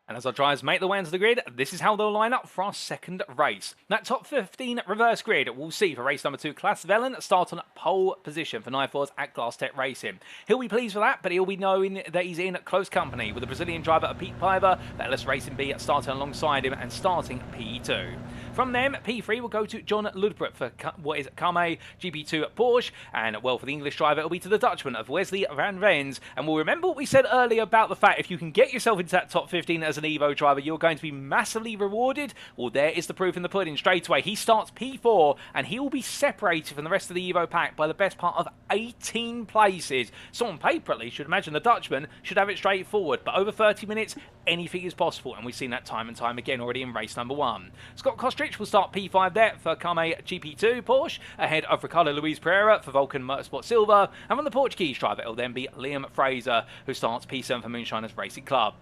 And as our drivers make their way into the grid, this is how they'll line up for our second race. That top 15 reverse grid we'll see for race number 2. Klaas Vellen start on pole position for Nyfords at Glass Tech Racing. He'll be pleased with that, but he'll be knowing that he's in close company with the Brazilian driver Pete Piver, that LS Racing B starting alongside him and starting P2. From them, P3 will go to John Ludbrook for what is Kame GP2 at Porsche, and well, for the English driver, it'll be to the Dutchman of Wesley Van Rens. And we'll remember what we said earlier about the fact if you can get yourself into that top 15 as an Evo driver, you're going to be massively rewarded. Well, there is the proof in the pudding straight away. He starts P4, and he will be separated from the rest of the Evo pack by the best part of 18 places. So on paper, at least, you'd imagine the Dutchman should have it straightforward, but over 30 minutes, anything is possible, and we've seen that time and time again already in race number 1. Scott Kostrich will start P5 there for Kame GP2 Porsche, ahead of Ricardo Luis Pereira for Vulcan Motorsport Silver, and from the Portuguese driver, it'll then be Liam Fraser, who starts P7 for Moonshiners Racing Club.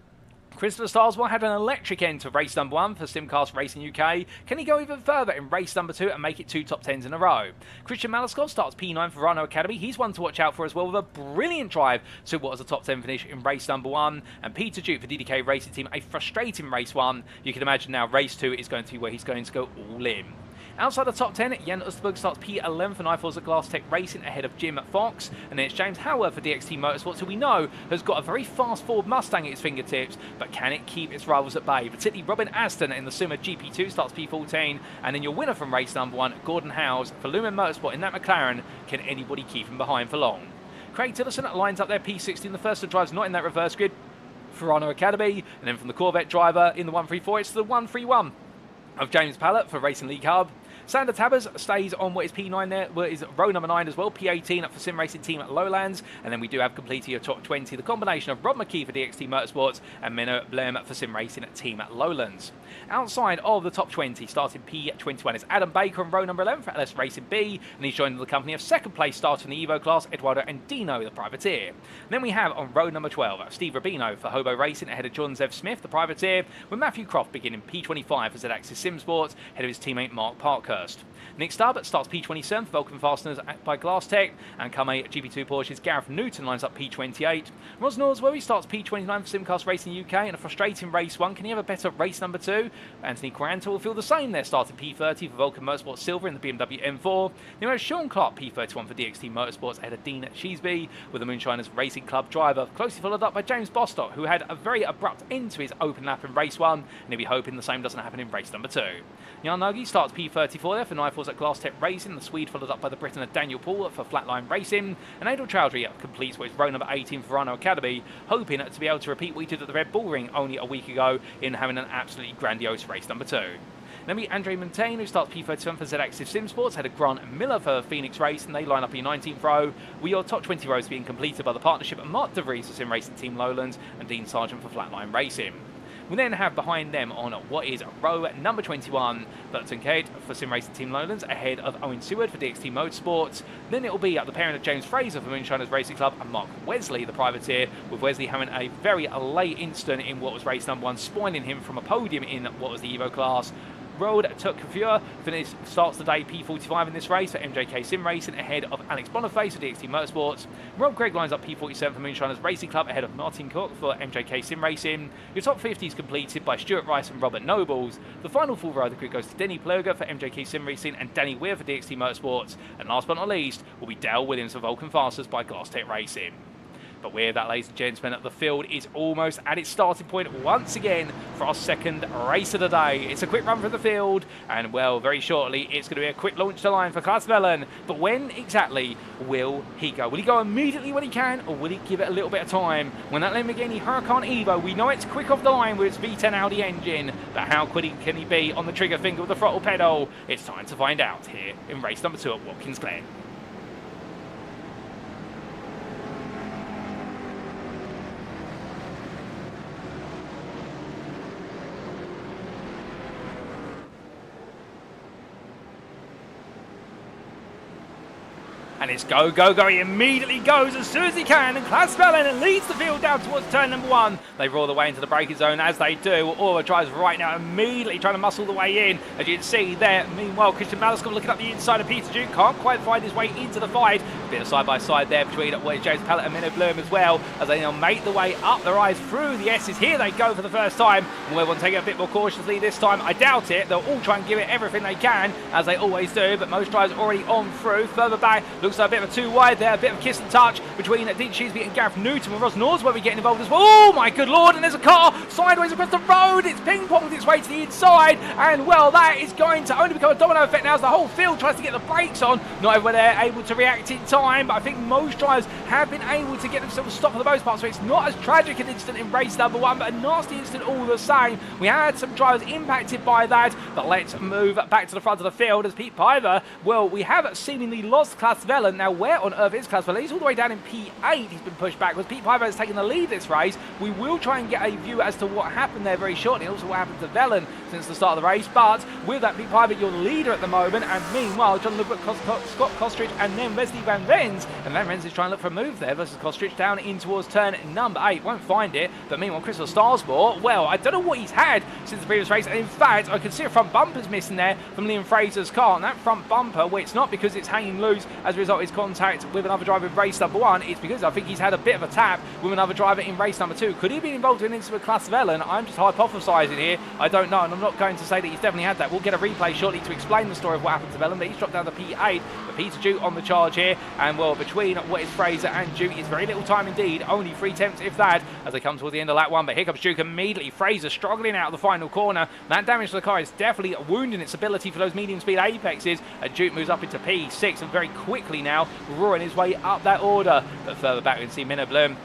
Christopher Starsmore had an electric end to race number 1 for Simcast Racing UK. Can he go even further in race number 2 and make it 2 top 10s in a row? Christian Malascott starts P9 for Rhino Academy. He's one to watch out for as well, with a brilliant drive to what was a top 10 finish in race number 1. And Peter Duke for DDK Racing Team, a frustrating race 1. You can imagine now race 2 is going to be where he's going to go all in. Outside the top 10, Jan Usberg starts P11 for Nyfords at Glass Tech Racing ahead of Jim Fox. And then it's James Haworth for DXT Motorsports, who we know has got a very fast Ford Mustang at its fingertips, but can it keep its rivals at bay? Particularly Robin Aston in the Suma GP2 starts P14. And then your winner from race number 1, Gordon Howes for Lumen Motorsport in that McLaren. Can anybody keep him behind for long? Craig Tillotson lines up their P16, the first of drives not in that reverse grid for Rhino Academy. And then from the Corvette driver in the 134, it's the 131 of James Pallett for Racing League Hub. Sander Tabbers stays on what is P9 there, what is row number 9 as well, P18 up for Sim Racing Team at Lowlands, and then we do have completed your top 20, the combination of Rob McKee for DXT Motorsports and Menno Blem for Sim Racing Team at Lowlands. Outside of the top 20, starting P21 is Adam Baker on row number 11 for LS Racing B, and he's joined the company of second place starter in the Evo class, Eduardo Andino, the privateer. And then we have on row number 12, Steve Rubino for Hobo Racing ahead of John Zev Smith, the privateer, with Matthew Croft beginning P25 for Z-Axis Sim Sports, ahead of his teammate Mark Parkhurst. Nick Stubbe starts P27 for Vulcan Fasteners by Glass Tech, and Kame GP2 Porsche's Gareth Newton lines up P28. Ros Norsworthy starts P29 for Simcast Racing UK in a frustrating race 1. Can he have a better race number 2? Anthony Quaranta will feel the same there, starting P30 for Vulcan Motorsport Silver in the BMW M4. Then we have Sean Clark P31 for DXT Motorsports ahead of Dean Sheesby with the Moonshiners Racing Club driver, closely followed up by James Bostock, who had a very abrupt end to his open lap in race 1, and he'll be hoping the same doesn't happen in race number 2. Jan Nagy starts P34 P4 there for Nifels at Glass Tech Racing. The Swede followed up by the Briton Daniel Paul for Flatline Racing. And Adel Chowdhury completes what is row number 18 for Rhino Academy, hoping to be able to repeat what he did at the Red Bull Ring only a week ago in having an absolutely grandiose race number 2. Then we Andre Montaigne, who starts P37 for Z Active Sim Sports, had a Grant Miller for Phoenix Race, and they line up in 19th row. We are top 20 rows being completed by the partnership of Mark De Vries for Sim Racing Team Lowlands and Dean Sargent for Flatline Racing. We then have behind them on what is row number 21, Burton Cade for Sim Racing Team Lowlands, ahead of Owen Seward for DXT Motorsports. Then it will be the pairing of James Fraser for Moonshiners Racing Club and Mark Wesley, the privateer, with Wesley having a very late incident in what was race number 1, spoiling him from a podium in what was the Evo class. Road took Kavur, starts the day P45 in this race for MJK Sim Racing, ahead of Alex Boniface for DXT Motorsports. Rob Gregg lines up P47 for Moonshiners Racing Club, ahead of Martin Cook for MJK Sim Racing. Your top 50 is completed by Stuart Rice and Robert Nobles. The final full row of the grid goes to Denny Ploger for MJK Sim Racing and Danny Weir for DXT Motorsports. And last but not least will be Dale Williams for Vulcan Fasters by Glass Tech Racing. But with that, ladies and gentlemen, the field is almost at its starting point once again for our second race of the day. It's a quick run from the field, and well, very shortly, it's going to be a quick launch to line for Klaas Vellen. But when exactly will he go? Will he go immediately when he can, or will he give it a little bit of time? When that Lamborghini Huracan Evo, we know it's quick off the line with its V10 Audi engine, but how quick can he be on the trigger finger with the throttle pedal? It's time to find out here in race number 2 at Watkins Glen. And it's go, go, go. He immediately goes as soon as he can. And Klaas Vellen leads the field down towards turn number 1. They roar the way into the braking zone as they do. Aura drives right now, immediately trying to muscle the way in. As you can see there, meanwhile, Christian Maliskov looking up the inside of Peter Duke. Can't quite find his way into the fight. A bit of side-by-side there between James Pellet and Minnow Bloom as well. As they now make the way up the rise through the S's. Here they go for the first time. And we'll take it a bit more cautiously this time. I doubt it. They'll all try and give it everything they can, as they always do. But most drivers already on through. Further back, looks like a bit of a 2 wide there, a bit of kiss and touch between Dean Sheesby and Gareth Newton, with Ross Norsworthy getting involved as well. Oh my good lord, and there's a car sideways across the road. It's ping-ponged its way to the inside, and well, that is going to only become a domino effect now as the whole field tries to get the brakes on. Not everyone there able to react in time, but I think most drivers have been able to get themselves stopped for the most part, so it's not as tragic an incident in race number 1, but a nasty incident all the same. We had some drivers impacted by that, but let's move back to the front of the field as Pete Piver, well, we have seemingly lost Klaas Vellen. Now, where on earth is Klaas Vellen? He's all the way down in P8. He's been pushed backwards. Pete Piver has taken the lead this race. We will try and get a view as to what happened there very shortly, and also what happened to Vellen since the start of the race. But with that, Pete Piver, your leader at the moment, and meanwhile, John Lubbock, Scott Kostridge, and then Wesley Van Rens. And Van Rens is trying to look for a move there versus Kostridge down in towards turn number 8. Won't find it. But meanwhile, Crystal Starsmore, well, I don't know what he's had since the previous race. And in fact, I can see a front bumper's missing there from Liam Fraser's car. And that front bumper, well, it's not because it's hanging loose as a result of his contact with another driver in race number 1. It's because I think he's had a bit of a tap with another driver in race number 2. Could he have been involved in an incident with Klaas Vellen? I'm just hypothesising here. I don't know, and I'm not going to say that he's definitely had that. We'll get a replay shortly to explain the story of what happened to Vellen, but he's dropped down to P8. But Peter Duke on the charge here, and well, between what is Fraser and Duke, it's very little time indeed. Only 3 attempts, if that, as they come towards the end of lap 1. But here comes Duke immediately. Fraser struggling out of the final corner. That damage to the car is definitely wounding its ability for those medium speed apexes. And Duke moves up into P6 and very quickly now roaring his way up that order. But further back we can see Minna Bloom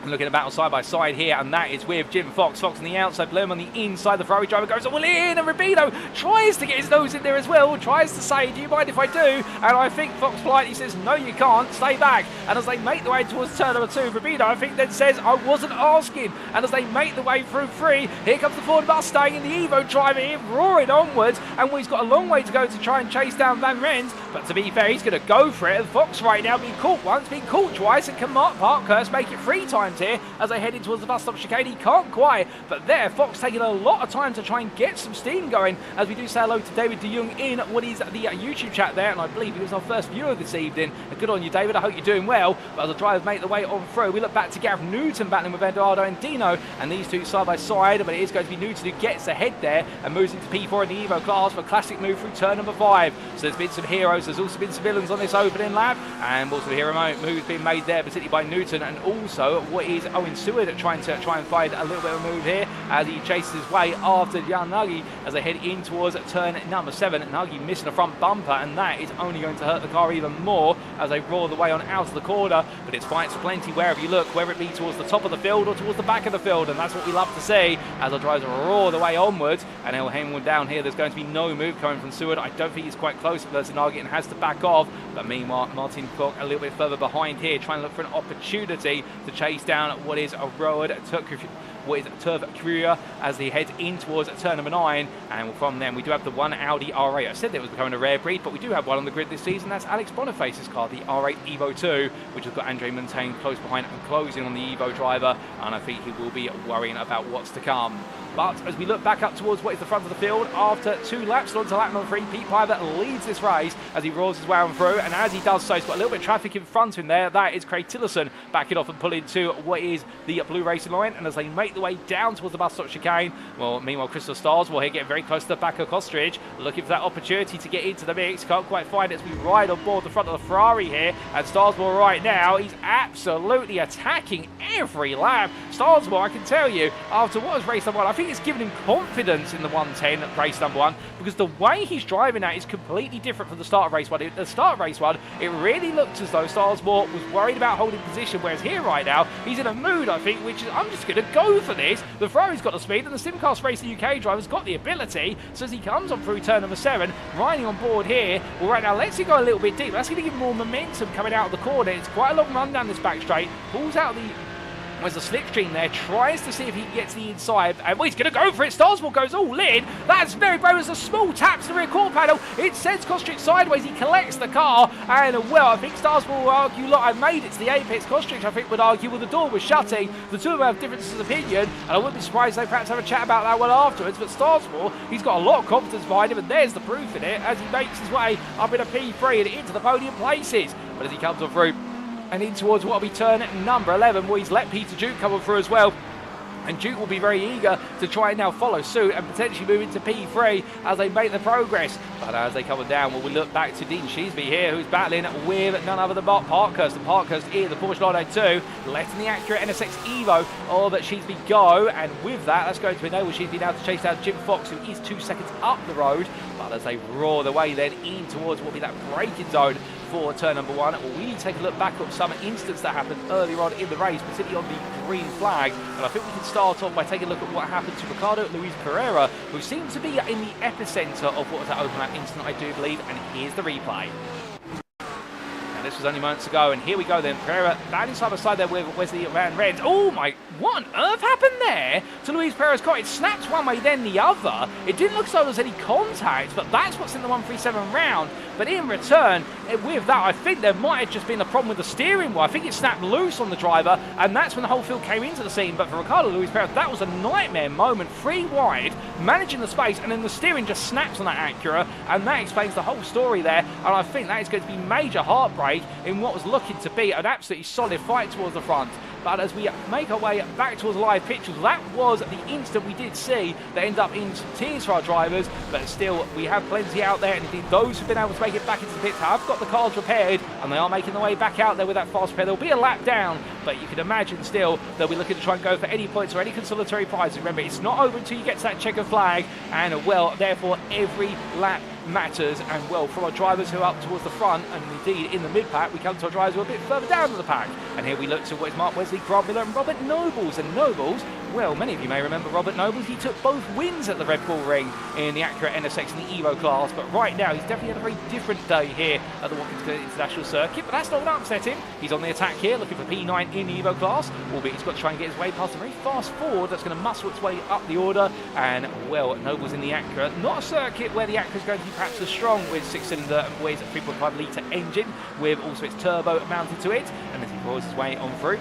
looking at battle side by side here, and that is with Jim Fox. Fox on the outside, Bloom on the inside. The Ferrari driver goes all in, and Rubino tries to get his nose in there as well, tries to say, do you mind if I do? And I think Fox politely says, no you can't, stay back. And as they make the way towards turn number 2, Rubino I think then says, I wasn't asking. And as they make the way through 3, here comes the Ford Mustang and the Evo driver here roaring onwards, and he's got a long way to go to try and chase down Van Rens, but to be fair, he's going to go for it. And Fox right now being caught once, being caught twice, and can Mark Parkhurst make it 3 times here as they head in towards the bus stop chicane. He can't quite, but there, Fox taking a lot of time to try and get some steam going, as we do say hello to David de Jong in what is the YouTube chat there, and I believe he was our first viewer this evening. Good on you, David, I hope you're doing well. But as the drivers make the way on through, we look back to Gareth Newton battling with Eduardo and Dino, and these two side by side, but it is going to be Newton who gets ahead there and moves into P4 in the Evo class for a classic move through turn number 5. So there's been some heroes, there's also been some villains on this opening lap, and also the hero moves being made there, particularly by Newton, and also what is Owen Seward trying to find a little bit of a move here. as he chases his way after Jan Nagy as they head in towards turn number 7. Nagy missing the front bumper, and that is only going to hurt the car even more as they roar the way on out of the corner. But it's fights plenty wherever you look, whether it be towards the top of the field or towards the back of the field, and that's what we love to see as the drivers roar the way onwards. And he'll hang down here. There's going to be no move coming from Seward. I don't think he's quite close to Nagy and has to back off. But meanwhile, Martin Koch a little bit further behind here, trying to look for an opportunity to chase down what is a road Turf Courier as he heads in towards turn number 9. And from them we do have the one Audi R8. I said that it was becoming a rare breed, but we do have one on the grid this season. That's Alex Boniface's car, the R8 Evo 2, which has got Andre Montaigne close behind and closing on the Evo driver, and I think he will be worrying about what's to come. But as we look back up towards what is the front of the field, after 2 laps onto lap number 3, Pete Piper leads this race as he roars his way on through, and as he does so, he's got a little bit of traffic in front of him there. That is Craig Tillotson backing off and pulling to what is the blue racing line, and as they make the way down towards the bus stop chicane, well, meanwhile, Crystal Stars will here get very close to the back of Kostridge, looking for that opportunity to get into the mix. Can't quite find it as we ride on board the front of the Ferrari here, and Starsmore right now, he's absolutely attacking every lap. Starsmore, I can tell you, after what was race number 1, I think it's given him confidence in the 110 at race number 1, because the way he's driving at is completely different from the start of race 1. At the start of race 1, it really looked as though Starsmore was worried about holding position, whereas here right now, he's in a mood, I think, which is, I'm just going to go for this. The Ferrari's got the speed, and the Simcast Racing UK driver's got the ability, so as he comes on through turn number 7, riding on board here, well, right now, lets him go a little bit deep. That's going to give him more momentum coming out of the corner. It's quite a long run down this back straight, pulls out the There's a slipstream there, tries to see if he can get to the inside, and well, he's going to go for it. Starsmore goes all in. That's very brave. There's a small tap to the rear quarter panel. It sends Kostridge sideways. He collects the car, and well, I think Starsmore will argue, look, I made it to the apex. Kostridge, I think, would argue, well, the door was shutting. The two of them have differences of opinion, and I wouldn't be surprised if they perhaps have a chat about that one afterwards. But Starsmore, he's got a lot of confidence behind him, and there's the proof in it as he makes his way up in a P3 and into the podium places. But as he comes on through and in towards what will be turn number 11, where he's let Peter Duke come through as well. And Duke will be very eager to try and now follow suit and potentially move into P3 as they make the progress. But as they come down, well, we look back to Dean Sheesby here, who's battling with none other than Mark Parkhurst. And Parkhurst in the Porsche 992, letting the accurate NSX Evo of Sheesby go. And with that, that's going to enable Sheesby now to chase down Jim Fox, who is 2 seconds up the road. But as they roar their way then in towards what will be that braking zone for turn number 1, we take a look back at some instance that happened earlier on in the race, particularly on the green flag. And I think we can start off by taking a look at what happened to Ricardo Luis Pereira, who seemed to be in the epicenter of what was that open lap incident, I do believe. And here's the replay. And this was only moments ago, and here we go then. Pereira battling side by side there with Wesley Van Rens. Oh my, what on earth happened there to Luis Pereira's car? It snapped one way, then the other. It didn't look as though there was any contact, but that's what's in the 137 round. But in return, with that, I think there might have just been a problem with the steering wheel. I think it snapped loose on the driver, and that's when the whole field came into the scene. But for Ricardo Luis Pereira, that was a nightmare moment. 3 wide, managing the space, and then the steering just snaps on that Acura, and that explains the whole story there. And I think that is going to be major heartbreak in what was looking to be an absolutely solid fight towards the front. But as we make our way back towards live pictures, that was the instant we did see that ended up in tears for our drivers. But still, we have plenty out there, and indeed those who've been able to make it back into the pits have got the cars repaired, and they are making their way back out there with that fast repair. There'll be a lap down, but you can imagine still they'll be looking to try and go for any points or any consolatory prizes. Remember, it's not over until you get to that checkered flag, and well, therefore every lap matters. And well, from our drivers who are up towards the front, and indeed in the mid-pack, we come to our drivers who are a bit further down in the pack. And here we look to what is Mark Wesley, Grant Miller and Robert Nobles. And Nobles, well, many of you may remember Robert Nobles. He took both wins at the Red Bull Ring in the Acura NSX and the Evo class, but right now he's definitely had a very different day here at the Watkins Glen International circuit. But that's not going to upset him. He's on the attack here, looking for P9 in the Evo class, albeit he's got to try and get his way past a very fast Ford that's going to muscle its way up the order. And well, Nobles in the Acura, not a circuit where the Acura is going to be perhaps as strong with 6-cylinder and weighs a 3.5 litre engine with also its turbo mounted to it. And as he rolls his way on through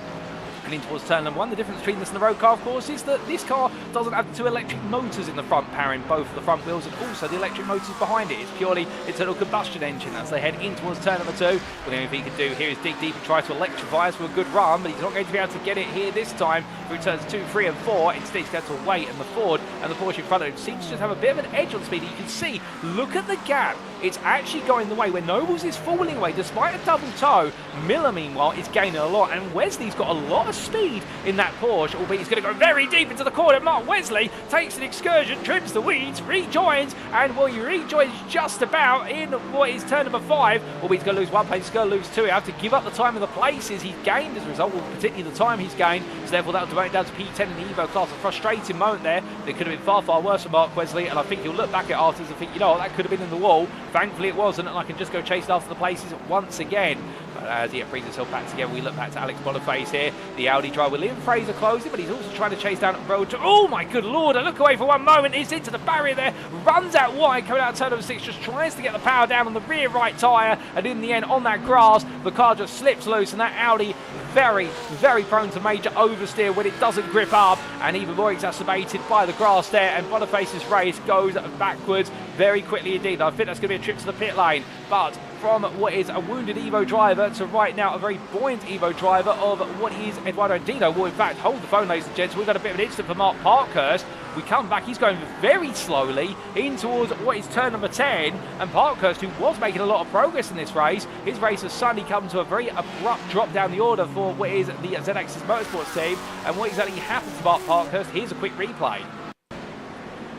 and in towards turn number 1, the difference between this and the road car, of course, is that this car doesn't have the 2 electric motors in the front powering both the front wheels, and also the electric motors behind it. It's purely internal combustion engine as they head in towards turn number 2. Well, the only thing he can do here is dig deep and try to electrify us for a good run, but he's not going to be able to get it here this time through turns 2, 3 and 4. Instead, he's going to wait, and the Ford and the Porsche in front of him seems to just have a bit of an edge on speed. You can see, look at the gap. It's actually going the way where Nobles is falling away despite a double toe. Miller, meanwhile, is gaining a lot, and Wesley's got a lot of speed in that Porsche, albeit he's going to go very deep into the corner. Mark Wesley takes an excursion, trims the weeds, rejoins, and well, he rejoins just about in what is turn number 5. Albeit he's going to lose 1 place, he's going to lose 2. He'll have to give up the time and the places he's gained as a result, or particularly the time he's gained. So therefore that'll demote down to P10 in the Evo class. A frustrating moment there. It could have been far, far worse for Mark Wesley, and I think he'll look back at it afterwards and think, you know what, that could have been in the wall. Thankfully it wasn't, and I can just go chase after the places once again. But as he brings himself back together, we look back to Alex Boniface here. The Audi driver, Liam Fraser closing, but he's also trying to chase down the road to, oh my good lord, I look away for one moment, he's into the barrier there, runs out wide, coming out of turn number 6, just tries to get the power down on the rear right tyre, and in the end, on that grass, the car just slips loose, and that Audi very, very prone to major oversteer when it doesn't grip up, and even more exacerbated by the grass there, and Boniface's race goes backwards very quickly indeed. I think that's going to be a trip to the pit lane, but from what is a wounded Evo driver to right now a very buoyant Evo driver of what is Eduardo Andino. Well, in fact, hold the phone, ladies and gents. We've got a bit of an incident for Mark Parkhurst. We come back, he's going very slowly in towards what is turn number 10, and Parkhurst, who was making a lot of progress in this race, his race has suddenly come to a very abrupt drop down the order for what is the ZX's Motorsports team. And what exactly happened to Mark Parkhurst? Here's a quick replay.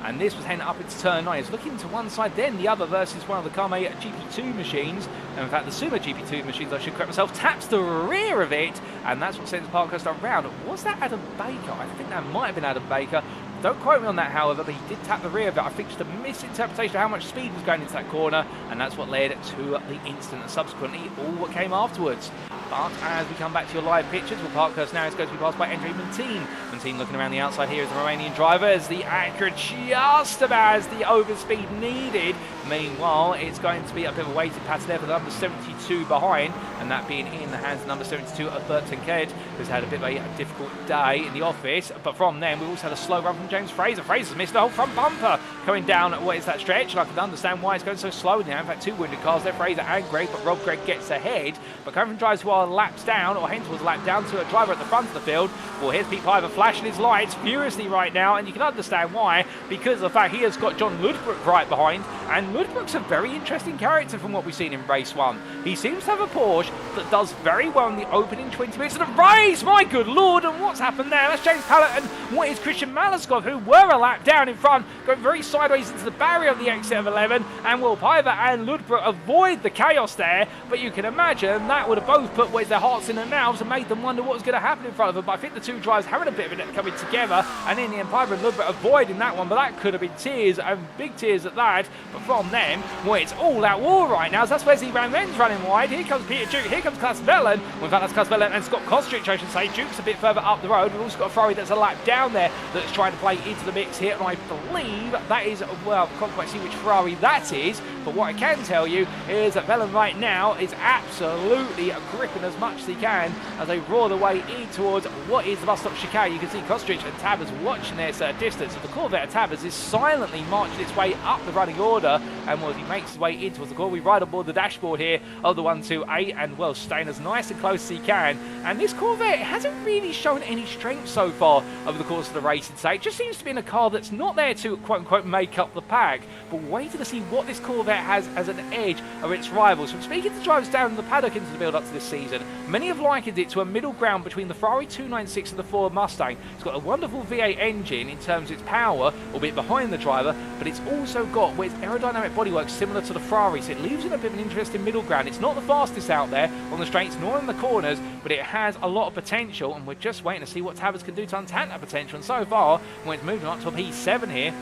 And this was heading up into turn 9. It's looking to one side, then the other versus one of the Carme GP2 machines. And in fact, the Sumo GP2 machines, I should correct myself, taps the rear of it. And that's what sends Parkhurst around. Was that Adam Baker? I think that might have been Adam Baker. Don't quote me on that, however, but he did tap the rear of it. I think just a misinterpretation of how much speed was going into that corner, and that's what led to the incident and subsequently all what came afterwards. But as we come back to your live pictures, well, Parkhurst now is going to be passed by Andre Montine. Montine looking around the outside here as the Romanian driver, as the Acura just about as the overspeed needed. Meanwhile, it's going to be a bit of a weighted pass there for the number 72 behind, and that being in the hands of number 72 of Bert Tanked, who's had a bit of a difficult day in the office. But from then, we've also had a slow run from James Fraser. Fraser's missed the whole front bumper coming down what is that stretch, and I can understand why it's going so slow now. In fact, 2 wounded cars there, Fraser and Gregg, but Rob Gregg gets ahead. But coming from drivers who are laps down, or heading towards lap down to a driver at the front of the field, well, here's Pete Piper flashing his lights furiously right now, and you can understand why, because of the fact he has got John Ludbrook right behind, and Ludbrook's a very interesting character from what we've seen in race 1. He seems to have a Porsche that does very well in the opening 20 minutes of the race. My good lord, and what's happened there? That's James Pallett and what is Christian Malaskov, who were a lap down in front, going very sideways into the barrier of the exit of 11, and Will Piper and Ludbrook avoid the chaos there, but you can imagine that would have both put their hearts in their mouths and made them wonder what was going to happen in front of them. But I think the two drivers having a bit of it coming together, and in the end Piper and Ludbrook avoiding that one, but that could have been tears, and big tears at that. But from them, well, it's all out war right now, so that's Wesley Van Ren's running wide. Here comes Peter Duke, here comes Klaas Vellen. Well, in fact, that's Klaas Vellen and Scott Kostrich, I should say. Duke's a bit further up the road. We've also got a Ferrari that's a lap down there that's trying to play into the mix here, and I believe that is, well, I can't quite see which Ferrari that is, but what I can tell you is that Vellen right now is absolutely gripping as much as he can as they roar their way in towards what is the bus stop chicane. You can see Kostrich and Tabbers watching this at a distance, and the Corvette of Tabbers is silently marching its way up the running order, and as he makes his way in towards the corner, we ride on board the dashboard here of the 128, and well, staying as nice and close as he can. And this Corvette hasn't really shown any strength so far over the course of the race, and it just seems to be in a car that's not there to quote-unquote make up the pack, but waiting to see what this Corvette has as an edge over its rivals. From speaking to drivers down in the paddock into the build-up to this season, many have likened it to a middle ground between the Ferrari 296 and the Ford Mustang. It's got a wonderful V8 engine in terms of its power, albeit behind the driver, but it's also got its aerodynamic bodywork similar to the Ferrari, so it leaves in a bit of an interesting middle ground. It's not the fastest out there on the straights nor in the corners, but it has a lot of potential, and we're just waiting to see what Tabbers can do to untap that potential. And so far, when it's moving up to a P7 here,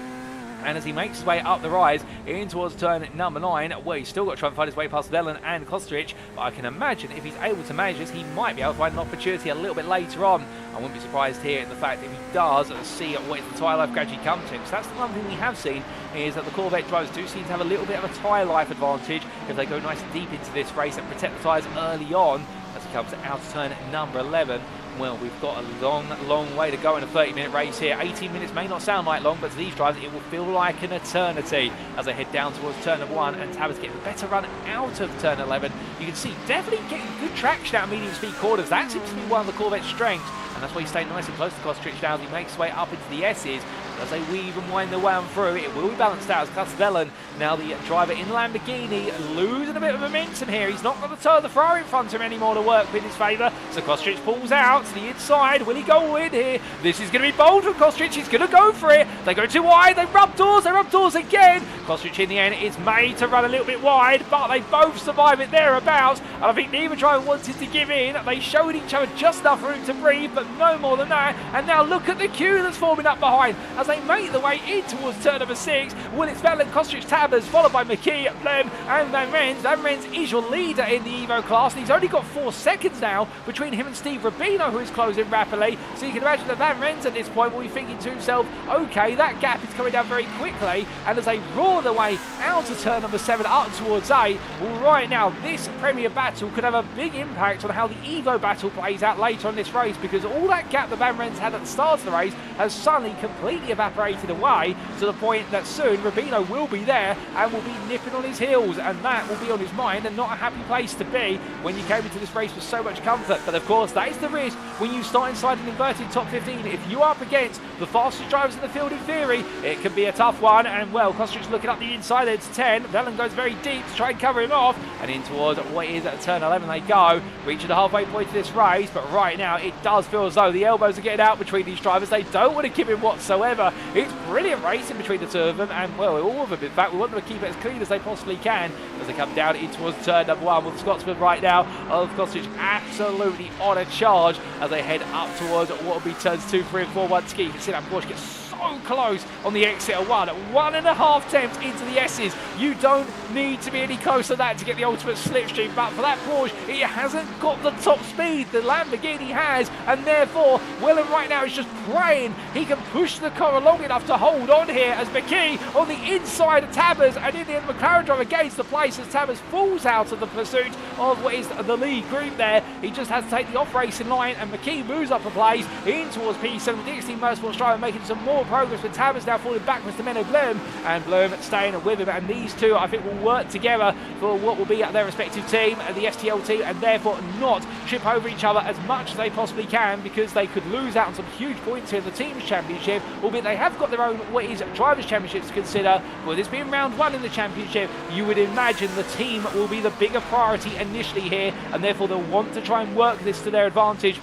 and as he makes his way up the rise in towards turn number 9, well, he's still got to try and find his way past Vellen and Kostrich, but I can imagine if he's able to manage this, he might be able to find an opportunity a little bit later on. I wouldn't be surprised here in the fact if he does see what the tyre life gradually comes to him. So that's the one thing we have seen, is that the Corvette drivers do seem to have a little bit of a tyre life advantage if they go nice and deep into this race and protect the tyres early on as he comes out of turn number 11. Well, we've got a long way to go in a 30-minute race here. 18 minutes may not sound like long, but to these drivers it will feel like an eternity as they head down towards turn number 1, and Tabbers getting a better run out of turn 11. You can see definitely getting good traction out of medium speed corners. That seems to be one of the Corvette's strengths, and that's why he's staying nice and close to Kostrich now as he makes his way up into the S's. As they weave and wind their way on through, it will be balanced out as Castellan, now the driver in the Lamborghini, losing a bit of momentum here. He's not got the toe of the Ferrari in front of him anymore to work with his favour. So Kostic pulls out to the inside. Will he go in here? This is going to be bold from Kostic. He's going to go for it. They go too wide. They rub doors again. Kostic in the end is made to run a little bit wide, but they both survive it thereabouts. And I think neither driver wanted to give in. They showed each other just enough room to breathe, but no more than that. And now look at the queue that's forming up behind as they make their way in towards turn number 6. Well, it's Vettel, Kostic, Tabers, followed by McKee, Blem, and Van Rens. Van Rens is your leader in the Evo class, and he's only got 4 seconds now between him and Steve Rubino, who is closing rapidly. So you can imagine that Van Rens at this point will be thinking to himself, okay, that gap is coming down very quickly. And as they roar their way out of turn number 7 up towards 8, well, right now, this Premier battle could have a big impact on how the Evo battle plays out later on this race, because all that gap that Van Rens had at the start of the race has suddenly completely evaporated away, to the point that soon Rubino will be there and will be nipping on his heels, and that will be on his mind, and not a happy place to be when you came into this race with so much comfort. But of course, that is the risk when you start inside an inverted top 15. If you are up against the fastest drivers in the field, in theory, it can be a tough one. And well, Kostic's looking up the inside there to 10. Velen goes very deep to try and cover him off, and in towards what is at turn 11 they go, reaching the halfway point of this race. But right now, it does feel as though the elbows are getting out between these drivers. They don't want to give him whatsoever. It's brilliant racing between the two of them, and well, all of them in fact. We want them to keep it as clean as they possibly can as they come down in towards turn number 1. With the Scotsman right now of Kostic absolutely on a charge as they head up towards what will be turns 2, 3 and 4 once again. You can see that Porsche gets so close on the exit of 1 at 1.5 attempts into the S's. You don't need to be any closer to that to get the ultimate slipstream, but for that Porsche, it hasn't got the top speed the Lamborghini has, and therefore Willem right now is just praying he can push the car along enough to hold on here as McKee on the inside of Tabers, and in the end McLaren driver gains the place as Tabers falls out of the pursuit of what is the lead group there. He just has to take the off racing line, and McKee moves up a place in towards P7 with the XT Motorsports driver making some more progress, with Tabers now falling backwards to Menno Blum, and Blum staying with him. And these two I think will work together for what will be their respective team, the STL team, and therefore not trip over each other as much as they possibly can, because they could lose out on some huge points here in the Teams Championship, albeit they have got their own what is Drivers' Championships to consider. But with this being round 1 in the Championship, you would imagine the team will be the bigger priority initially here, and therefore they'll want to try and work this to their advantage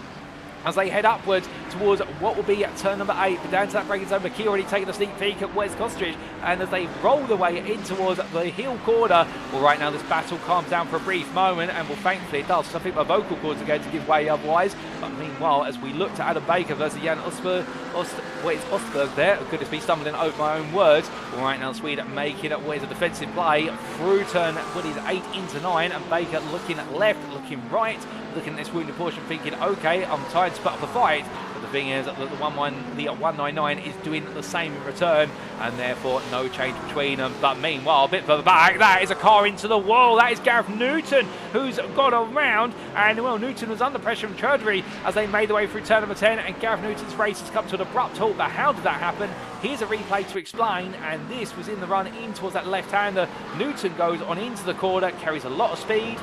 as they head upwards towards what will be at turn number 8. But down to that braking zone, McKee already taking a sneak peek at Wes Kostic, and as they roll their way in towards the hill corner, well, right now this battle calms down for a brief moment, and well, thankfully it does, because I think my vocal cords are going to give way otherwise. But meanwhile, as we look to Adam Baker versus Jan Ostberg there, goodness me, stumbling over my own words. Well, right now the Swede making it what is a defensive play through turn what is 8 into 9, and Baker looking left, looking right, looking at this wounded portion, thinking, okay, I'm tired to put up a fight. But the thing is that the 199 is doing the same in return, and therefore no change between them. But meanwhile, a bit further back, that is a car into the wall. That is Gareth Newton, who's got around, and well, Newton was under pressure from Chudry as they made their way through turn number 10, and Gareth Newton's race has come to an abrupt halt. But how did that happen? Here's a replay to explain, and this was in the run in towards that left-hander. Newton goes on into the corner, carries a lot of speed,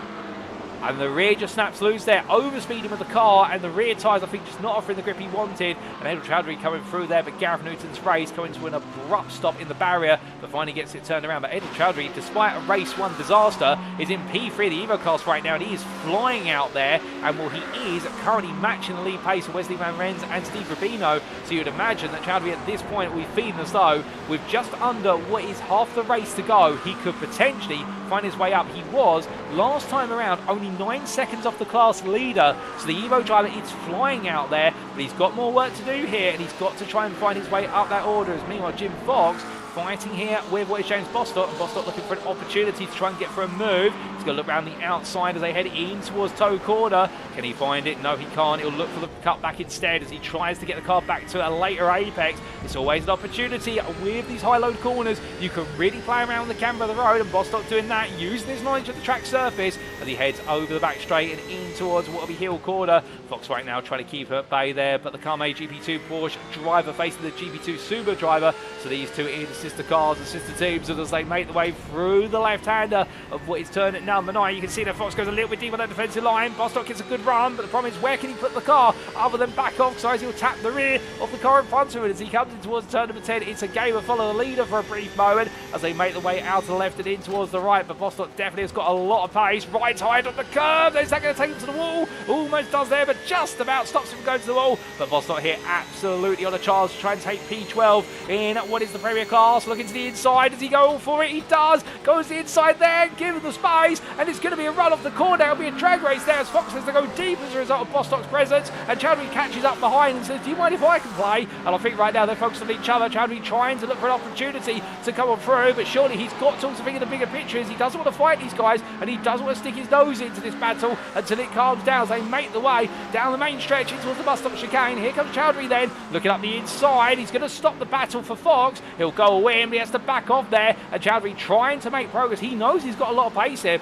and the rear just snaps loose there, overspeeding with the car, and the rear tyres I think just not offering the grip he wanted, and Edel Chowdhury coming through there, but Gareth Newton's race coming to an abrupt stop in the barrier, but finally gets it turned around. But Edel Chowdhury, despite a race 1 disaster, is in P3 the Evo class right now, and he is flying out there, and well, he is currently matching the lead pace of Wesley Van Rens and Steve Rubino, so you'd imagine that Chowdhury at this point will be feeling as though with just under what is half the race to go, he could potentially find his way up. He was last time around only 9 seconds off the class leader, so the Evo driver is flying out there, but he's got more work to do here, and he's got to try and find his way up that order. As meanwhile, Jim Fox fighting here with what is James Bostock, and Bostock looking for an opportunity to try and get for a move. He's going to look around the outside as they head in towards toe corner. Can he find it? No, he can't. He'll look for the cut back instead as he tries to get the car back to a later apex. It's always an opportunity with these high load corners. You can really play around the camber of the road, and Bostock doing that, using his knowledge of the track surface as he heads over the back straight and in towards what will be hill corner. Fox right now trying to keep her at bay there, but the Carme GP2 Porsche driver facing the GP2 Subaru driver, so these two in sister cars and sister teams, and as they make the way through the left-hander of what is turn at number 9, you can see that Fox goes a little bit deep on that defensive line. Bostock gets a good run, but the problem is where can he put the car other than back off, so as he'll tap the rear of the car in front of it as he comes in towards turn number 10. It's a game of follow the leader for a brief moment as they make the way out to the left and in towards the right, but Bostock definitely has got a lot of pace. Right side on the curve, is that going to take him to the wall? Almost does there, but just about stops him from going to the wall. But Bostock here absolutely on a charge to try and take P12 in what is the Premier Class. Looking to the inside, does he go all for it? He does, goes to the inside there, given the space, and it's going to be a run off the corner. It'll be a drag race there as Fox has to go deep as a result of Bostock's presence, and Chowdhury catches up behind and says, do you mind if I can play? And I think right now they're focused on each other. Chowdhury trying to look for an opportunity to come on through, but surely he's got to also think of the bigger picture as he doesn't want to fight these guys, and he doesn't want to stick his nose into this battle until it calms down as they make the way down the main stretch into towards the bus stop chicane. Here comes Chowdhury then, looking up the inside. He's going to stop the battle for Fox. He'll go away, but he has to back off there, and Chowdhury trying to make progress. He knows he's got a lot of pace here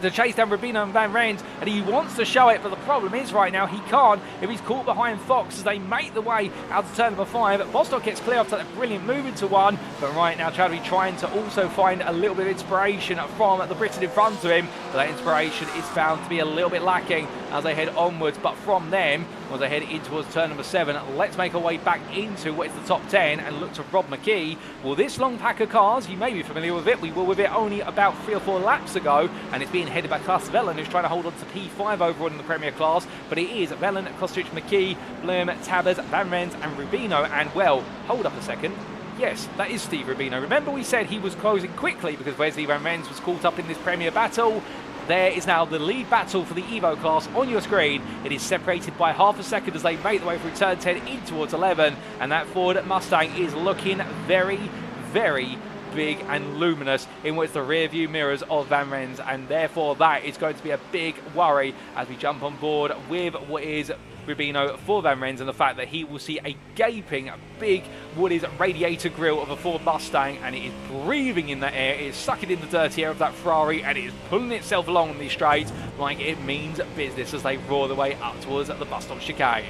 to chase down Rubino and Van Rens, and he wants to show it, but the problem is right now he can't if he's caught behind Fox as they make the way out to turn number 5. Bostock gets clear after that brilliant move into 1, but right now Chowdhury trying to also find a little bit of inspiration from the Briton in front of him, but that inspiration is found to be a little bit lacking as they head onwards. But from them, as they head in towards turn number 7, let's make our way back into what is the top 10 and look to Rob McKee. Well, this long pack of cars, you may be familiar with it. We were with it only about 3 or 4 laps ago, and it's being headed by Klaas Vellen, who's trying to hold on to P5 overall in the Premier Class. But it is Vellen, Kostic, McKee, Bloom, Tabbers, Van Rens and Rubino. And well, hold up a second. Yes, that is Steve Rubino. Remember we said he was closing quickly because Wesley Van Rens was caught up in this Premier battle. There is now the lead battle for the Evo class on your screen. It is separated by half a second as they make the way through turn 10 in towards 11. And that Ford Mustang is looking very, very big and luminous in what's the rear view mirrors of Van Rens, and therefore that is going to be a big worry as we jump on board with what is Rubino for Van Rens, and the fact that he will see a gaping big what is radiator grille of a Ford Mustang, and it is breathing in that air, it is sucking in the dirty air of that Ferrari, and it is pulling itself along on these straights like it means business as they roar their way up towards the bus stop chicane.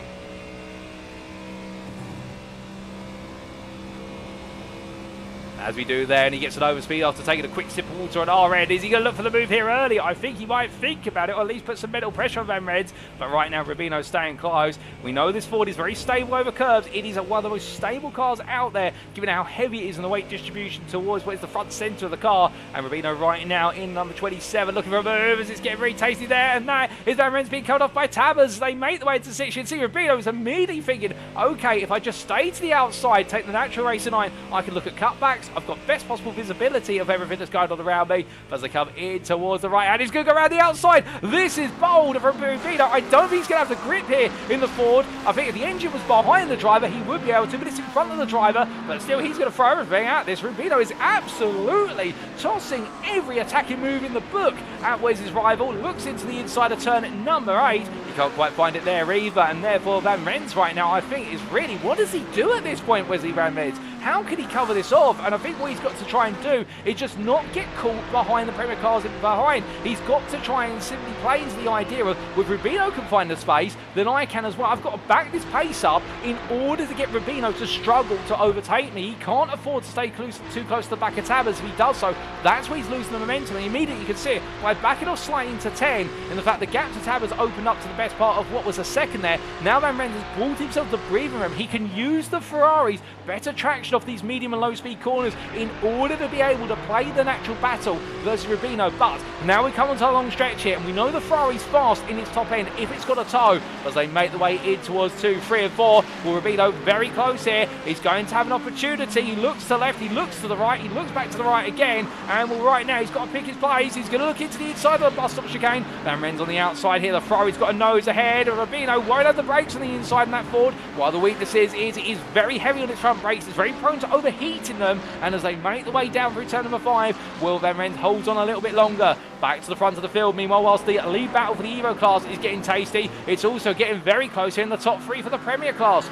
As we do there, and he gets an overspeed after taking a quick sip of water on our end. Is he going to look for the move here early? I think he might think about it, or at least put some mental pressure on Van Rens. But right now, Rubino's staying close. We know this Ford is very stable over curves. It is one of the most stable cars out there, given how heavy it is in the weight distribution towards what is the front centre of the car. And Rubino right now in number 27, looking for a move as it's getting very tasty there. And that is Van Rens being cut off by Tabbers. They make the way into 6. You can see Rubino is immediately thinking, okay, if I just stay to the outside, take the natural racer 9, I can look at cutbacks. I've got best possible visibility of everything that's going on around me. But as they come in towards the right, and he's going to go around the outside. This is bold from Rubino. I don't think he's going to have the grip here in the Ford. I think if the engine was behind the driver, he would be able to, but it's in front of the driver. But still, he's going to throw everything at this. Rubino is absolutely tossing every attacking move in the book at Wes's rival. Looks into the inside of turn at number 8. He can't quite find it there either, and therefore Van Rens right now, I think, is really, what does he do at this point, Wesley Van Rens? How can he cover this off? And I think what he's got to try and do is just not get caught behind the Premier cars in behind. He's got to try and simply play into the idea of, if Rubino can find the space, then I can as well. I've got to back this pace up in order to get Rubino to struggle to overtake me. He can't afford to stay too close to the back of Tabbers. If he does so, that's where he's losing the momentum. And immediately you can see it by backing off slightly into 10, and the fact the gap to Tabbers opened up to the best part of what was a second there. Now Van Rens has brought himself the breathing room. He can use the Ferraris, better traction off these medium and low speed corners in order to be able to play the natural battle versus Rubino. But now we come onto a long stretch here, and we know the Ferrari's fast in its top end if it's got a tow, as they make the way in towards 2, 3 and 4. Well, Rubino very close here. He's going to have an opportunity. He looks to the left, he looks to the right, he looks back to the right again, and well, right now he's got to pick his place. He's going to look into the inside of the bus stop chicane. Van Rens on the outside here. The Ferrari's got a nose ahead, and Rubino won't have the brakes on the inside in that Ford. While the weakness is it is very heavy on its front brakes. It's very prone to overheating them, and as they make the way down through turn number 5, Will Van Rens holds on a little bit longer. Back to the front of the field. Meanwhile, whilst the lead battle for the Evo class is getting tasty, it's also getting very close here in the top 3 for the Premier class.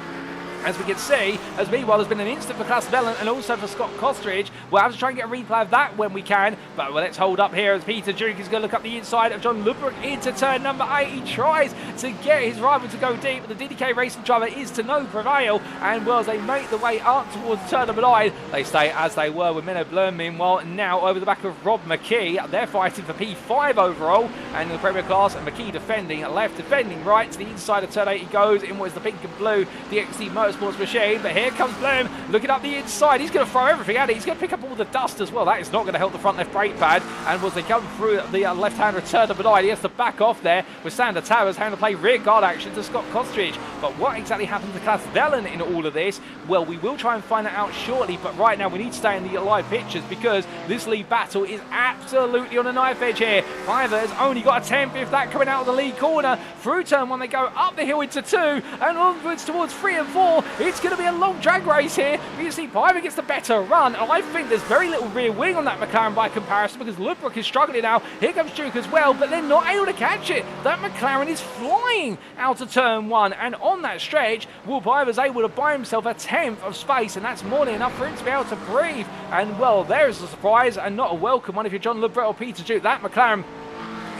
as we can see, as meanwhile there's been an instant for Classvellen and also for Scott Kostridge. We'll have to try and get a replay of that when we can, but let's hold up here as Peter Duke is going to look up the inside of John Lubbock into turn number 8. He tries to get his rival to go deep, but the DDK Racing driver is to no prevail, and well, as they make the way up towards turn number 9, they stay as they were with Menno Blum. Meanwhile, now over the back of Rob McKee, they're fighting for P5 overall, and in the Premier Class, McKee defending left, defending right, to the inside of turn 8 he goes, in what is the pink and blue DXT Motorsports machine, but here comes Bloom, looking up the inside, he's going to throw everything at it, he's going to pick up all the dust as well. That is not going to help the front left brake pad, and as they come through the left-hand return number 9, he has to back off there with Sander Towers having to play rear guard action to Scott Kostridge. But what exactly happened to Classvellen in all of this? Well, we will try and find that out shortly, but right now we need to stay in the live pictures because this lead battle is absolutely on a knife edge here. Piver's only got a 10th if that coming out of the lead corner. Through turn 1 they go up the hill into 2 and onwards towards 3 and 4. It's going to be a long drag race here. You see Piver gets the better run, and I think there's very little rear wing on that McLaren by comparison because Lubbock is struggling now. Here comes Duke as well, but they're not able to catch it. That McLaren is flying out of turn 1, and on that stretch, Will Piver's able to buy himself a 10th of space, and that's more than enough for him to be able to breathe. And well, there's a surprise and not a welcome one if you're John Lubbock or Peter Duke. That McLaren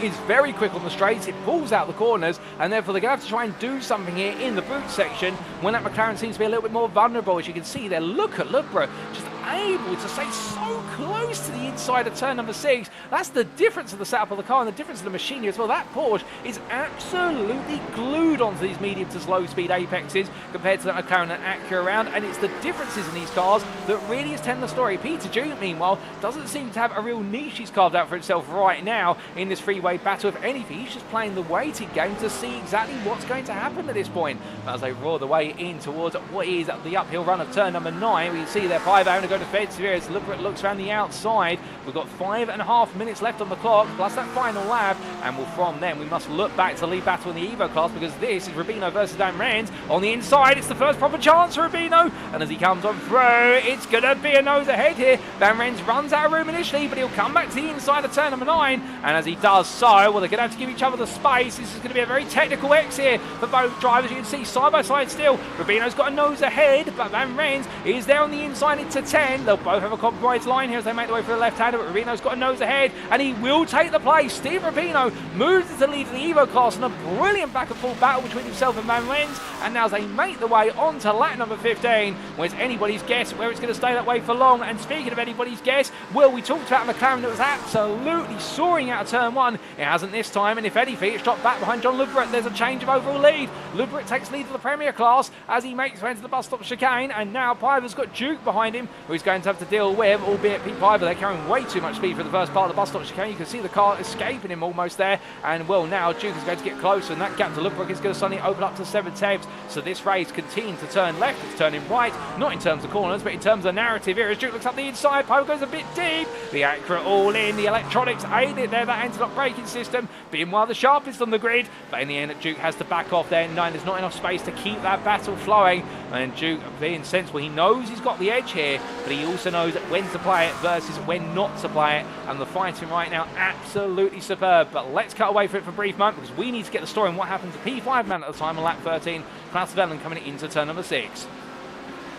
is very quick on the straights, it pulls out the corners, and therefore they're going to have to try and do something here in the boot section when that McLaren seems to be a little bit more vulnerable. As you can see there, look at Lubbock just able to stay so close to the inside of turn number 6. That's the difference of the setup of the car and the difference of the machinery as well. That Porsche is absolutely glued onto these medium to slow speed apexes compared to the McLaren and Acura around, and it's the differences in these cars that really is telling the story. Peter Duke, meanwhile, doesn't seem to have a real niche he's carved out for himself right now in this freeway battle. If anything, he's just playing the waiting game to see exactly what's going to happen at this point. But as they roar the way in towards what is the uphill run of turn number 9, we can see their Piver having to go defensive here as Lubbock looks around the outside. We've got 5.5 minutes left on the clock, plus that final lap, and from then we must look back to the lead battle in the Evo class because this is Rubino versus Dan Renz. On the inside, it's the first proper chance for Rubino, and as he comes on through, it's going to be a nose ahead here. Dan Renz runs out of room initially, but he'll come back to the inside of turn number 9, and as he does so, well, they're going to have to give each other the space. This is going to be a very technical X here for both drivers. You can see side by side still, Rubino's got a nose ahead, but Dan Renz is there on the inside into 10. They'll both have a compromised line here as they make their way for the left-hander, but Rubino's got a nose ahead, and he will take the place. Steve Rubino moves to the lead in the Evo class in a brilliant back-and-forth battle between himself and Van Renz, and now as they make their way onto lap number 15, where it's anybody's guess where it's going to stay that way for long. And speaking of anybody's guess, well, we talked about a McLaren that was absolutely soaring out of turn 1. It hasn't this time, and if anything, it's dropped back behind John Lubbock. There's a change of overall lead. Lubbock takes lead of the Premier Class as he makes his way into the bus stop chicane, and now Piver's got Duke behind him, who he's going to have to deal with, albeit Pete Piver, they're carrying way too much speed for the first part of the bus stop chicane. You can see the car escaping him almost there, and well, now Duke is going to get closer, and that gap to Lubbock is going to suddenly open up to 7/10. So this race continues to turn left, it's turning right, not in terms of corners, but in terms of narrative here as Duke looks up the inside. Piver goes a bit deep, the Acura all in, the electronics aid it there, that anti-lock braking system being one of the sharpest on the grid, but in the end Duke has to back off there. 9, there's not enough space to keep that battle flowing, and Duke being sensible, he knows he's got the edge here, but he also knows when to play it versus when not to play it, and the fighting right now absolutely superb. But let's cut away from it for a brief moment because we need to get the story on what happened to P5 man at the time on lap 13, Classvellen coming into turn number 6.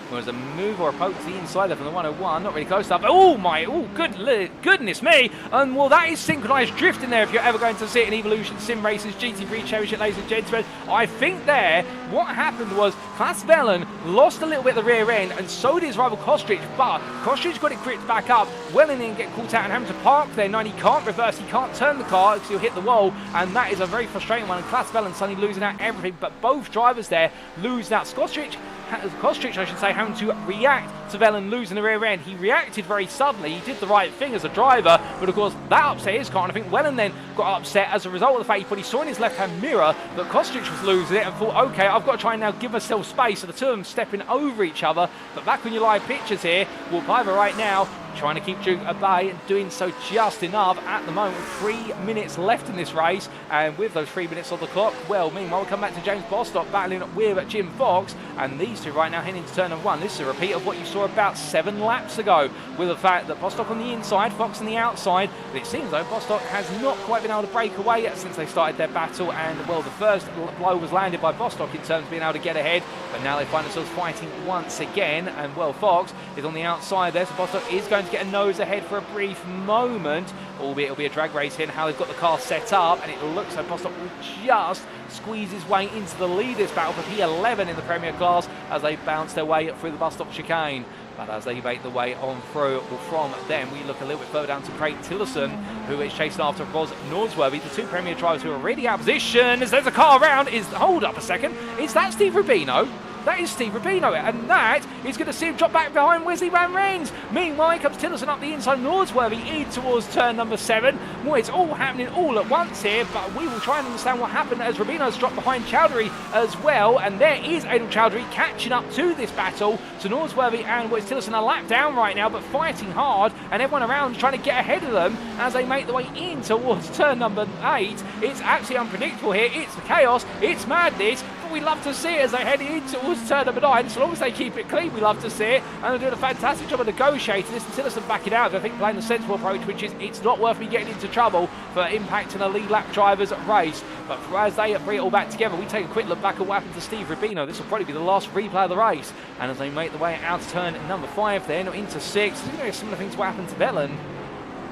Whereas a move or a poke to the inside there from the 101, not really close enough. Oh my, oh goodness me. And well, that is synchronized drift in there if you're ever going to see it in Evolution Sim Racing's GT3 Championship, ladies and gentlemen. I think there, what happened was Classvellen lost a little bit at the rear end, and so did his rival Kostridge, but Kostridge got it gripped back up, Wellin didn't get caught out and having to park there. 9, he can't reverse, he can't turn the car because he'll hit the wall, and that is a very frustrating one, and Classvellen suddenly losing out everything, but both drivers there losing out. Kostridge, I should say, having to react to Velen losing the rear end. He reacted very suddenly, he did the right thing as a driver, but of course that upset his car, and I think Wellen then got upset as a result of the fact he saw in his left-hand mirror that Kostridge was losing it and thought, okay, I've got to try and now give myself space, so the two of them stepping over each other. But back on your live pictures here, Will Piver right now trying to keep Duke at bay and doing so just enough at the moment. 3 minutes left in this race, and with those 3 minutes on the clock, well, meanwhile we'll come back to James Bostock battling with Jim Fox, and these two right now heading to turn of 1. This is a repeat of what you saw about 7 laps ago, with the fact that Bostock on the inside, Fox on the outside, but it seems though Bostock has not quite quite been able to break away since they started their battle, and well, the first blow was landed by Bostock in terms of being able to get ahead, but now they find themselves fighting once again, and well, Fox is on the outside there, so Bostock is going to get a nose ahead for a brief moment, albeit it'll be a drag race here, and how they've got the car set up, and it looks like Bostock will just squeeze his way into the lead this battle for P11 in the Premier class as they bounce their way through the bus stop chicane. But as they make the way on through, well, from them we look a little bit further down to Craig Tillerson, who is chasing after Roz Nordsworthy, the two Premier drivers who are already out of position. As there's a car around, hold up a second, is that Steve Rubino? That is Steve Rubino, and that is going to see him drop back behind Wesley Van Rens. Meanwhile, comes Tillerson up the inside, Nordsworthy in towards turn number 7. Well, it's all happening all at once here, but we will try and understand what happened as Rubino's dropped behind Chowdhury as well, and there is Adel Chowdhury catching up to this battle. So Nordsworthy and Tillerson are lapped down right now, but fighting hard, and everyone around is trying to get ahead of them as they make their way in towards turn number 8. It's absolutely unpredictable here. It's chaos. It's madness. We love to see it as they head in towards turn number 9. So long as they keep it clean, we love to see it. And they're doing a fantastic job of negotiating this until Tillerson backing out. I think playing the sensible approach, which is it's not worth me getting into trouble for impacting a lead lap driver's race. But as they bring it all back together, we take a quick look back at what happened to Steve Rubino. This will probably be the last replay of the race. And as they make the way out to turn number 5 then, into 6, there's going to be similar things to happen to Bellon.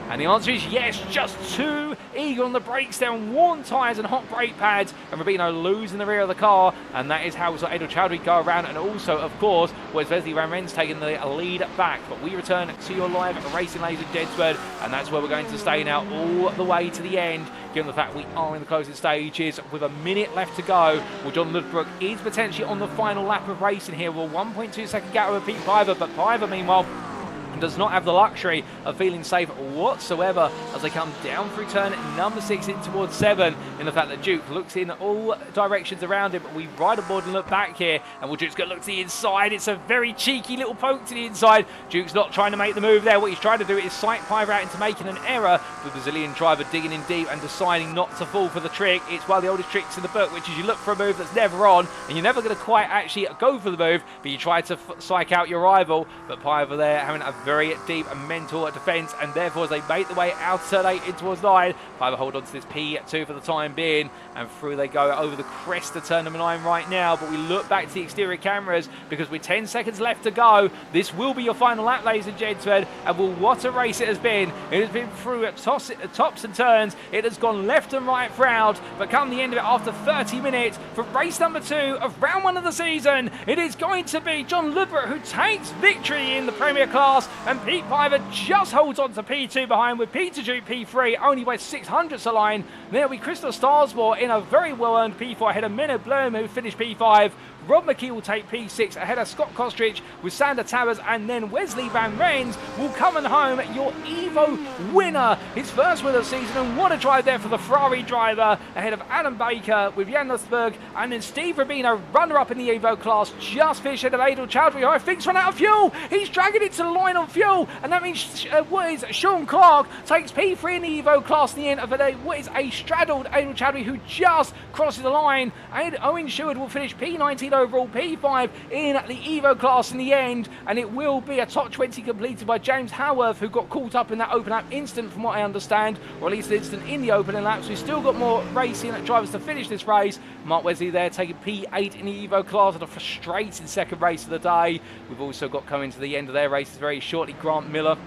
And the answer is yes, just too eager on the brakes there, worn tyres and hot brake pads, and Rubino losing the rear of the car, and that is how we saw Adel Chowdhury go around, and also, of course, was Wesley Van Rens taking the lead back. But we return to your live racing, ladies and gentlemen, and that's where we're going to stay now all the way to the end, given the fact we are in the closing stages with a minute left to go. Well, John Ludbrook is potentially on the final lap of racing here, with a 1.2 second gap over Pete Piver, but Piver, meanwhile, does not have the luxury of feeling safe whatsoever as they come down through turn number 6 in towards 7, in the fact that Duke looks in all directions around him, but we ride aboard and look back here, and Duke's going to look to the inside. It's a very cheeky little poke to the inside. Duke's not trying to make the move there. What he's trying to do is sight Piver out into making an error, with the Brazilian driver digging in deep and deciding not to fall for the trick. It's one of the oldest tricks in the book, which is you look for a move that's never on, and you're never going to quite actually go for the move, but you try to psych out your rival. But Piver there having a very deep and mental defence, and therefore as they make the way out turn 8 in towards 9, Piver hold on to this P2 for the time being, and through they go over the crest of turn number 9 right now. But we look back to the exterior cameras, because with 10 seconds left to go, this will be your final lap, ladies and gentlemen, and well, what a race it has been. It has been through tops and turns. It has gone left and right throughout, but come the end of it after 30 minutes for race number 2 of round 1 of the season, it is going to be John Ludbrook who takes victory in the Premier class, and Pete Piver just holds on to P2 behind, with Peter Duke P3 only by 600ths a line. There'll be Crystal Starsmore in a very well-earned P4 ahead of Minna Blum, who finished P5. Rob McKee will take P6 ahead of Scott Kostrich with Sander Towers, and then Wesley Van Rens will come and home, your Evo winner, his first win of the season. And what a drive there for the Ferrari driver ahead of Adam Baker with Jan Lutzberg, and then Steve Rubino, runner-up in the Evo class, just finished ahead of Adel Chowdhury, who I think's run out of fuel. He's dragging it to the line on fuel, and that means Sean Clark takes P3 in the Evo class in the end of what is a straddled Adel Chowdhury, who just crosses the line. And Owen Sheward will finish P19 overall, P5 in the Evo class in the end, and it will be a top 20 completed by James Haworth, who got caught up in that open lap instant from what I understand, or at least an instant in the opening laps. We've still got more racing drivers to finish this race. Mark Wesley there taking P8 in the Evo class at a frustrating second race of the day. We've also got coming to the end of their races very shortly Grant Miller.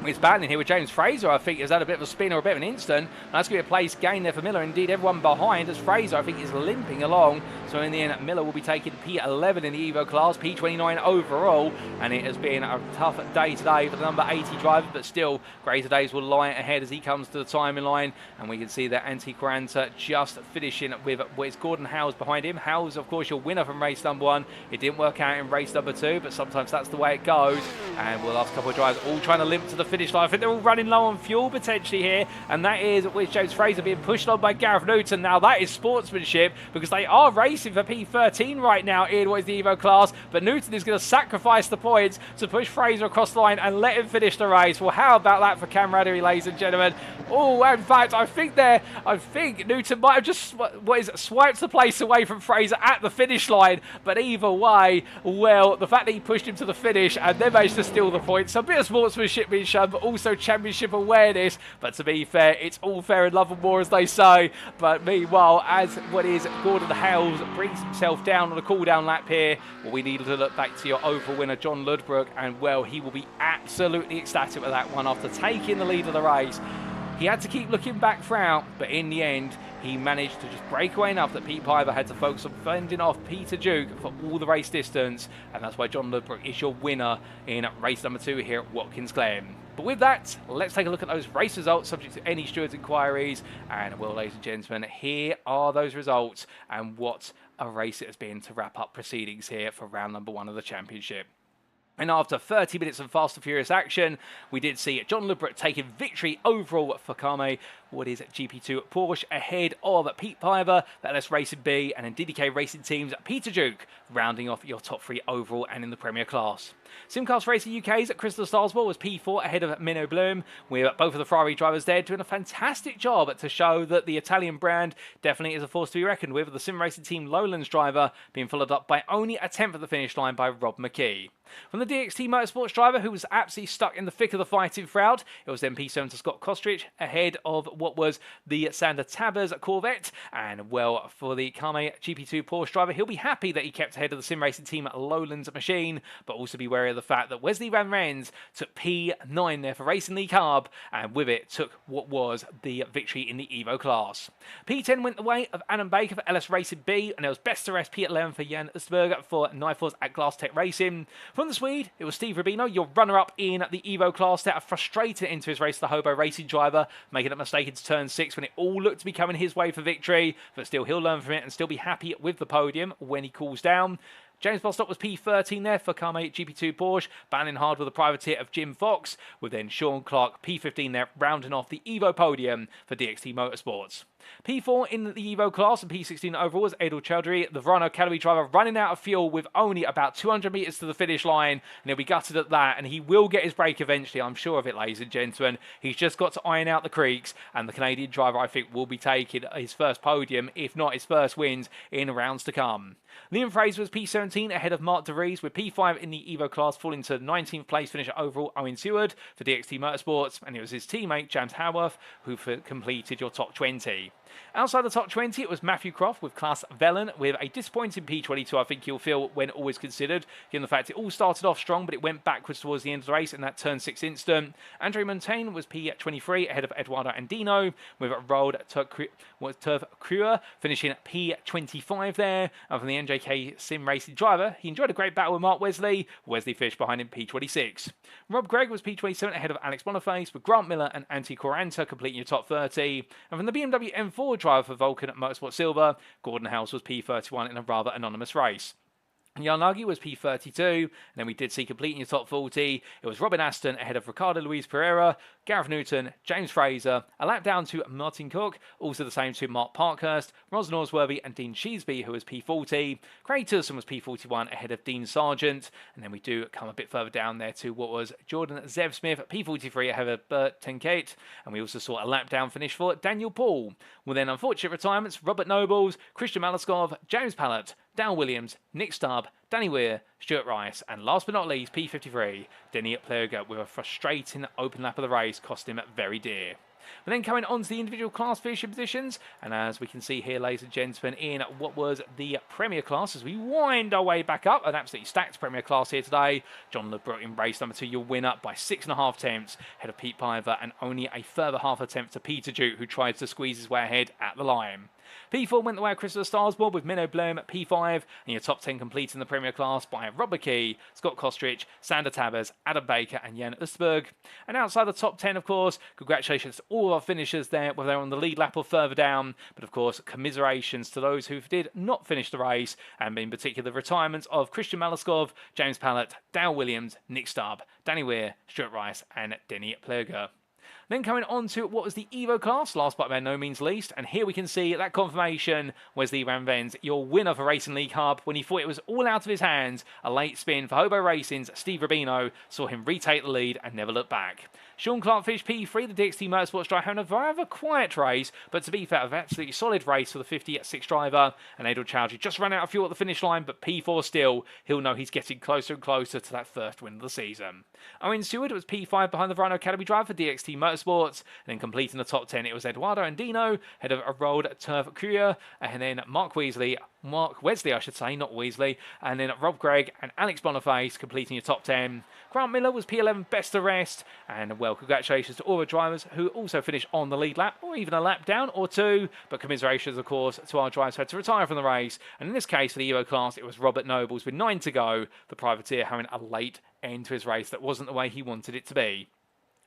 He's battling here with James Fraser, I think, has had a bit of a spin or a bit of an instant. And that's going to be a place gain there for Miller. Indeed, everyone behind, as Fraser, I think, is limping along. So in the end, Miller will be taking P11 in the Evo class, P29 overall. And it has been a tough day today for the number 80 driver, but still, greater days will lie ahead as he comes to the timing line. And we can see that Antti Quaranta just finishing with what is Gordon Howes behind him. Howes, of course, your winner from race number 1. It didn't work out in race number 2, but sometimes that's the way it goes. And we'll last couple of drivers all trying to limp to the finish line. I think they're all running low on fuel potentially here, and that is with James Fraser being pushed on by Gareth Newton. Now that is sportsmanship, because they are racing for P13 right now in what is the Evo class, but Newton is going to sacrifice the points to push Fraser across the line and let him finish the race. Well, how about that for camaraderie, ladies and gentlemen? Oh, in fact, I think Newton might have just swiped the place away from Fraser at the finish line, but either way, well, the fact that he pushed him to the finish and then managed to steal the points, so a bit of sportsmanship being shown emotion, but also championship awareness. But to be fair, it's all fair in love and war, as they say. But meanwhile, as what is Gordon Hales brings himself down on a cool-down lap here, well, we need to look back to your overall winner, John Ludbrook, and well, he will be absolutely ecstatic with that one after taking the lead of the race. He had to keep looking back throughout, but in the end, he managed to just break away enough that Pete Piper had to focus on fending off Peter Duke for all the race distance, and that's why John Ludbrook is your winner in race number 2 here at Watkins Glen. But with that, let's take a look at those race results subject to any stewards' inquiries. And well, ladies and gentlemen, here are those results, and what a race it has been to wrap up proceedings here for round number 1 of the championship. And after 30 minutes of fast and furious action, we did see John Ludbrook taking victory overall for Kame, what is GP2 Porsche, ahead of Pete Piper, the LS Racing B, and then DDK Racing Team's Peter Duke, rounding off your top 3 overall and in the Premier class. Simcast Racing UK's Crystal Starswell was P4 ahead of Minnow Bloom, with both of the Ferrari drivers there doing a fantastic job to show that the Italian brand definitely is a force to be reckoned with the Sim Racing Team Lowlands driver being followed up by only a 10th at the finish line by Rob McKee. From the DXT Motorsports driver, who was absolutely stuck in the thick of the fighting throughout, it was then P7 to Scott Kostrich, ahead of what was the Sander Tabers Corvette. And well, for the Kame GP2 Porsche driver, he'll be happy that he kept ahead of the Sim Racing Team Lowlands machine, but also be wary of the fact that Wesley Van Rens took P9 there for Racing League Carb, and with it took what was the victory in the Evo class. P10 went the way of Adam Baker for LS Racing B, and it was best to rest P11 for Jan Östberg for Nyfors at Glass Tech Racing. From the Swede, it was Steve Rubino, your runner-up in the Evo class there, frustrated into his race, the Hobo Racing driver, making a mistake into turn 6 when it all looked to be coming his way for victory, but still he'll learn from it and still be happy with the podium when he cools down. James Bostock was P13 there for Kame GP2 Porsche, battling hard with the privateer of Jim Fox, with then Sean Clark P15 there, rounding off the Evo podium for DXT Motorsports. P4 in the Evo class and P16 overall was Adil Chowdhury, the Verano Academy driver, running out of fuel with only about 200 metres to the finish line, and he'll be gutted at that, and he will get his break eventually, I'm sure of it, ladies and gentlemen. He's just got to iron out the creaks, and the Canadian driver, I think, will be taking his first podium, if not his first wins, in rounds to come. Liam Fraser was P17 ahead of Mark De Vries, with P5 in the Evo class falling to 19th place finisher overall Owen Seward for DXT Motorsports, and it was his teammate James Haworth who completed your top 20. Outside the top 20, it was Matthew Croft with Klaas Vellen with a disappointing P22, I think you'll feel, when all is considered, given the fact it all started off strong, but it went backwards towards the end of the race in that turn 6 instant. Andre Montaigne was P23 ahead of Eduardo Andino, with Roald Turf Kruer finishing at P25 there. And from the NJK Sim Racing driver, he enjoyed a great battle with Mark Wesley. Wesley finished behind him P26. Rob Gregg was P27 ahead of Alex Boniface, with Grant Miller and Antti Koranta completing your top 30. And from the BMW M4 driver for Vulcan Motorsport Silver, Gordon House was P31 in a rather anonymous race. Yanagi was P32, and then we did see completing your top 40. It was Robin Aston ahead of Ricardo Luis Pereira, Gareth Newton, James Fraser, a lap down to Martin Cook, also the same to Mark Parkhurst, Ros Norsworthy and Dean Sheesby, who was P40. Craig Tilson was P41 ahead of Dean Sargent, and then we do come a bit further down there to what was Jordan Zev Smith, P43 ahead of Bert Tenkate, and we also saw a lap down finish for Daniel Paul. Well then, unfortunate retirements, Robert Nobles, Christian Malaskov, James Pallett, Dal Williams, Nick Stubbe, Danny Weir, Stuart Rice, and last but not least, P53, Denny Pleurger, with a frustrating open lap of the race, cost him very dear. But then coming on to the individual class finishing positions, and as we can see here, ladies and gentlemen, in what was the Premier class, as we wind our way back up, an absolutely stacked Premier class here today. John Ludbrook in race number 2, your winner by 6.5 attempts, ahead of Pete Piper, and only a further half attempt to Peter Duke, who tried to squeeze his way ahead at the line. P4 went the way of Crystal Starswell with Minnow Bloom at P5, and your top 10 complete in the Premier class by Rob McKee, Scott Kostrich, Sander Tabers, Adam Baker, and Jan Östberg. And outside the top 10, of course, congratulations to all our finishers there, whether they're on the lead lap or further down. But of course, commiserations to those who did not finish the race, and in particular the retirements of Christian Malaskov, James Pallett, Dale Williams, Nick Stubbe, Danny Weir, Stuart Rice, and Denny Pleurger. Then coming on to what was the Evo class, last but by no means least, and here we can see that confirmation. Wesley Van Vens, your winner for Racing League Hub, when he thought it was all out of his hands. A late spin for Hobo Racing's Steve Rubino saw him retake the lead and never look back. Sean Clark-Fish P3, the DXT Motorsports driver, having a rather quiet race, but to be fair, an absolutely solid race for the 50-6 driver. And Adel Chowdhury just ran out of fuel at the finish line, but P4 still, he'll know he's getting closer and closer to that first win of the season. Owen Seward was P5 behind the Rhino Academy driver for DXT Motorsports, and then completing the top 10, it was Eduardo Andino, head of a rolled turf Courier, and then Mark Wesley, not Weasley, and then Rob Gregg and Alex Boniface completing your top 10. Grant Miller was P11 best of rest, and well, congratulations to all the drivers who also finished on the lead lap, or even a lap down or two, but commiserations, of course, to our drivers who had to retire from the race, and in this case, for the Evo class, it was Robert Nobles with 9 to go, the privateer having a late end to his race that wasn't the way he wanted it to be.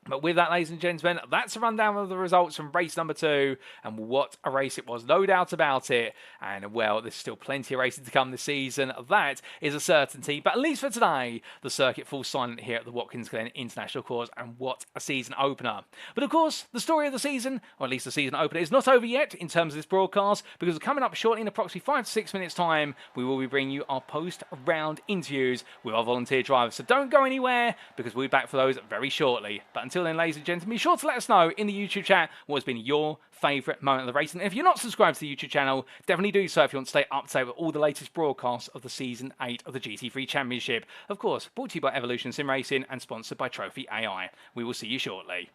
But with that, ladies and gentlemen, that's a rundown of the results from race number 2, and what a race it was, no doubt about it. And well, there's still plenty of racing to come this season, that is a certainty. But at least for today, the circuit falls silent here at the Watkins Glen International course, and what a season opener. But of course, the story of the season, or at least the season opener, is not over yet in terms of this broadcast, because coming up shortly in approximately 5 to 6 minutes time, we will be bringing you our post-round interviews with our volunteer drivers. So don't go anywhere, because we'll be back for those very shortly. But until then, ladies and gentlemen, be sure to let us know in the YouTube chat what has been your favourite moment of the race. And if you're not subscribed to the YouTube channel, definitely do so if you want to stay up to date with all the latest broadcasts of the Season 8 of the GT3 Championship. Of course, brought to you by Evolution Sim Racing and sponsored by Trophy AI. We will see you shortly.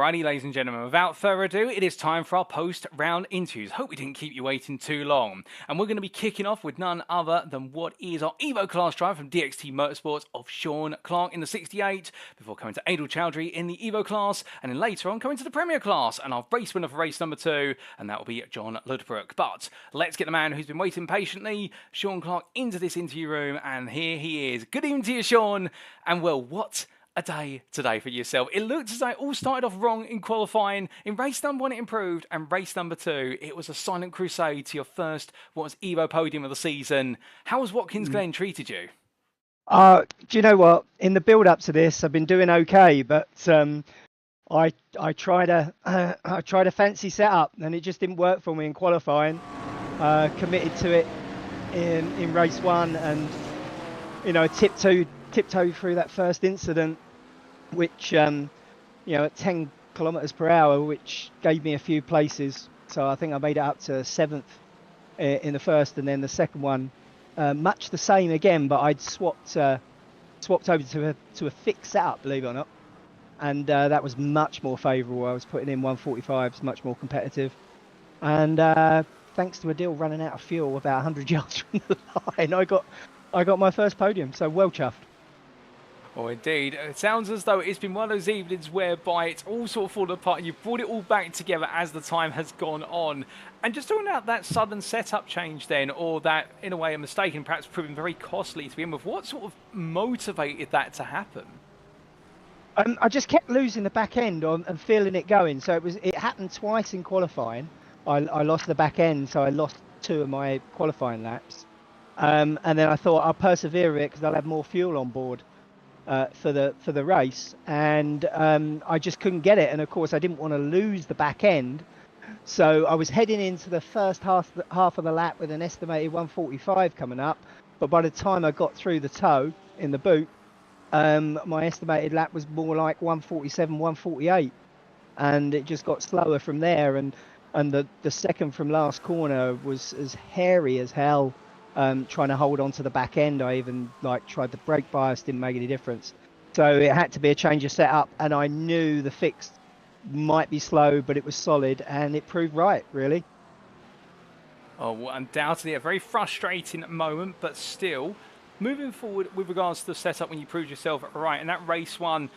Alrighty, ladies and gentlemen, without further ado, it is time for our post-round interviews. Hope we didn't keep you waiting too long. And we're going to be kicking off with none other than what is our Evo class driver from DXT Motorsports of Sean Clark in the 68, before coming to Adel Chowdhury in the Evo class, and then later on coming to the Premier class, and our race winner for race number 2, and that will be John Ludbrook. But let's get the man who's been waiting patiently, Sean Clark, into this interview room, and here he is. Good evening to you, Sean. And well, what a day today for yourself. It looked as though it all started off wrong in qualifying. In race number 1 it improved, and race number 2 it was a silent crusade to your first what was Evo podium of the season. How has Watkins Glen treated you? Do you know what? In the build up to this, I've been doing okay, but I tried a fancy setup and it just didn't work for me in qualifying. Committed to it in race 1, and tiptoed through that first incident, which at 10 kilometers per hour, which gave me a few places. So I think I made it up to 7th in the first, and then the second one much the same again, but I'd swapped over to a fixed setup, believe it or not, and that was much more favourable. I was putting in 145s, much more competitive, and thanks to Adil running out of fuel about 100 yards from the line, I got my first podium, so well chuffed. Oh, indeed. It sounds as though it's been one of those evenings whereby it's all sort of fallen apart and you've brought it all back together as the time has gone on. And just talking about that sudden setup change then, or that, in a way, a mistake and perhaps proving very costly to begin with, what sort of motivated that to happen? I just kept losing the back end and feeling it going. So it happened twice in qualifying. I lost the back end, so I lost 2 of my qualifying laps. And then I thought I'll persevere it because I'll have more fuel on board for the race, and I just couldn't get it. And of course I didn't want to lose the back end, so I was heading into the first half of the lap with an estimated 145 coming up, but by the time I got through the toe in the boot, my estimated lap was more like 147, 148, and it just got slower from there. And the second from last corner was as hairy as hell. Trying to hold on to the back end. I even tried the brake bias, didn't make any difference. So it had to be a change of setup, and I knew the fix might be slow, but it was solid, and it proved right, really. Oh, well, undoubtedly a very frustrating moment, but still, moving forward with regards to the setup when you proved yourself right, and that race 1,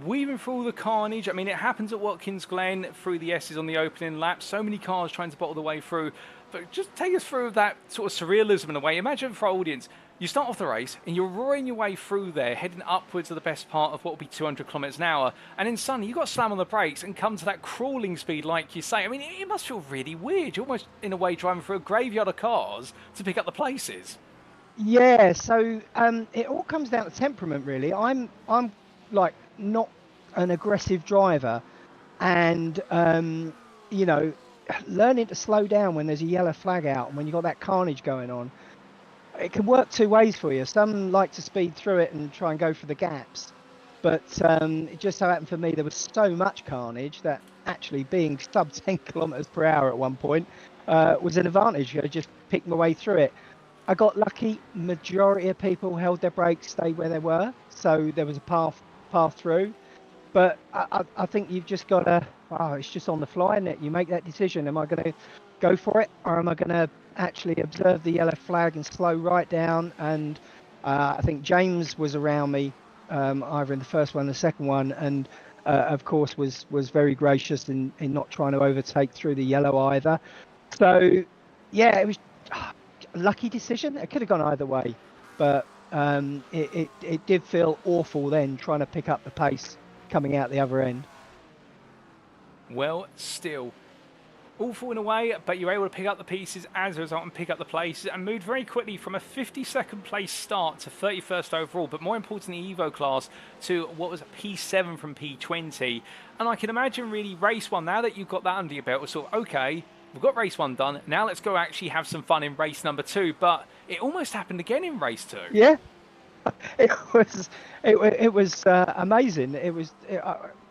weaving through all the carnage. I mean, it happens at Watkins Glen through the S's on the opening lap. So many cars trying to bottle the way through. But just take us through that sort of surrealism in a way. Imagine for our audience, you start off the race and you're roaring your way through there, heading upwards of the best part of what would be 200 kilometers an hour. And then suddenly you've got to slam on the brakes and come to that crawling speed like you say. I mean, it must feel really weird. You're almost, in a way, driving through a graveyard of cars to pick up the places. Yeah, so it all comes down to temperament, really. I'm like not an aggressive driver, and learning to slow down when there's a yellow flag out and when you've got that carnage going on, it can work 2 ways for you. Some like to speed through it and try and go for the gaps, but it just so happened for me there was so much carnage that actually being sub 10 kilometers per hour at one point was an advantage. I just picked my way through it. I got lucky. Majority of people held their brakes, stayed where they were, so there was a path through. But I think you've just got to, it's just on the fly, isn't it? You make that decision. Am I going to go for it, or am I going to actually observe the yellow flag and slow right down? And I think James was around me either in the first one or the second one, and of course was very gracious in not trying to overtake through the yellow either. So yeah, it was a lucky decision. It could have gone either way, but it did feel awful then trying to pick up the pace coming out the other end. Well, still awful in a way, but you're able to pick up the pieces as a result and pick up the places, and moved very quickly from a 52nd place start to 31st overall, but more importantly Evo class to what was a P7 from P20. And I can imagine really race 1, now that you've got that under your belt, was sort of, okay, we've got race 1 done, now let's go actually have some fun in race number 2. But it almost happened again in race 2. Yeah. It was amazing. It was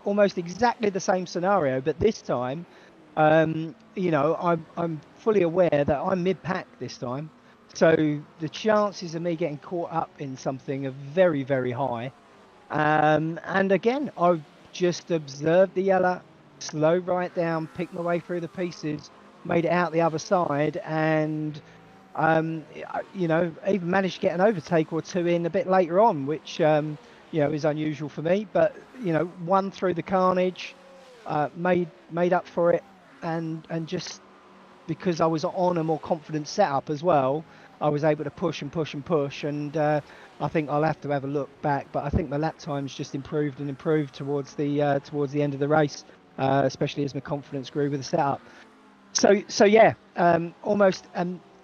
almost exactly the same scenario, but this time, I'm fully aware that I'm mid-pack this time, so the chances of me getting caught up in something are very, very high. And again, I've just observed the yellow slowed right down, picked my way through the pieces, made it out the other side, and you know, even managed to get an overtake or two in a bit later on, which you know, is unusual for me. But you know, won through the carnage, made up for it, and just because I was on a more confident setup as well, I was able to push and push and push. And I think I'll have to have a look back, but I think my lap times just improved and improved towards the end of the race, especially as my confidence grew with the setup. So yeah, almost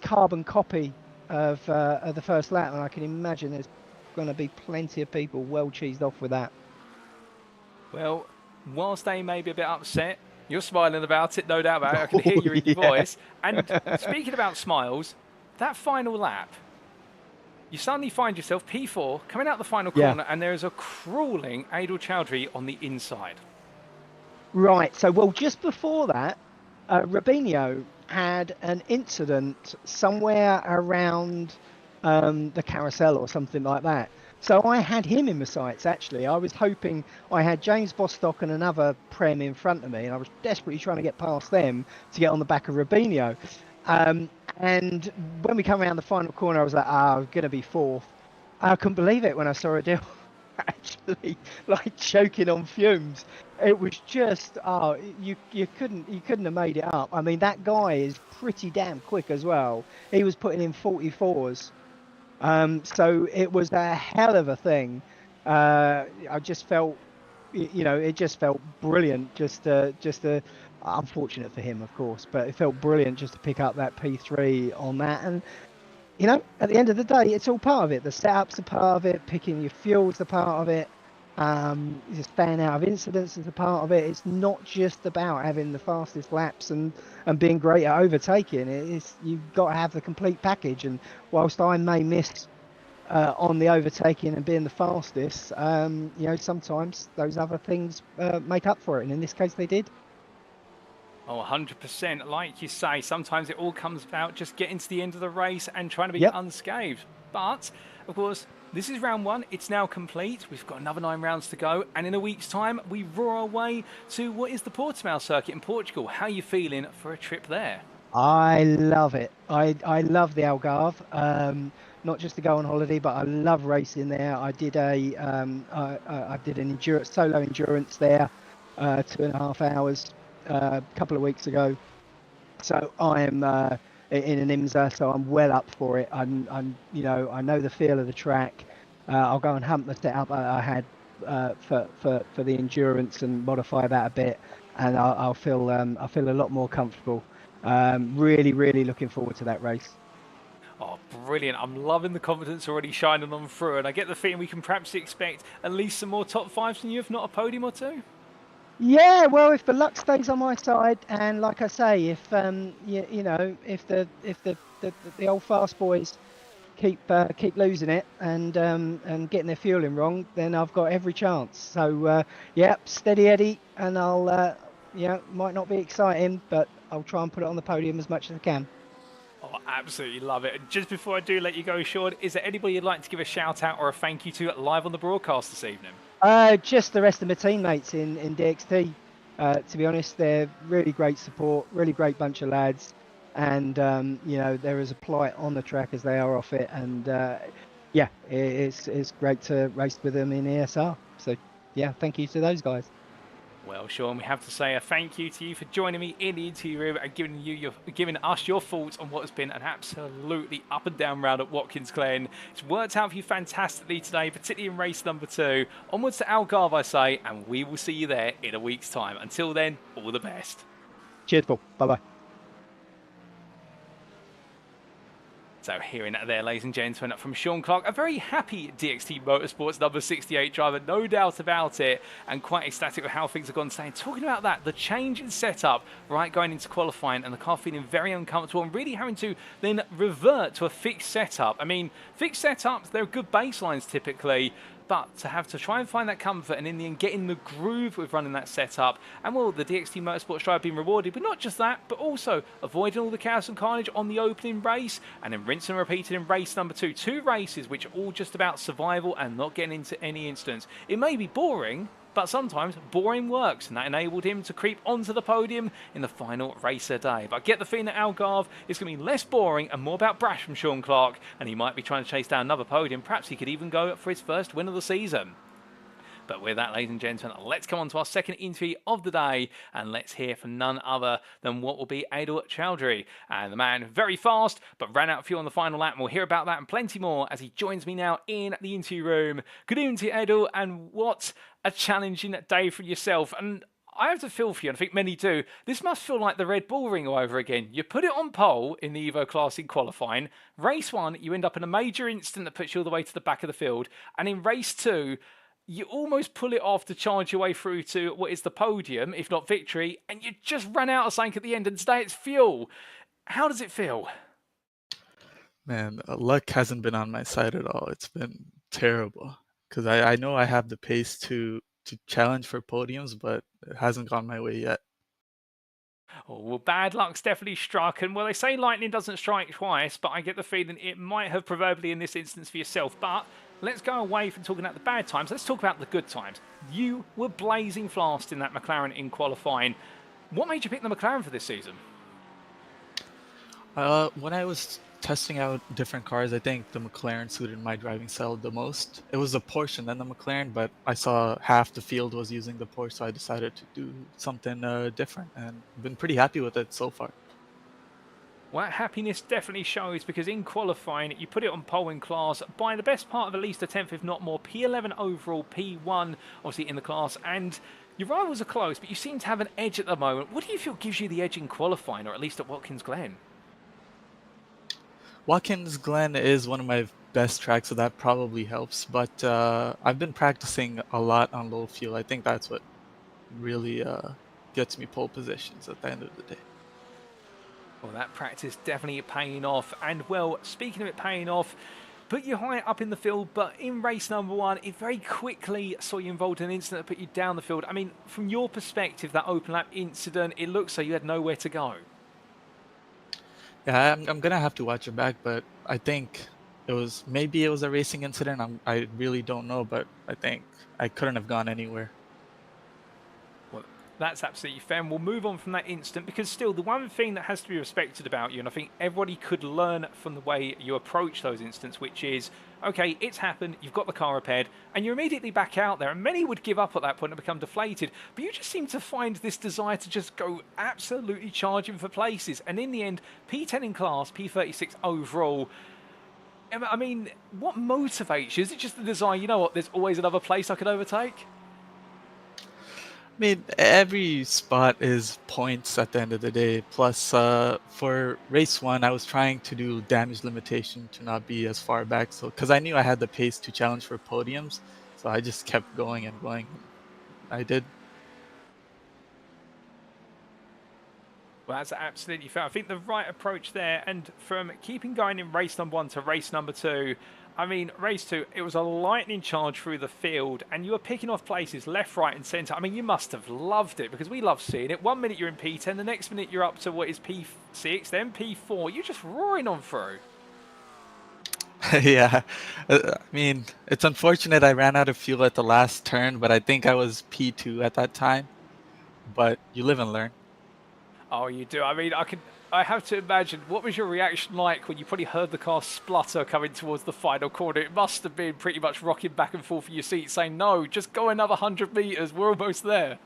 carbon copy of the first lap, and I can imagine there's going to be plenty of people well cheesed off with that. Well, whilst they may be a bit upset, you're smiling about it, no doubt about it. I can hear you in your voice. And speaking about smiles, that final lap, you suddenly find yourself P4 coming out the final corner, and there is a crawling Adil Chowdhury on the inside. Right. So, well, just before that, Rubinho had an incident somewhere around the carousel or something like that. So I had him in my sights, actually. I was hoping I had James Bostock and another Prem in front of me, and I was desperately trying to get past them to get on the back of Rubinho. And when we come around the final corner, I was like, I'm going to be fourth. I couldn't believe it when I saw Adil actually like choking on fumes. It was just, you couldn't have made it up. I mean, that guy is pretty damn quick as well. He was putting in 44s. So it was a hell of a thing. I just felt, you know, it just felt brilliant. Just unfortunate for him, of course, but it felt brilliant just to pick up that P3 on that. And you know, at the end of the day, it's all part of it. The setup's a part of it. Picking your fuel's a part of it. Just staying out of incidents is a part of it. It's not just about having the fastest laps and being great at overtaking. You've got to have the complete package. And whilst I may miss on the overtaking and being the fastest, you know, sometimes those other things make up for it. And in this case, they did. Oh, 100%. Like you say, sometimes it all comes about just getting to the end of the race and trying to be unscathed. But, of course, this is round one. It's now complete. We've got another 9 rounds to go. And in a week's time, we roar away to what is the Portimao circuit in Portugal. How are you feeling for a trip there? I love it. I love the Algarve. Not just to go on holiday, but I love racing there. I did I did an solo endurance there, 2.5 hours. A couple of weeks ago, so I am in an IMSA, so I'm well up for it. I'm you know, I know the feel of the track. I'll go and hump the setup I had for the endurance and modify that a bit, and I'll feel a lot more comfortable. Really looking forward to that race. Oh, brilliant. I'm loving the confidence already shining on through, and I get the feeling we can perhaps expect at least some more top 5s from you, if not a podium or two. Yeah, well, if the luck stays on my side, and like I say, if you know, if the old fast boys keep losing it and getting their fueling wrong, then I've got every chance. So yeah, steady Eddie, and I'll yeah, might not be exciting, but I'll try and put it on the podium as much as I can. Oh, absolutely love it. Just before I do let you go, Sean, is there anybody you'd like to give a shout out or a thank you to live on the broadcast this evening? Just the rest of my teammates in DXT. To be honest, they're really great support, really great bunch of lads, and you know, they're as polite on the track as they are off it. And yeah, it's great to race with them in ESR. So yeah, thank you to those guys. Well, Sean, we have to say a thank you to you for joining me in the interview room and giving us your thoughts on what has been an absolutely up and down round at Watkins Glen. It's worked out for you fantastically today, particularly in race number 2. Onwards to Algarve, I say, and we will see you there in a week's time. Until then, all the best. Cheers, Paul. Bye-bye. So hearing that there, ladies and gentlemen, from Sean Clark, a very happy DXT Motorsports number 68 driver, no doubt about it, and quite ecstatic with how things have gone today. And talking about that, the change in setup, right, going into qualifying, and the car feeling very uncomfortable and really having to then revert to a fixed setup. I mean, fixed setups, they're good baselines typically, but to have to try and find that comfort and in the end get in the groove with running that setup, and well, the DXT Motorsports driver being rewarded, but not just that, but also avoiding all the chaos and carnage on the opening race, and then rinse and repeat it in race number 2. 2 races which are all just about survival and not getting into any incidents. It may be boring, but sometimes boring works, and that enabled him to creep onto the podium in the final race of the day. But I get the feeling that Algarve is going to be less boring and more about brash from Sean Clark, and he might be trying to chase down another podium. Perhaps he could even go for his first win of the season. But with that, ladies and gentlemen, let's come on to our second interview of the day, and let's hear from none other than what will be Adil Chowdhury. And the man, very fast, but ran out of fuel on the final lap, and we'll hear about that and plenty more as he joins me now in the interview room. Good evening to you, Adil, and what a challenging day for yourself. And I have to feel for you, and I think many do. This must feel like the Red Bull ring all over again. You put it on pole in the Evo class in qualifying. Race 1, you end up in a major incident that puts you all the way to the back of the field. And in race 2, you almost pull it off to charge your way through to what is the podium, if not victory, and you just run out of something at the end, and today it's fuel. How does it feel? Man, luck hasn't been on my side at all. It's been terrible because I know I have the pace to challenge for podiums, but it hasn't gone my way yet. Oh, well, bad luck's definitely struck, and well, they say lightning doesn't strike twice, but I get the feeling it might have proverbially in this instance for yourself. But let's go away from talking about the bad times. Let's talk about the good times. You were blazing fast in that McLaren in qualifying. What made you pick the McLaren for this season? When I was testing out different cars, I think the McLaren suited my driving style the most. It was the Porsche and then the McLaren, but I saw half the field was using the Porsche, so I decided to do something different, and been pretty happy with it so far. Well, happiness definitely shows, because in qualifying, you put it on pole in class by the best part of at least a 10th, if not more. P11 overall, P1 obviously in the class, and your rivals are close, but you seem to have an edge at the moment. What do you feel gives you the edge in qualifying, or at least at Watkins Glen? Watkins Glen is one of my best tracks, so that probably helps. But I've been practicing a lot on low fuel. I think that's what really gets me pole positions at the end of the day. Well, that practice definitely paying off. And, well, speaking of it paying off, put you high up in the field, but in race number 1, it very quickly saw you involved in an incident that put you down the field. I mean, from your perspective, that open lap incident, it looks like you had nowhere to go. Yeah, I'm gonna have to watch it back, but I think maybe it was a racing incident. I really don't know, but I think I couldn't have gone anywhere. Well, that's absolutely fair, and we'll move on from that incident, because still the one thing that has to be respected about you, and I think everybody could learn from the way you approach those incidents, which is, okay, it's happened, you've got the car repaired, and you're immediately back out there, and many would give up at that point and become deflated, but you just seem to find this desire to just go absolutely charging for places, and in the end, P10 in class, P36 overall. I mean, what motivates you? Is it just the desire, you know what, there's always another place I could overtake? I mean, every spot is points at the end of the day. Plus, for race 1, I was trying to do damage limitation to not be as far back. So, because I knew I had the pace to challenge for podiums, so I just kept going and going. I did. Well, that's absolutely fair. I think the right approach there, and from keeping going in race number 1 to race number 2, I mean, race 2, it was a lightning charge through the field, and you were picking off places left, right, and centre. I mean, you must have loved it, because we love seeing it. 1 minute you're in P10, the next minute you're up to what is P6, then P4. You're just roaring on through. Yeah, I mean, it's unfortunate I ran out of fuel at the last turn, but I think I was P2 at that time. But you live and learn. Oh, you do. I mean, I have to imagine, what was your reaction like when you probably heard the car splutter coming towards the final corner? It must have been pretty much rocking back and forth in your seat, saying, no, just go another 100 meters, we're almost there.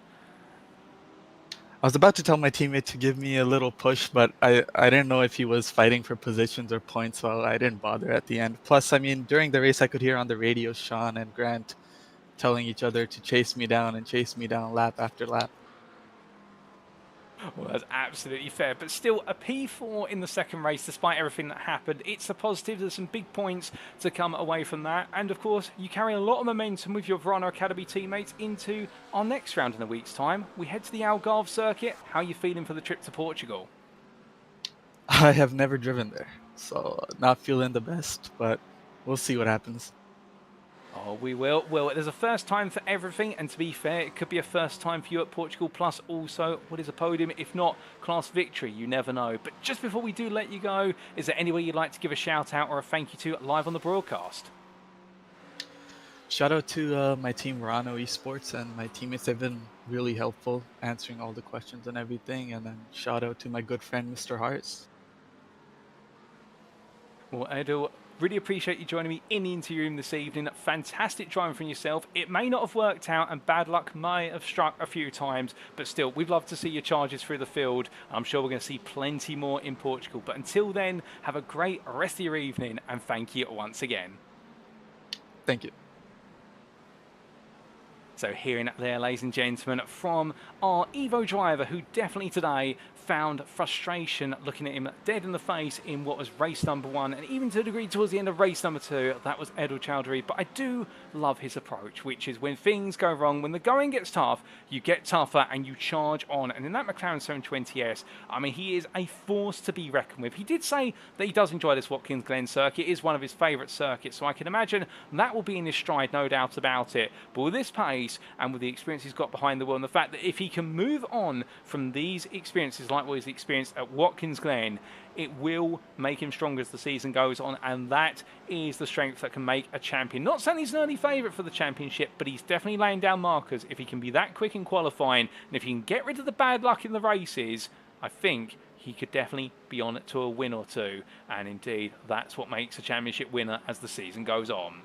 I was about to tell my teammate to give me a little push, but I didn't know if he was fighting for positions or points, so I didn't bother at the end. Plus, I mean, during the race, I could hear on the radio Sean and Grant telling each other to chase me down lap after lap. Well, that's absolutely fair, but still a P4 in the second race, despite everything that happened. It's a positive. There's some big points to come away from that, and of course you carry a lot of momentum with your Verano Academy teammates into our next round in a week's time. We head to the Algarve circuit. How are you feeling for the trip to Portugal? I have never driven there, so not feeling the best, but we'll see what happens. Oh, we will. Well, there's a first time for everything, and to be fair, it could be a first time for you at Portugal, plus also what is a podium, if not class victory, you never know. But just before we do let you go, is there anybody you'd like to give a shout out or a thank you to live on the broadcast? Shout out to my team Rano Esports and my teammates. They've been really helpful answering all the questions and everything. And then shout out to my good friend Mr. Hearts. Well, Edu, really appreciate you joining me in the interview room this evening. Fantastic driving from yourself. It may not have worked out and bad luck may have struck a few times, but still, we'd love to see your charges through the field. I'm sure we're going to see plenty more in Portugal. But until then, have a great rest of your evening and thank you once again. Thank you. So hearing that there, ladies and gentlemen, from our Evo driver, who definitely today found frustration looking at him dead in the face in what was race number 1, and even to a degree towards the end of race number 2, that was Edel Chowdhury. But I do love his approach, which is when things go wrong, when the going gets tough, you get tougher and you charge on. And in that McLaren 720S, I mean, he is a force to be reckoned with. He did say that he does enjoy this Watkins Glen circuit. It is one of his favourite circuits, so I can imagine that will be in his stride, no doubt about it. But with this pace and with the experience he's got behind the wheel, and the fact that if he can move on from these experiences like what he's experienced at Watkins Glen, it will make him stronger as the season goes on, and that is the strength that can make a champion. Not saying he's an early favourite for the championship, but he's definitely laying down markers. If he can be that quick in qualifying, and if he can get rid of the bad luck in the races, I think he could definitely be on it to a win or two. And indeed, that's what makes a championship winner as the season goes on.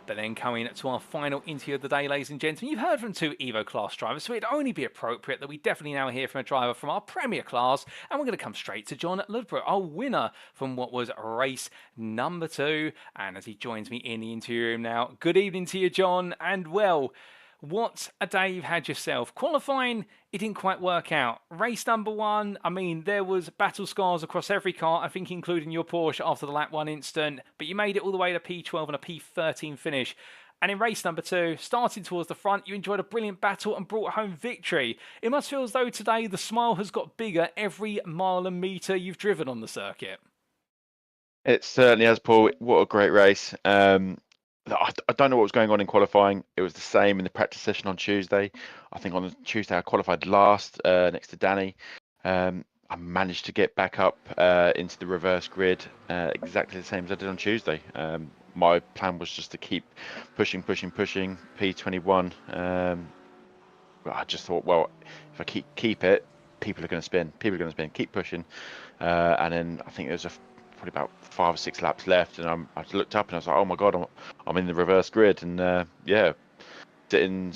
But then coming to our final interview of the day, ladies and gentlemen, you've heard from 2 Evo class drivers, so it'd only be appropriate that we definitely now hear from a driver from our Premier class, and we're going to come straight to John Ludborough, our winner from what was race number 2. And as he joins me in the interview room now, good evening to you, John, and well, what a day you've had yourself. Qualifying, it didn't quite work out. Race number 1, I mean, there was battle scars across every car, I think including your Porsche after the lap 1 incident, but you made it all the way to P12 and a P13 finish. And in race number 2, starting towards the front, you enjoyed a brilliant battle and brought home victory. It must feel as though today the smile has got bigger every mile and metre you've driven on the circuit. It certainly has, Paul. What a great race. I don't know what was going on in qualifying. It was the same in the practice session on Tuesday. I think on Tuesday I qualified last next to Danny. I managed to get back up into the reverse grid exactly the same as I did on Tuesday. My plan was just to keep pushing, P21. I just thought, well, if I keep it, people are going to spin. Keep pushing. And then I think there's probably about 5 or 6 laps left, and I looked up and I was like, oh my god, I'm in the reverse grid, and yeah, sitting,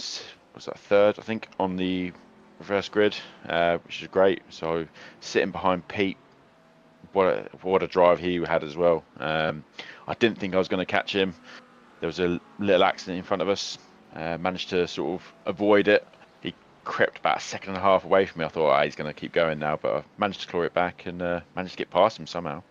was that 3rd I think on the reverse grid, which is great. So sitting behind Pete, what a drive he had as well. I didn't think I was going to catch him. There was a little accident in front of us, managed to sort of avoid it. He crept about 1.5 seconds away from me. I thought, he's going to keep going now, but I managed to claw it back and managed to get past him somehow.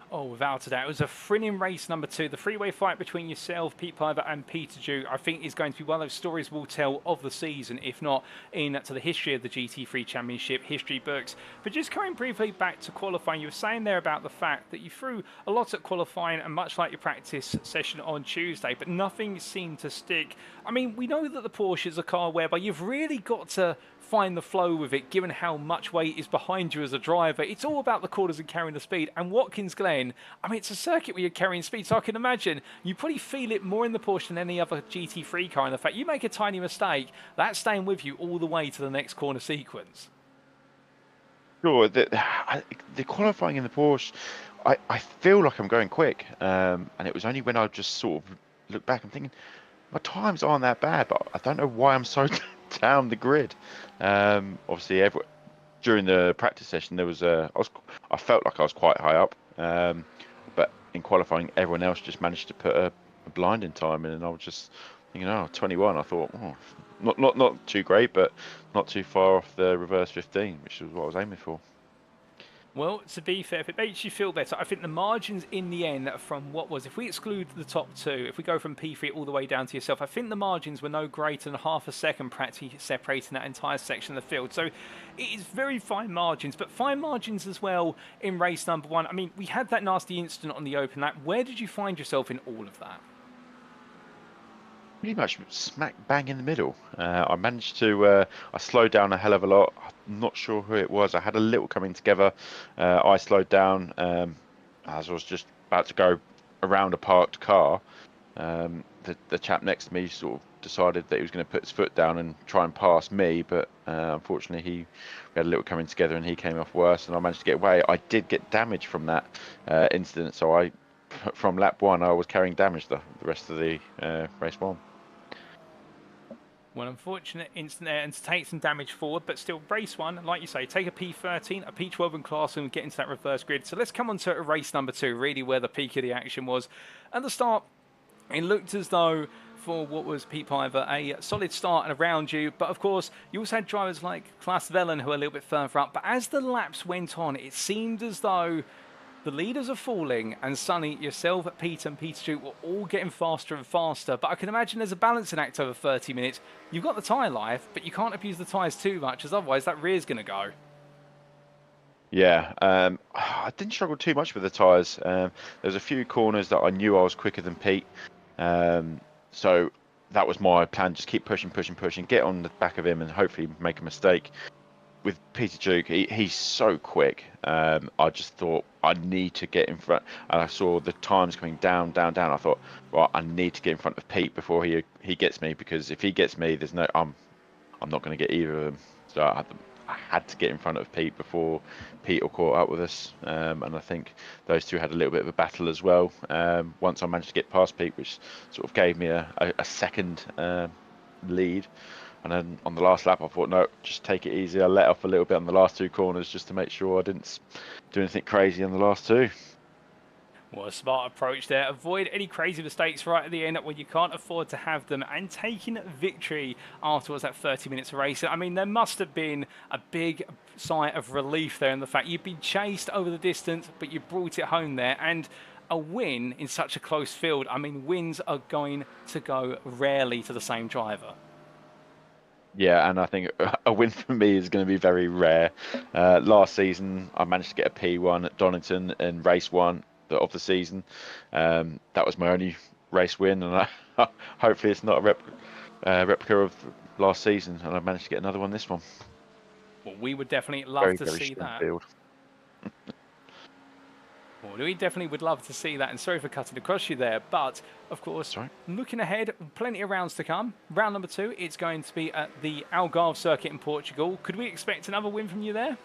Oh, without a doubt. It was a thrilling race number 2. The three-way fight between yourself, Pete Piper and Peter Dew, I think is going to be one of those stories we'll tell of the season, if not into the history of the GT3 Championship history books. But just coming briefly back to qualifying, you were saying there about the fact that you threw a lot at qualifying, and much like your practice session on Tuesday, but nothing seemed to stick. I mean, we know that the Porsche is a car whereby you've really got to find the flow with it, given how much weight is behind you as a driver. It's all about the corners and carrying the speed. And Watkins Glen, I mean, it's a circuit where you're carrying speed, so I can imagine you probably feel it more in the Porsche than any other GT3 car. And the fact you make a tiny mistake, that's staying with you all the way to the next corner sequence. Sure, the qualifying in the Porsche, I feel like I'm going quick, and it was only when I just sort of look back, I'm thinking, my times aren't that bad, but I don't know why I'm so down the grid. Obviously, during the practice session, there was I felt like I was quite high up, but in qualifying, everyone else just managed to put a blind in time in, and I was just thinking, 21. I thought, not too great, but not too far off the reverse 15, which was what I was aiming for. Well, to be fair, if it makes you feel better, I think the margins in the end from if we exclude the top 2, if we go from P3 all the way down to yourself, I think the margins were no greater than 0.5 seconds practically separating that entire section of the field. So it is very fine margins, but fine margins as well in race number 1. I mean, we had that nasty incident on the open lap. Where did you find yourself in all of that? Pretty much smack bang in the middle. I managed to, I slowed down a hell of a lot. I'm not sure who it was. I had a little coming together. I slowed down as I was just about to go around a parked car. The chap next to me sort of decided that he was going to put his foot down and try and pass me, but unfortunately we had a little coming together and he came off worse, and I managed to get away. I did get damage from that incident, so from lap 1 I was carrying damage the rest of the race 1. Well, unfortunate incident there, and to take some damage forward, but still race 1, like you say, take a P13, a P12 in class and get into that reverse grid. So let's come on to race number 2, really where the peak of the action was. At the start, it looked as though for what was Pete Piver, a solid start and around you, but of course you also had drivers like Klaas Vellen who are a little bit further up, but as the laps went on, it seemed as though the leaders are falling, and Sonny, yourself, Peter and Peter Duke were all getting faster and faster. But I can imagine there's a balancing act over 30 minutes. You've got the tyre life, but you can't abuse the tyres too much, as otherwise that rear's going to go. Yeah, I didn't struggle too much with the tyres. There was a few corners that I knew I was quicker than Pete. So that was my plan, just keep pushing, get on the back of him and hopefully make a mistake. With Peter Duke, he's so quick. I just thought I need to get in front, and I saw the times coming down. I thought, well, I need to get in front of Pete before he gets me, because if he gets me, I'm not going to get either of them. So I had to get in front of Pete before Pete caught up with us, and I think those two had a little bit of a battle as well. Once I managed to get past Pete, which sort of gave me a second lead. And then on the last lap, I thought, no, just take it easy. I let off a little bit on the last 2 corners just to make sure I didn't do anything crazy on the last 2. Well, a smart approach there. Avoid any crazy mistakes right at the end when you can't afford to have them, and taking victory afterwards that 30 minutes of racing. I mean, there must have been a big sigh of relief there in the fact you've been chased over the distance, but you brought it home there. And a win in such a close field, I mean, wins are going to go rarely to the same driver. Yeah, and I think a win for me is going to be very rare. Last season, I managed to get a P1 at Donington in race 1 of the season. That was my only race win, and hopefully it's not a replica of last season, and I managed to get another one this one. Well, we would definitely love to see that. Field. Well, we definitely would love to see that, and sorry for cutting across you there, but of course, looking ahead, plenty of rounds to come. Round number 2, it's going to be at the Algarve circuit in Portugal. Could we expect another win from you there?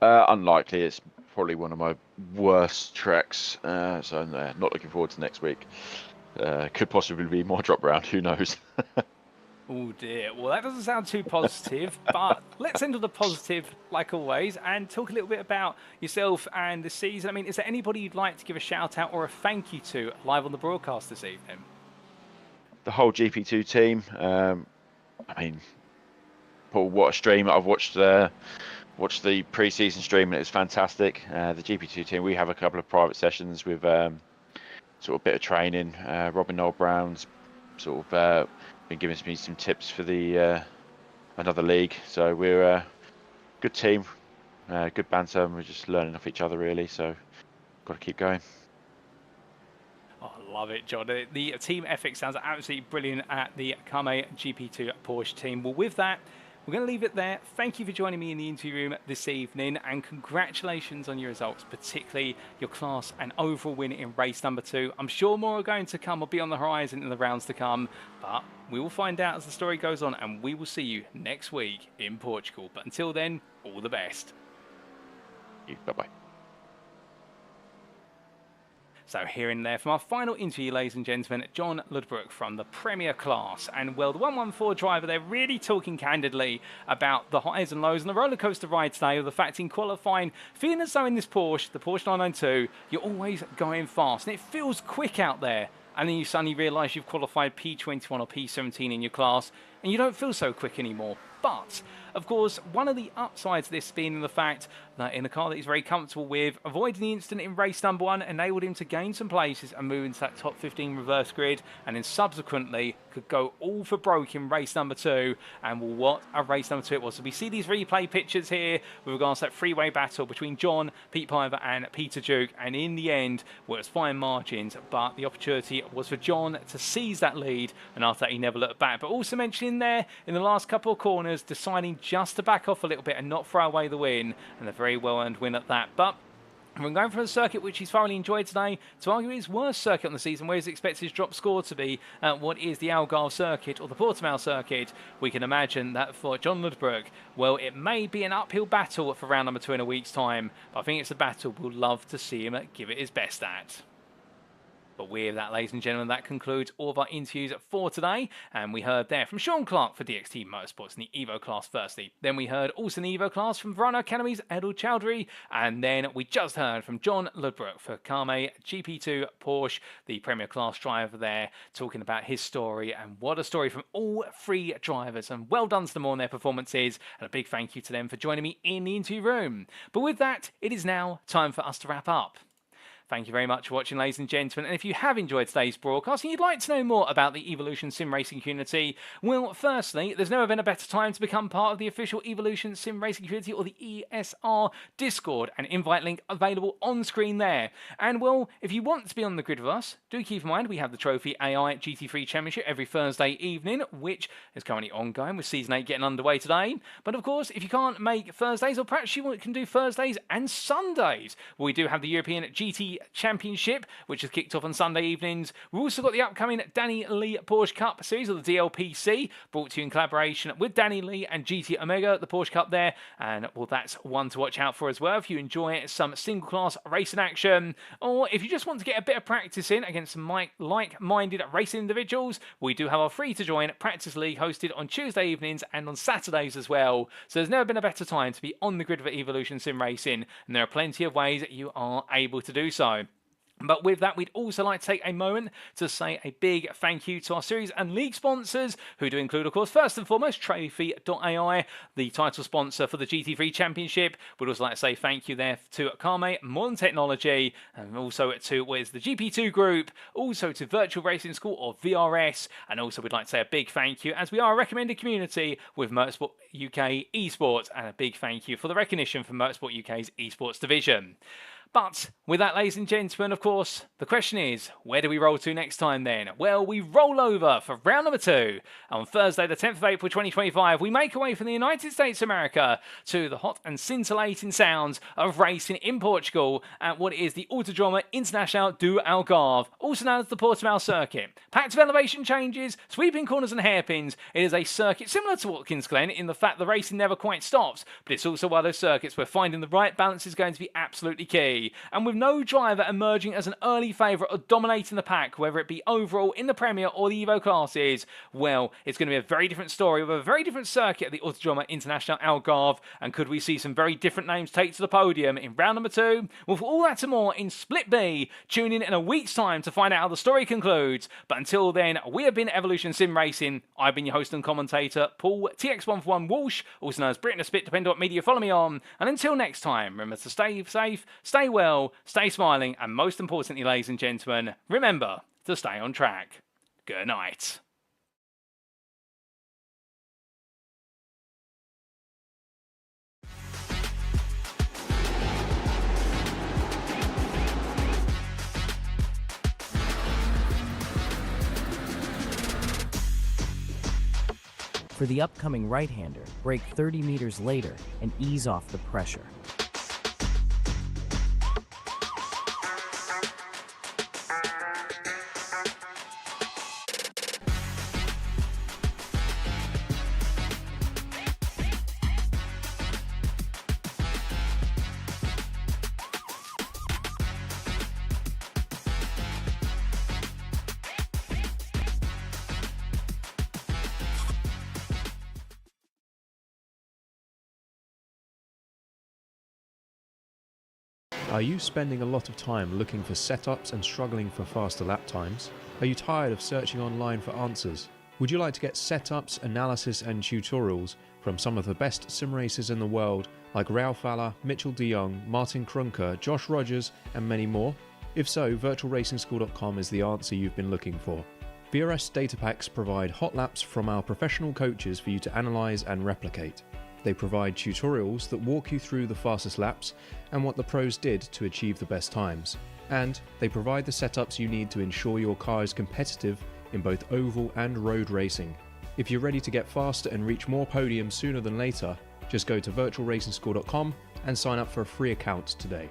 Unlikely. It's probably one of my worst tracks, so not looking forward to next week. Could possibly be more drop round, who knows. Oh dear, well that doesn't sound too positive, but let's end on the positive like always and talk a little bit about yourself and the season. I mean, is there anybody you'd like to give a shout out or a thank you to live on the broadcast this evening? The whole GP2 team. I mean, Paul, what a stream. I've watched the pre-season stream and it was fantastic. The GP2 team, we have a couple of private sessions with sort of a bit of training. Robin Noel Brown's sort of been giving me some tips for the another league, so we're a good team, good banter, and we're just learning off each other really, so got to keep going. Oh, I love it, John. The team ethics sounds absolutely brilliant at the Kame GP2 Porsche team. Well, with that, we're going to leave it there. Thank you for joining me in the interview room this evening, and congratulations on your results, particularly your class and overall win in race number 2. I'm sure more are going to come or be on the horizon in the rounds to come, but we will find out as the story goes on, and we will see you next week in Portugal. But until then, all the best. Bye-bye. So here and there from our final interview, ladies and gentlemen, John Ludbrook from the Premier class. And well, the 114 driver, they're really talking candidly about the highs and lows and the roller coaster ride today, of the fact in qualifying, feeling as though in this Porsche, the Porsche 992, you're always going fast and it feels quick out there. And then you suddenly realise you've qualified P21 or P17 in your class and you don't feel so quick anymore. But, of course, one of the upsides of this being the fact that in a car that he's very comfortable with, avoiding the incident in race number 1 enabled him to gain some places and move into that top 15 reverse grid, and then subsequently could go all for broke in race number 2. And well, what a race number 2 it was. So we see these replay pictures here with regards to that freeway battle between John, Pete Piver and Peter Duke, and in the end, well, it was fine margins, but the opportunity was for John to seize that lead, and after that he never looked back. But also mentioning there, in the last couple of corners, deciding just to back off a little bit and not throw away the win, and a very well earned win at that. But From going from a circuit which he's thoroughly enjoyed today to arguably his worst circuit on the season, where he's expected his drop score to be at what is the Algarve circuit or the Portimao circuit, we can imagine that for John Ludbrook, well, it may be an uphill battle for round number 2 in a week's time, but I think it's a battle we'll love to see him give it his best at. But with that, ladies and gentlemen, that concludes all of our interviews for today. And we heard there from Sean Clark for DXT Motorsports in the Evo class firstly. Then we heard also in the Evo class from Verano Academy's Edel Chowdhury. And then we just heard from John Ludbrook for Kame GP2 Porsche, the Premier Class driver there, talking about his story. And what a story from all 3 drivers. And well done to them all on their performances. And a big thank you to them for joining me in the interview room. But with that, it is now time for us to wrap up. Thank you very much for watching, ladies and gentlemen. And if you have enjoyed today's broadcast and you'd like to know more about the Evolution Sim Racing community, well, firstly, there's never been a better time to become part of the official Evolution Sim Racing community, or the ESR Discord, an invite link available on screen there. And well, if you want to be on the grid with us, do keep in mind we have the Trophy AI GT3 Championship every Thursday evening, which is currently ongoing with Season 8 getting underway today. But of course, if you can't make Thursdays, or perhaps you can do Thursdays and Sundays, well, we do have the European GT Championship, which has kicked off on Sunday evenings. We've also got the upcoming Danny Lee Porsche Cup series, or the DLPC, brought to you in collaboration with Danny Lee and GT Omega, the Porsche Cup there. And well, that's one to watch out for as well if you enjoy some single class racing action, or if you just want to get a bit of practice in against some like-minded racing individuals. We do have our free to join practice league hosted on Tuesday evenings and on Saturdays as well. So there's never been a better time to be on the grid of Evolution Sim Racing, and there are plenty of ways that you are able to do so. But with that, we'd also like to take a moment to say a big thank you to our series and league sponsors, who do include, of course, first and foremost, Trophy.ai, the title sponsor for the GT3 Championship. We'd also like to say thank you there to Kame Modern Technology, and also to the GP2 Group, also to Virtual Racing School, or VRS, and also we'd like to say a big thank you, as we are a recommended community with Motorsport UK Esports, and a big thank you for the recognition from Motorsport UK's Esports division. But with that, ladies and gentlemen, of course, the question is, where do we roll to next time then? Well, we roll over for round number 2. On Thursday, the 10th of April 2025, we make our way from the United States of America to the hot and scintillating sounds of racing in Portugal at what is the Autodromo International do Algarve, also known as the Portimao circuit. Packed of elevation changes, sweeping corners and hairpins, it is a circuit similar to Watkins Glen in the fact the racing never quite stops, but it's also one of those circuits where finding the right balance is going to be absolutely key. And with no driver emerging as an early favourite or dominating the pack, whether it be overall in the Premier or the Evo classes, well, it's going to be a very different story with a very different circuit at the Autodromo International Algarve. And could we see some very different names take to the podium in round number 2? Well, for all that and more in Split B, tune in a week's time to find out how the story concludes. But until then, we have been Evolution Sim Racing. I've been your host and commentator, Paul TX141 Walsh, also known as Britain a Spit, depending on what media you follow me on. And until next time, remember to stay safe, stay well, stay smiling, and most importantly, ladies and gentlemen, remember to stay on track. Good night. For the upcoming right-hander, brake 30 meters later and ease off the pressure. Are you spending a lot of time looking for setups and struggling for faster lap times? Are you tired of searching online for answers? Would you like to get setups, analysis and tutorials from some of the best sim racers in the world like Ralph Alla, Mitchell de Jong, Martin Krunker, Josh Rogers and many more? If so, virtualracingschool.com is the answer you've been looking for. VRS data packs provide hot laps from our professional coaches for you to analyse and replicate. They provide tutorials that walk you through the fastest laps and what the pros did to achieve the best times. And they provide the setups you need to ensure your car is competitive in both oval and road racing. If you're ready to get faster and reach more podiums sooner than later, just go to virtualracingschool.com and sign up for a free account today.